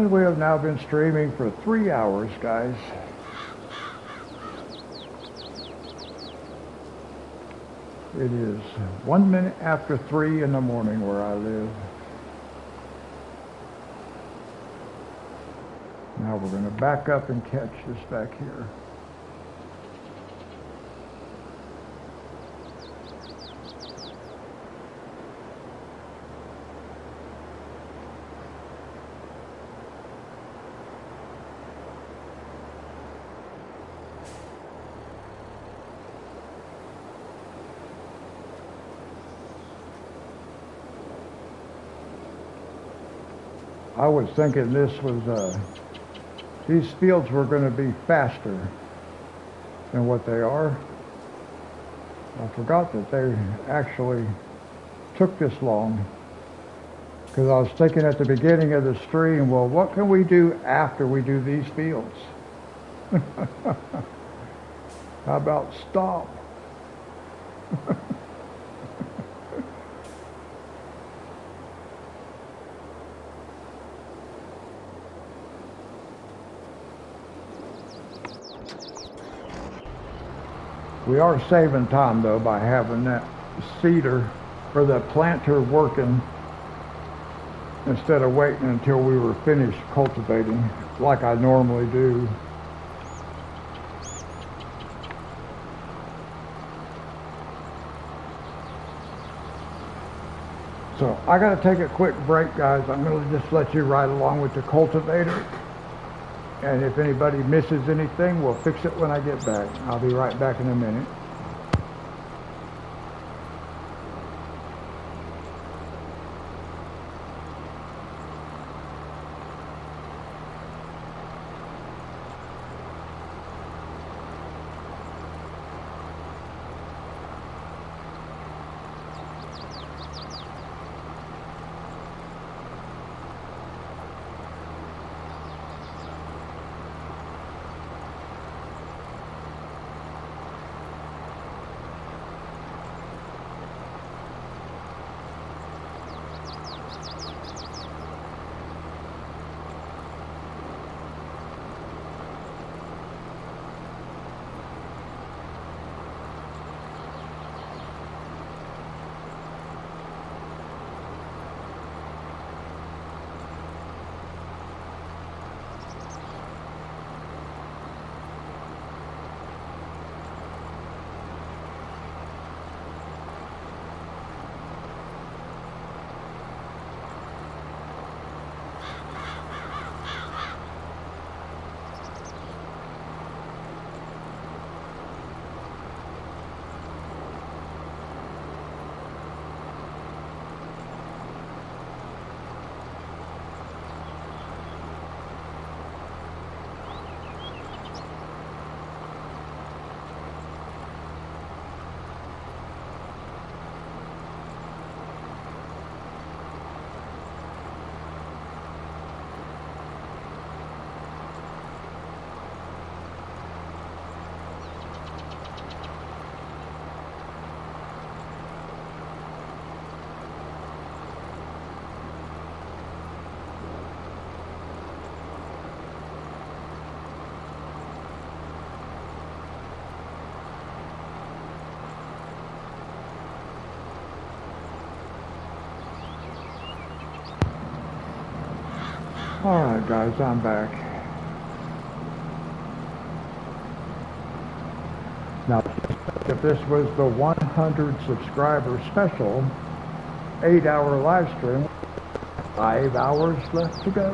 And we have now been streaming for 3 hours, guys. It is 1 minute after 3 in the morning where I live. Now we're going to back up and catch this back here. I was thinking these fields were going to be faster than what they are. I forgot that they actually took this long, because I was thinking at the beginning of the stream, well, what can we do after we do these fields? How about stop? We are saving time though by having that seeder or the planter working instead of waiting until we were finished cultivating like I normally do. So I got to take a quick break, guys. I'm going to just let you ride along with the cultivator. And if anybody misses anything, we'll fix it when I get back. I'll be right back in a minute. All right, guys, I'm back. Now, if this was the 100 subscriber special 8-hour live stream, 5 hours left to go.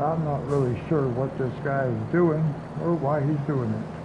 I'm not really sure what this guy is doing or why he's doing it.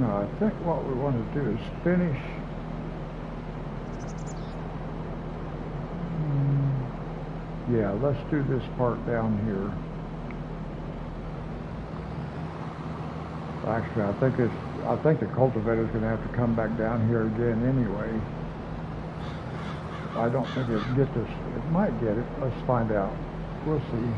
No, I think what we want to do is finish. Yeah, let's do this part down here. Actually, I think the cultivator's going to have to come back down here again anyway. I don't think it'll get this. It might get it. Let's find out. We'll see.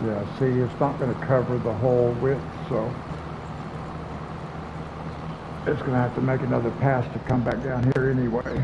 Yeah, see, it's not going to cover the whole width, so it's going to have to make another pass to come back down here anyway.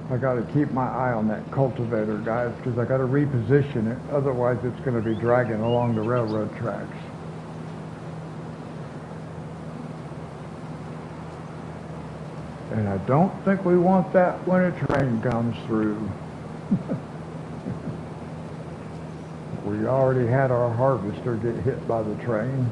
I got to keep my eye on that cultivator, guys, because I got to reposition it. Otherwise, it's going to be dragging along the railroad tracks. And I don't think we want that when a train comes through. We already had our harvester get hit by the train.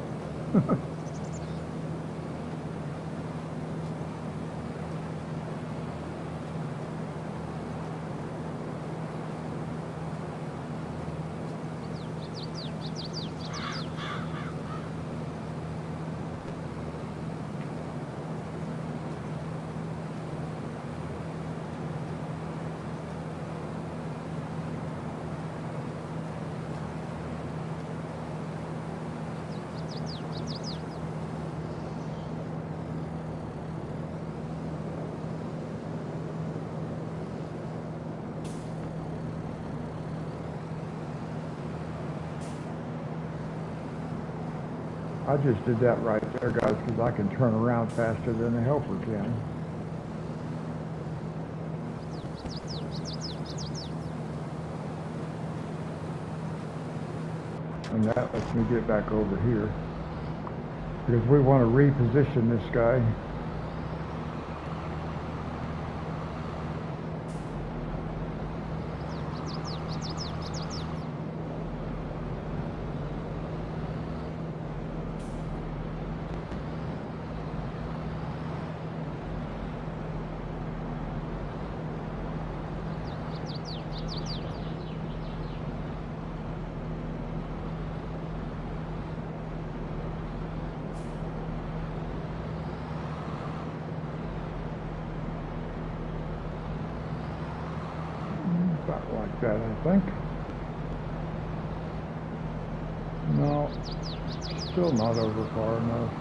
I just did that right there, guys, because I can turn around faster than the helper can. And that lets me get back over here, because we want to reposition this guy. About like that, I think. No, still not over far enough.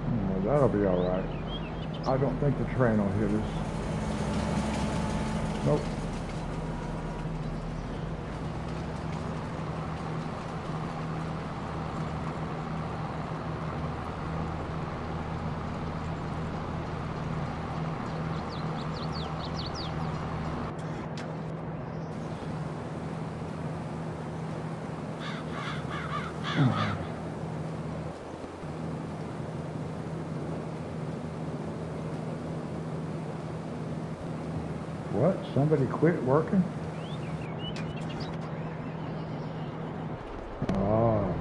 No, that'll be all right. I don't think the train will hit us. Nope. What? Somebody quit working? Oh.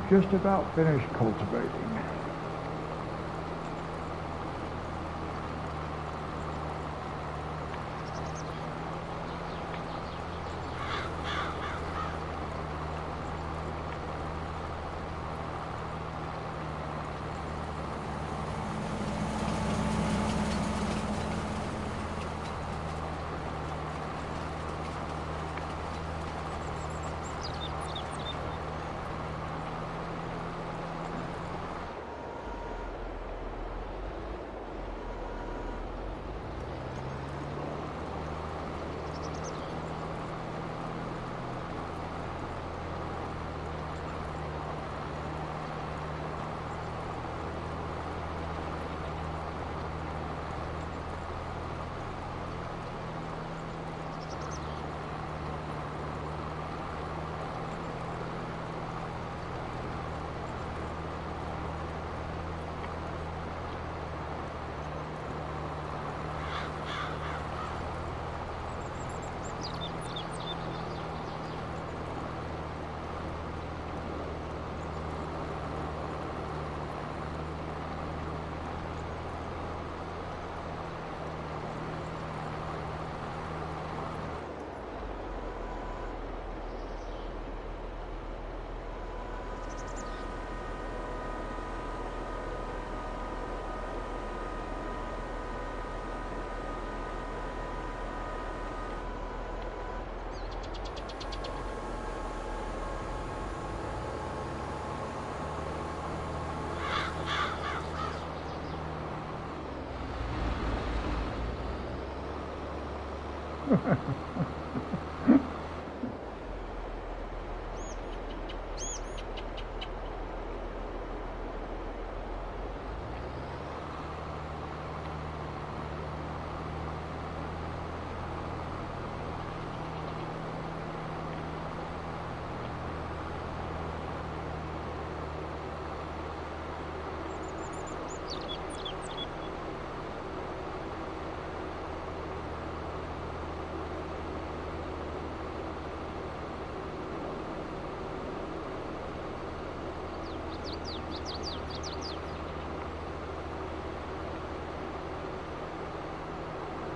just about finished cultivating.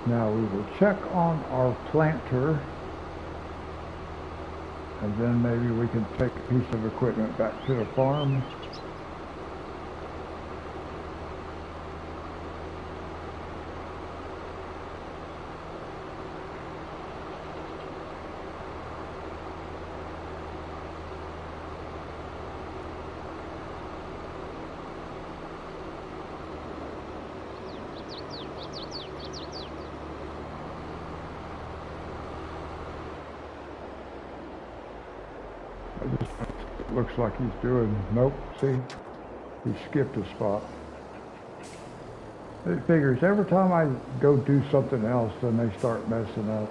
Now we will check on our planter, and then maybe we can take a piece of equipment back to the farm. Looks like he's doing, nope, see, he skipped a spot. It figures every time I go do something else, then they start messing up.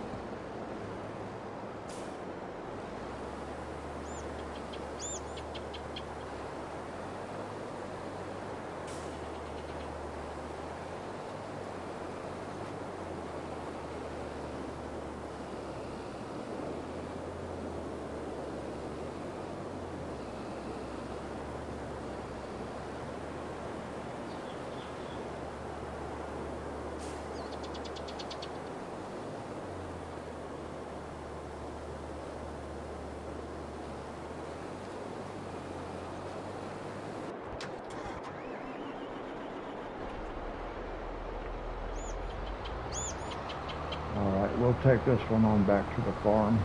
All right, we'll take this one on back to the farm.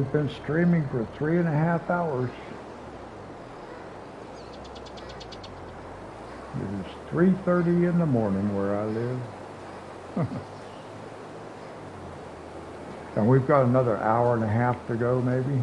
we've been streaming for 3.5 hours. It is 3:30 in the morning where I live. And we've got another hour and a half to go, maybe.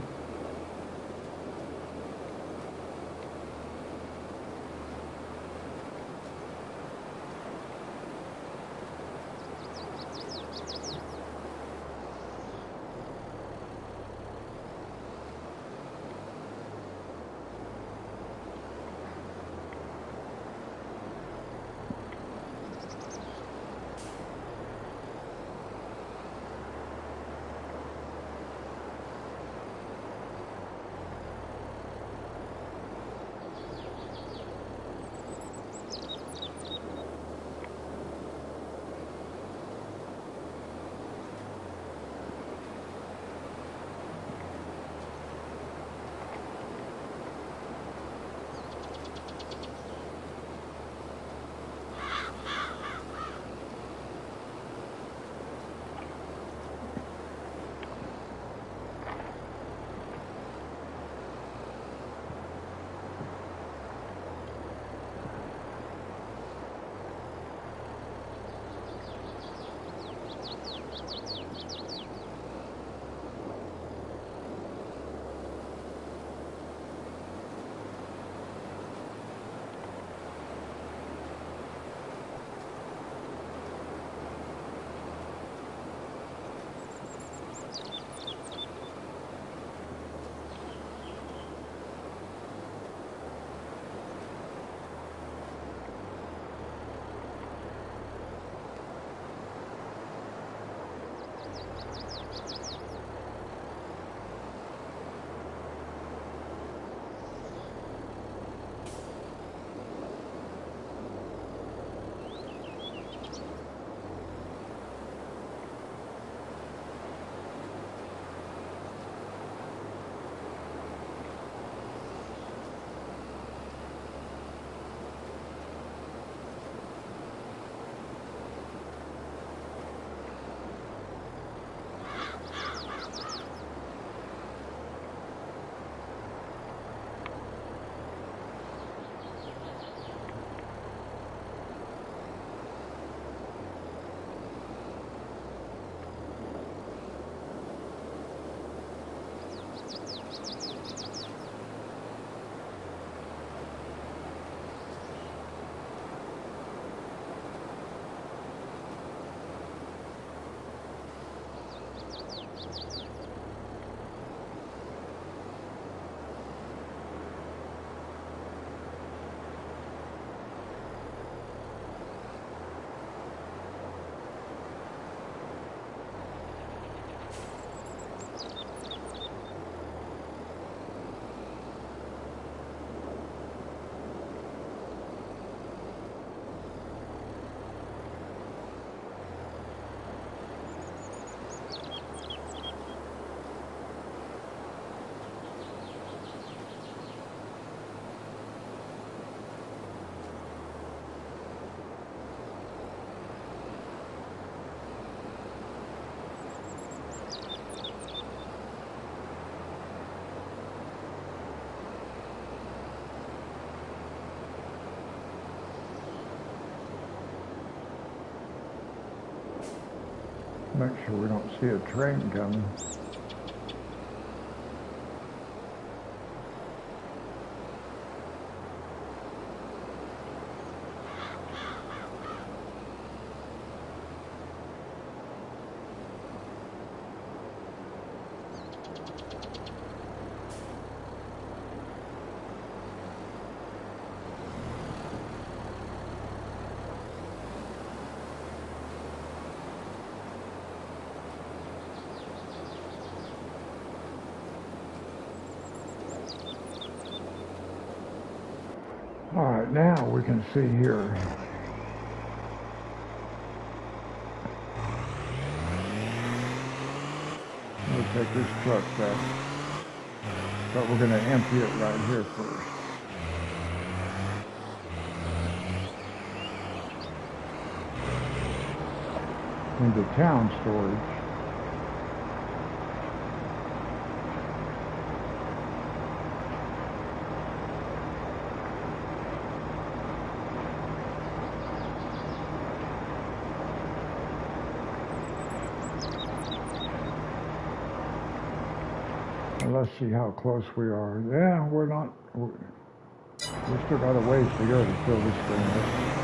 Make sure we don't see a train coming. All right, now we can see here. We'll take this truck back, but we're going to empty it right here first. Into town storage. let's see how close we are. Yeah, we're not. We still got a ways to go to fill this thing up.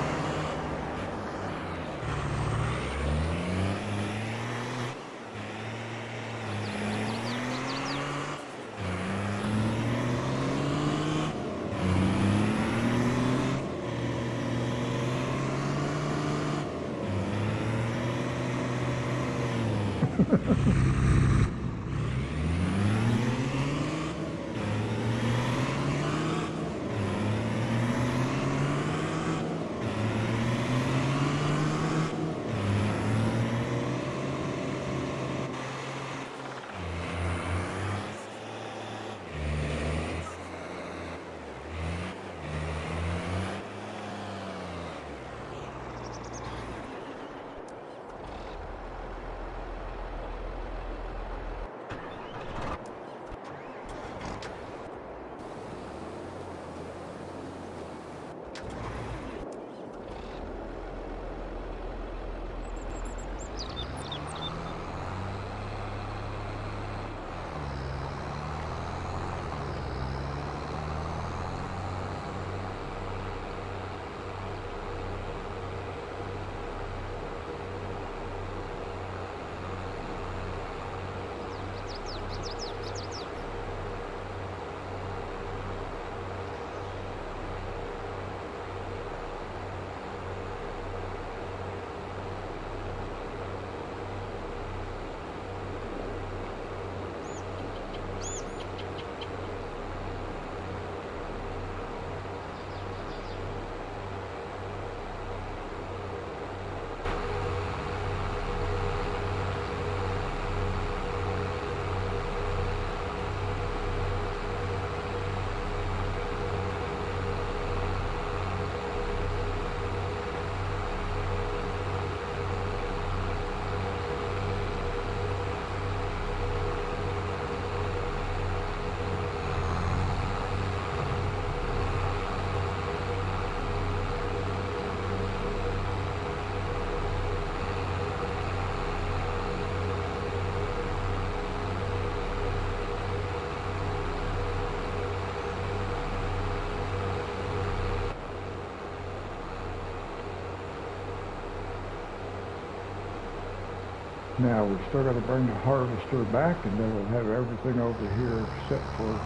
Now we still got to bring the harvester back, and then we'll have everything over here except for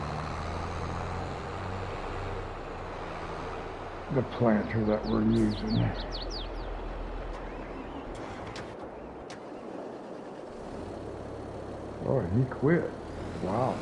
the planter that we're using. Oh, he quit. Wow.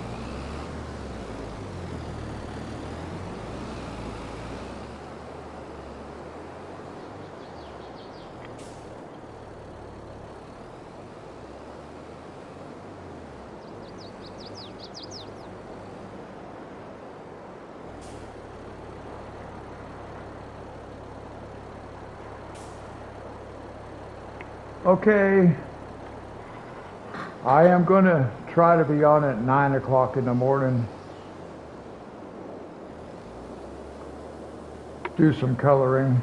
Okay, I am going to try to be on at 9 o'clock in the morning. Do some coloring.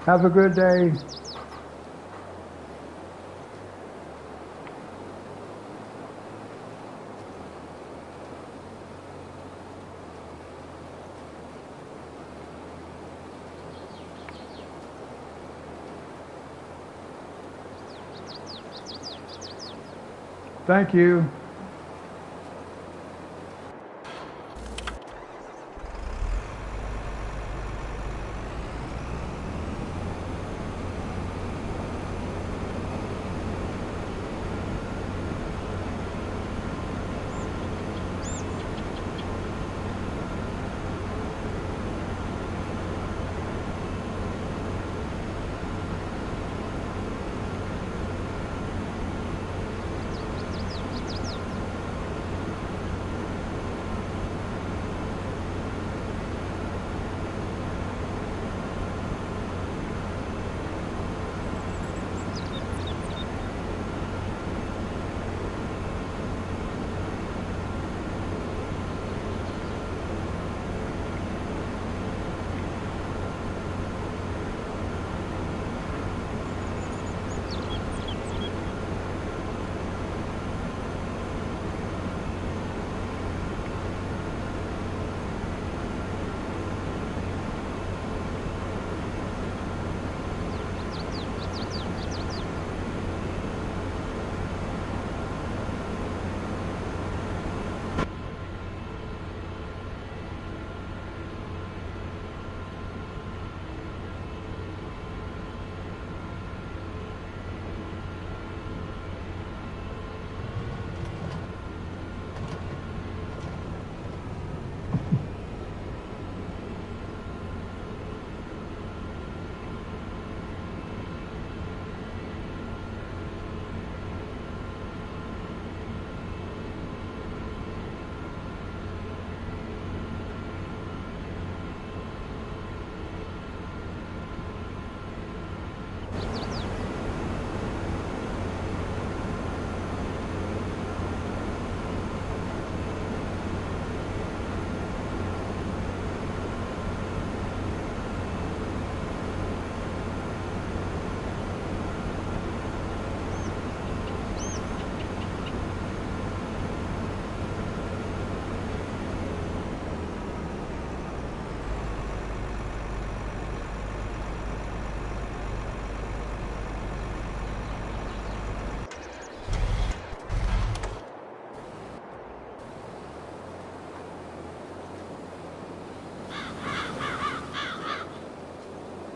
Have a good day. Thank you.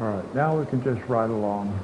All right, now we can just ride along.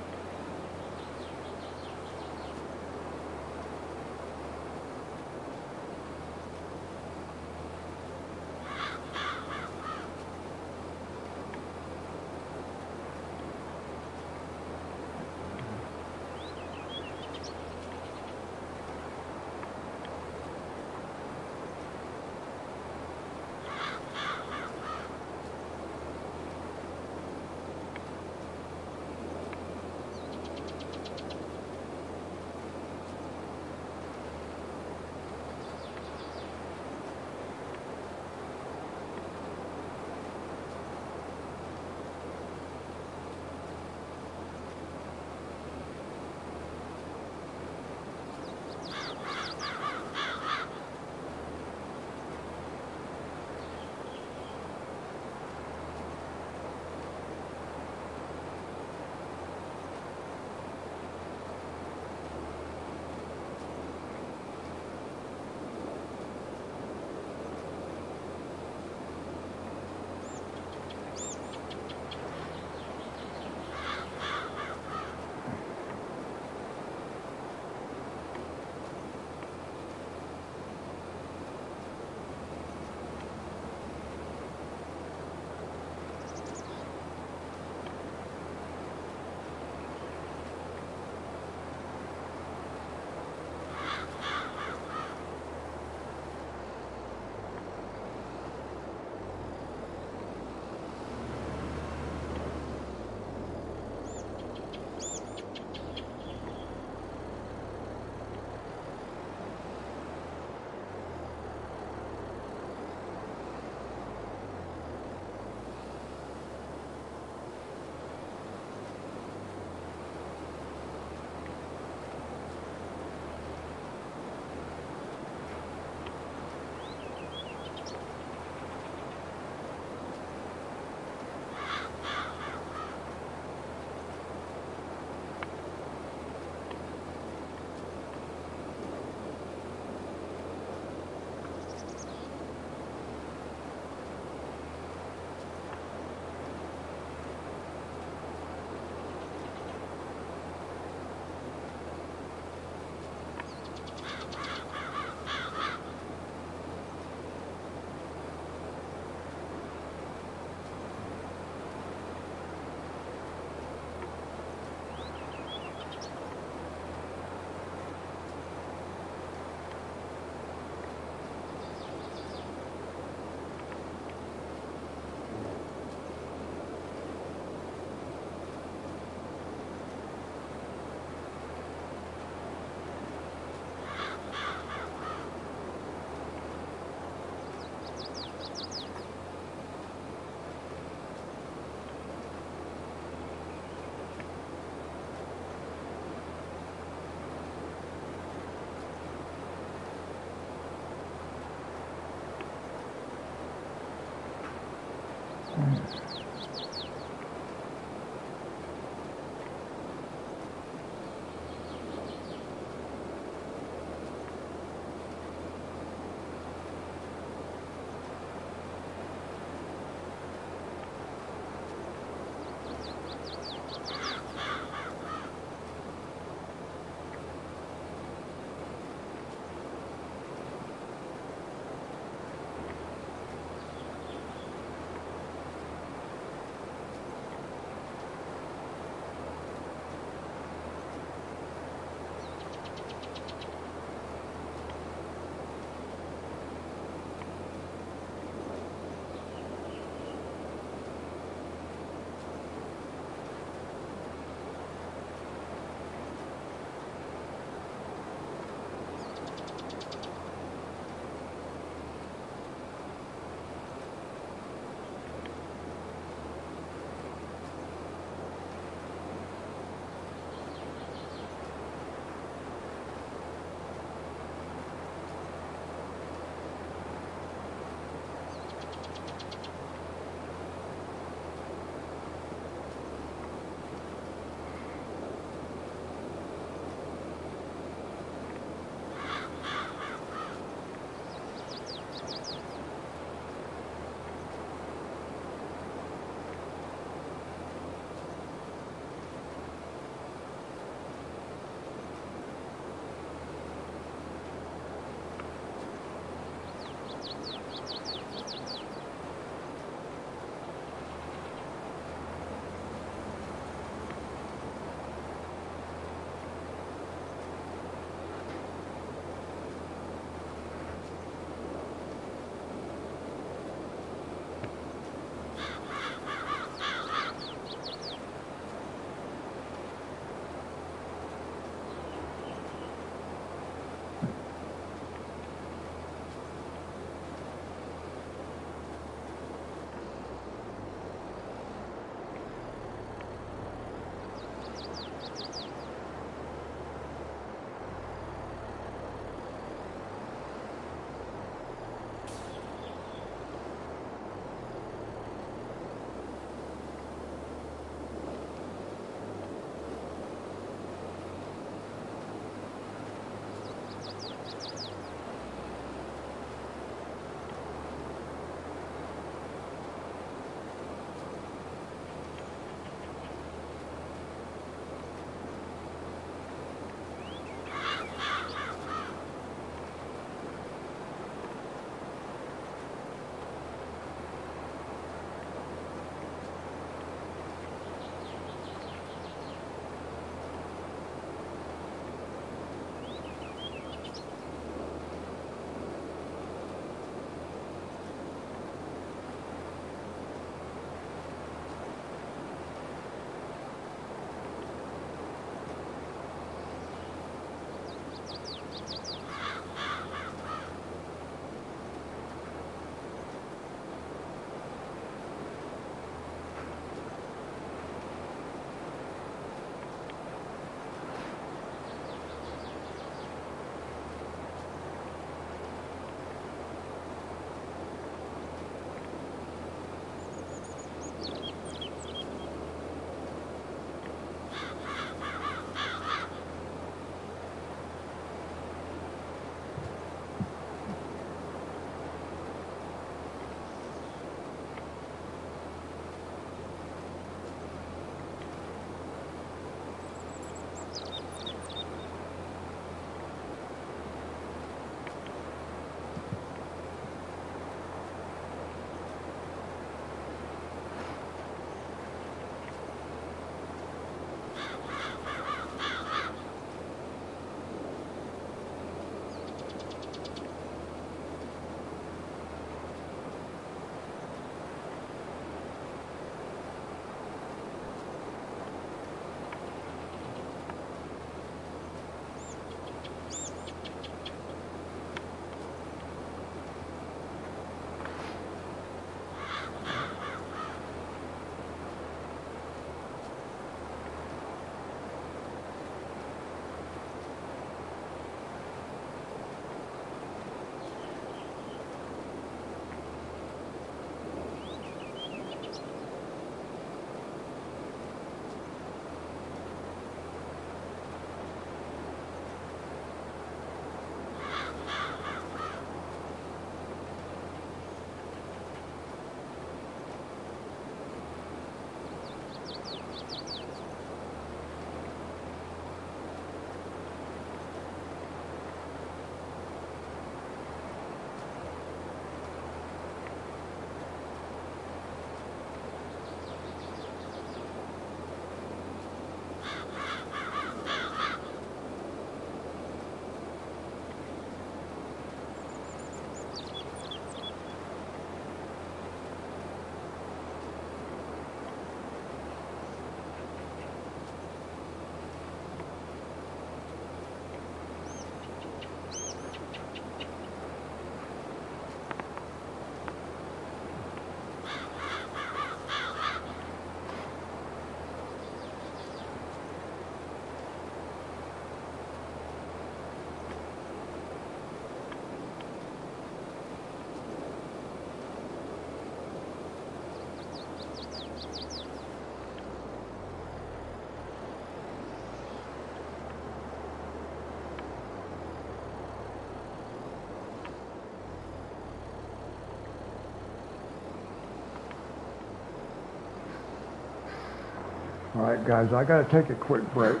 All right, guys, I got to take a quick break,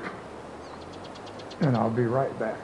and I'll be right back.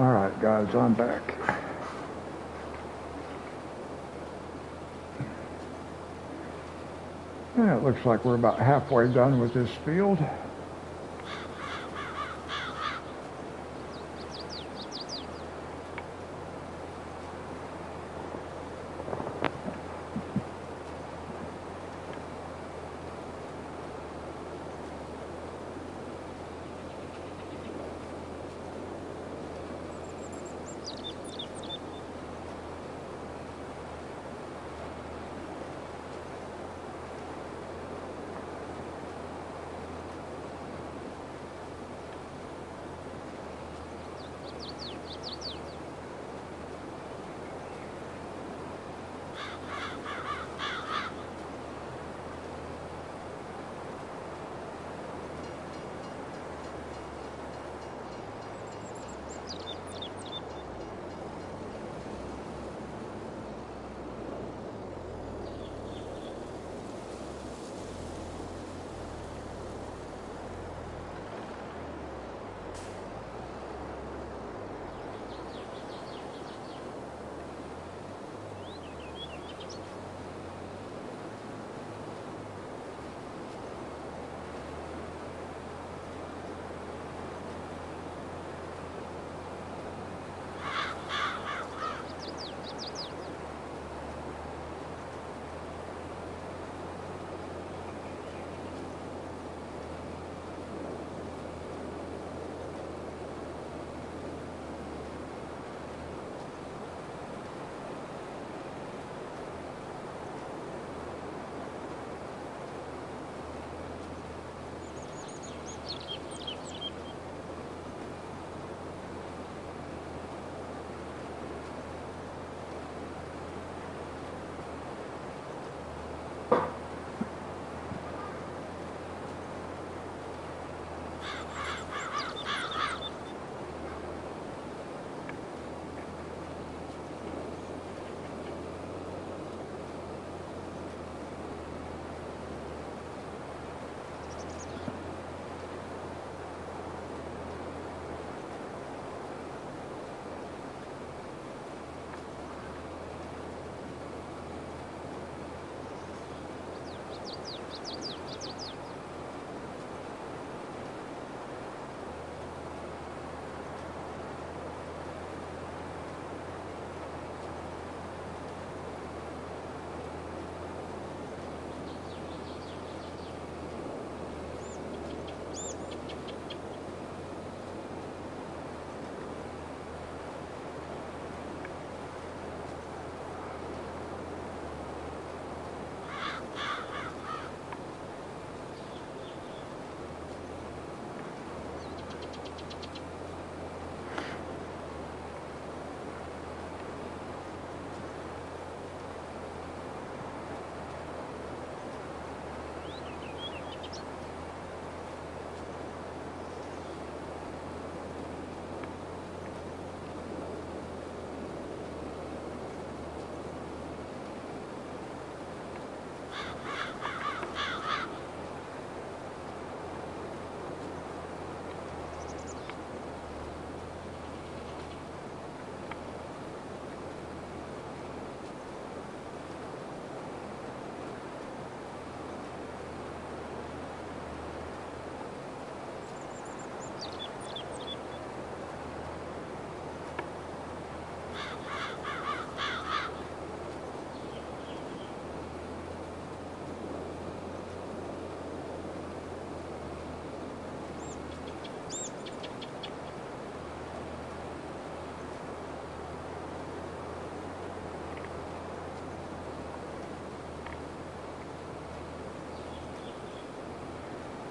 All right, guys, I'm back. Yeah, it looks like we're about halfway done with this field.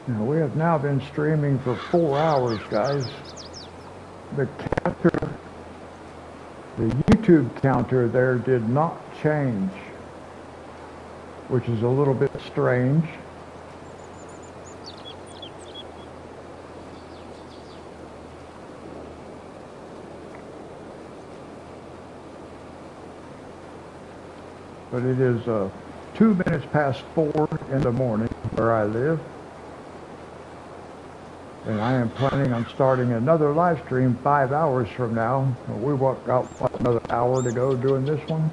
Now, we have now been streaming for 4 hours, guys. The counter, the YouTube counter there did not change, which is a little bit strange. But it is 2 minutes past 4 in the morning where I live. And I am planning on starting another live stream 5 hours from now. We've got another hour to go doing this one.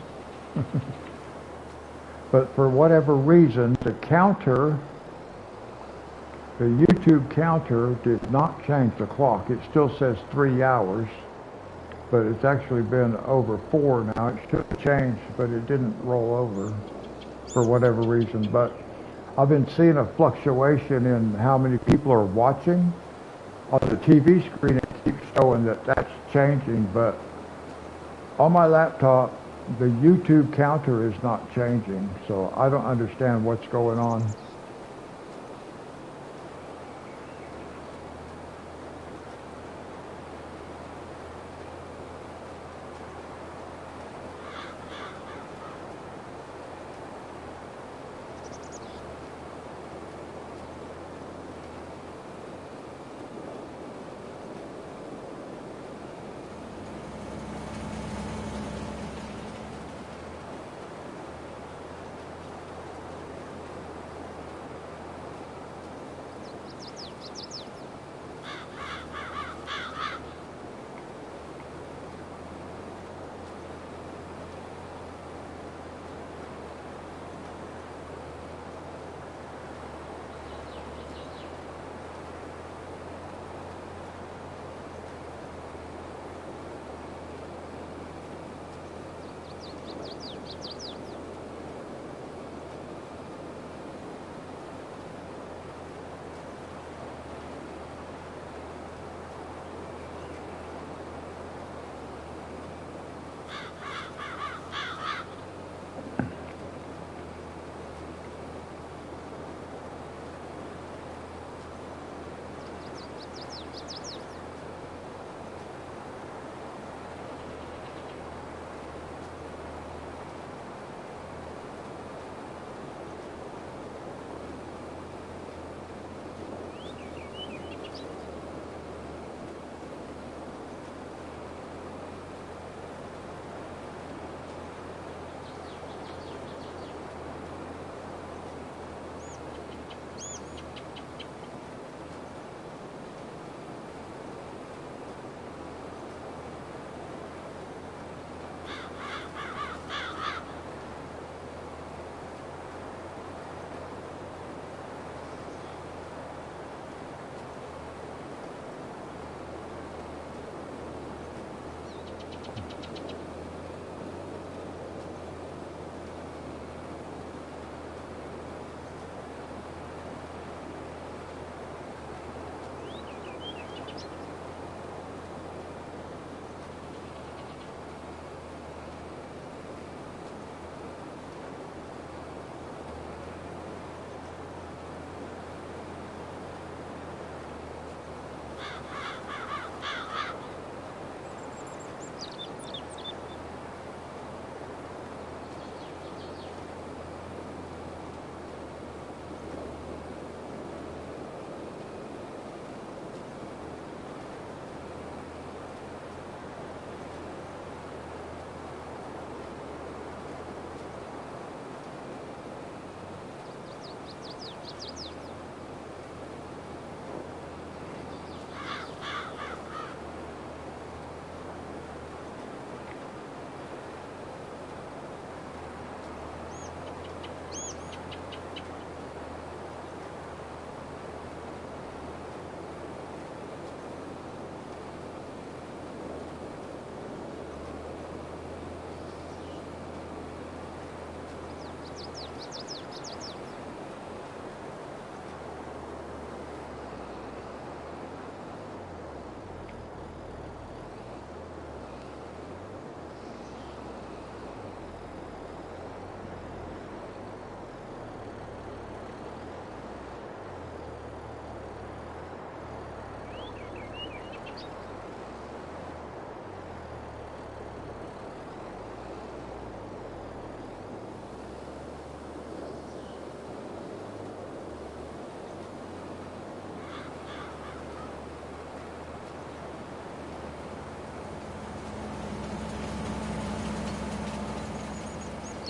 But for whatever reason, the counter, the YouTube counter did not change the clock. It still says 3 hours, but it's actually been over 4 now. It should have changed, but it didn't roll over for whatever reason. But I've been seeing a fluctuation in how many people are watching. On the TV screen, it keeps showing that that's changing, but on my laptop, the YouTube counter is not changing, so I don't understand what's going on.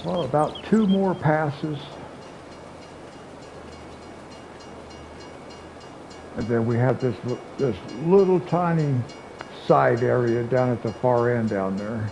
Well, about 2 more passes. And then we have this little tiny side area down at the far end down there.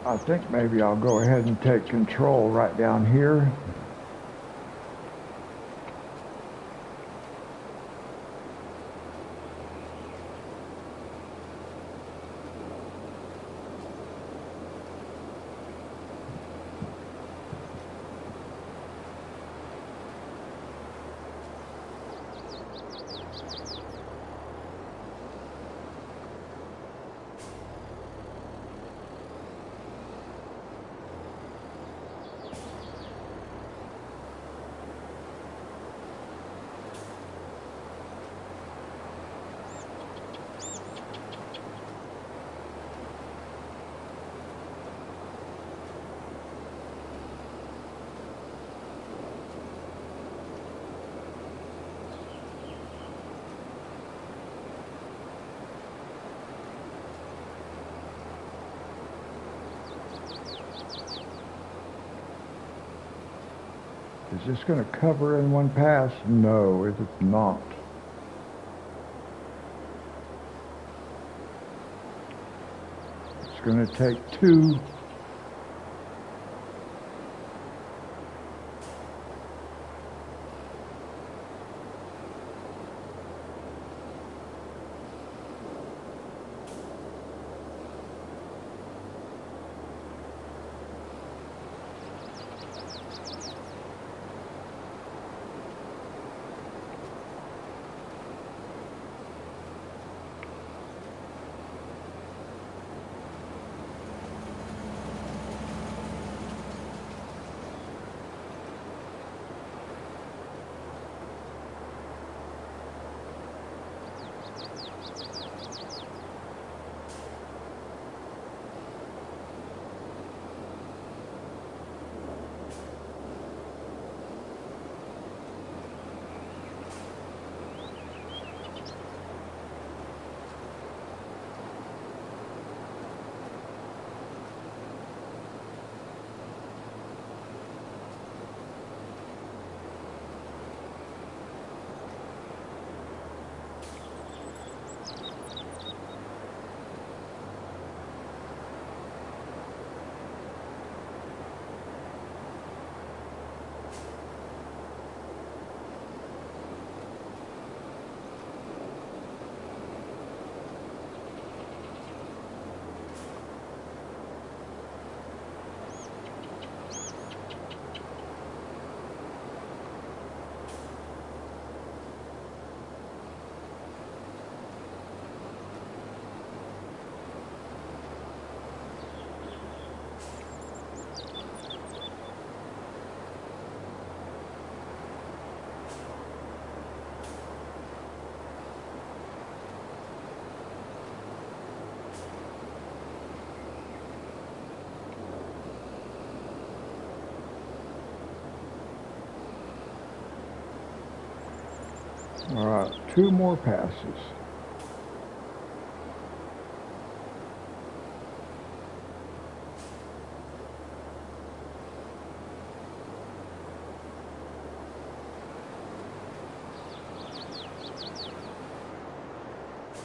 I think maybe I'll go ahead and take control right down here. Is this going to cover in one pass? No, it is not. It's going to take 2. All right, 2 more passes.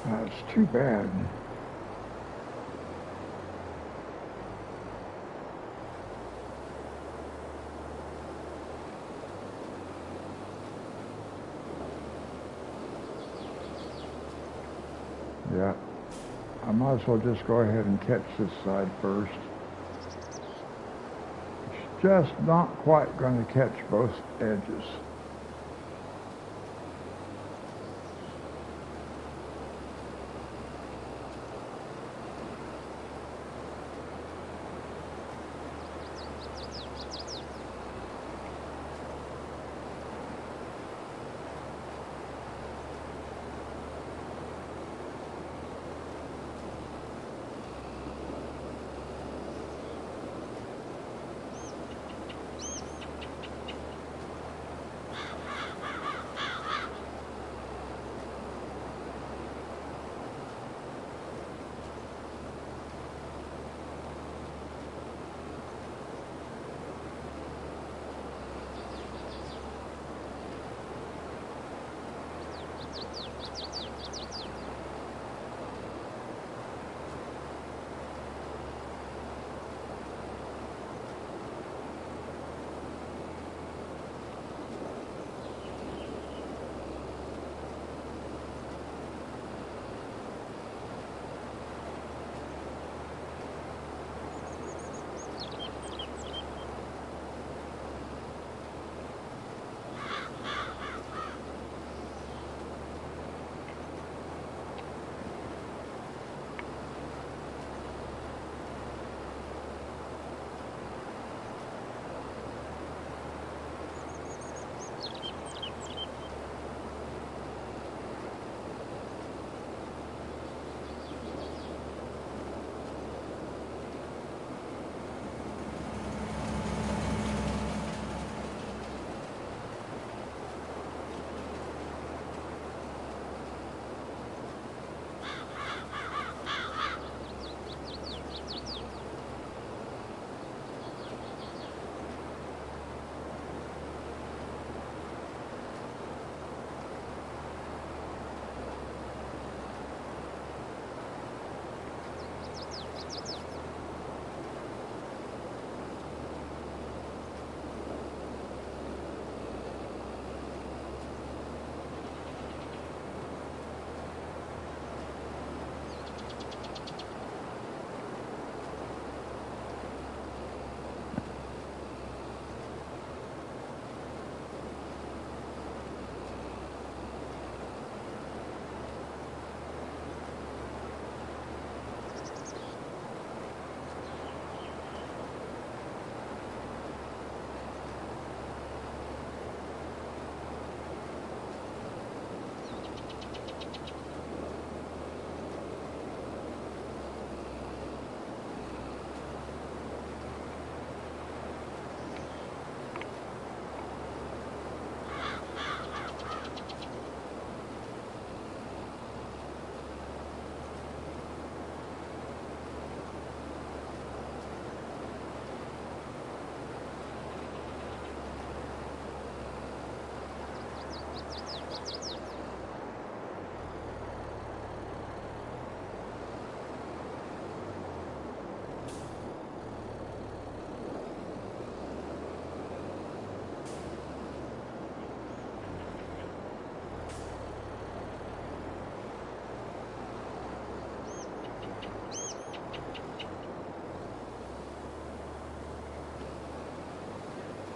That's too bad. Yeah, I might as well just go ahead and catch this side first. It's just not quite going to catch both edges.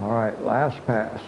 All right, last pass.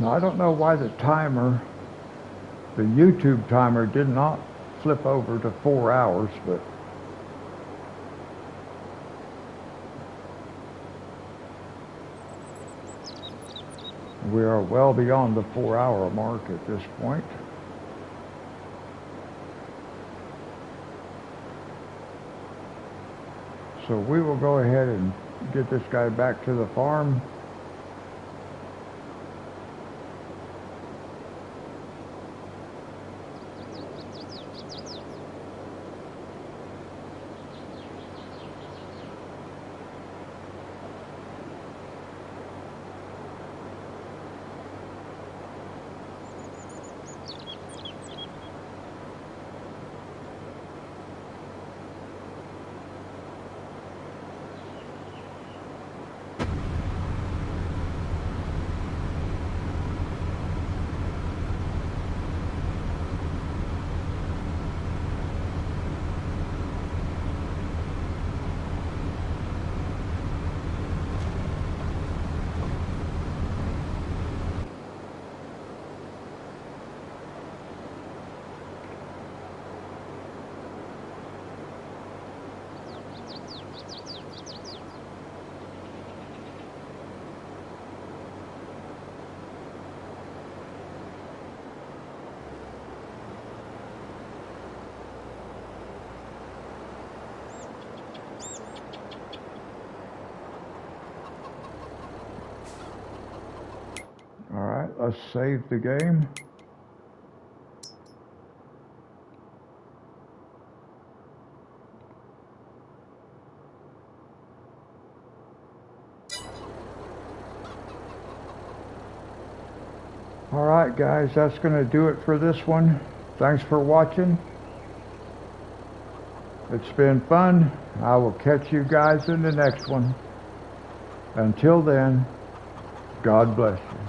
Now, I don't know why the timer, the YouTube timer, did not flip over to 4 hours, but we are well beyond the 4-hour mark at this point. So we will go ahead and get this guy back to the farm. All right, let's save the game. All right, guys, that's going to do it for this one. Thanks for watching. It's been fun. I will catch you guys in the next one. Until then, God bless you.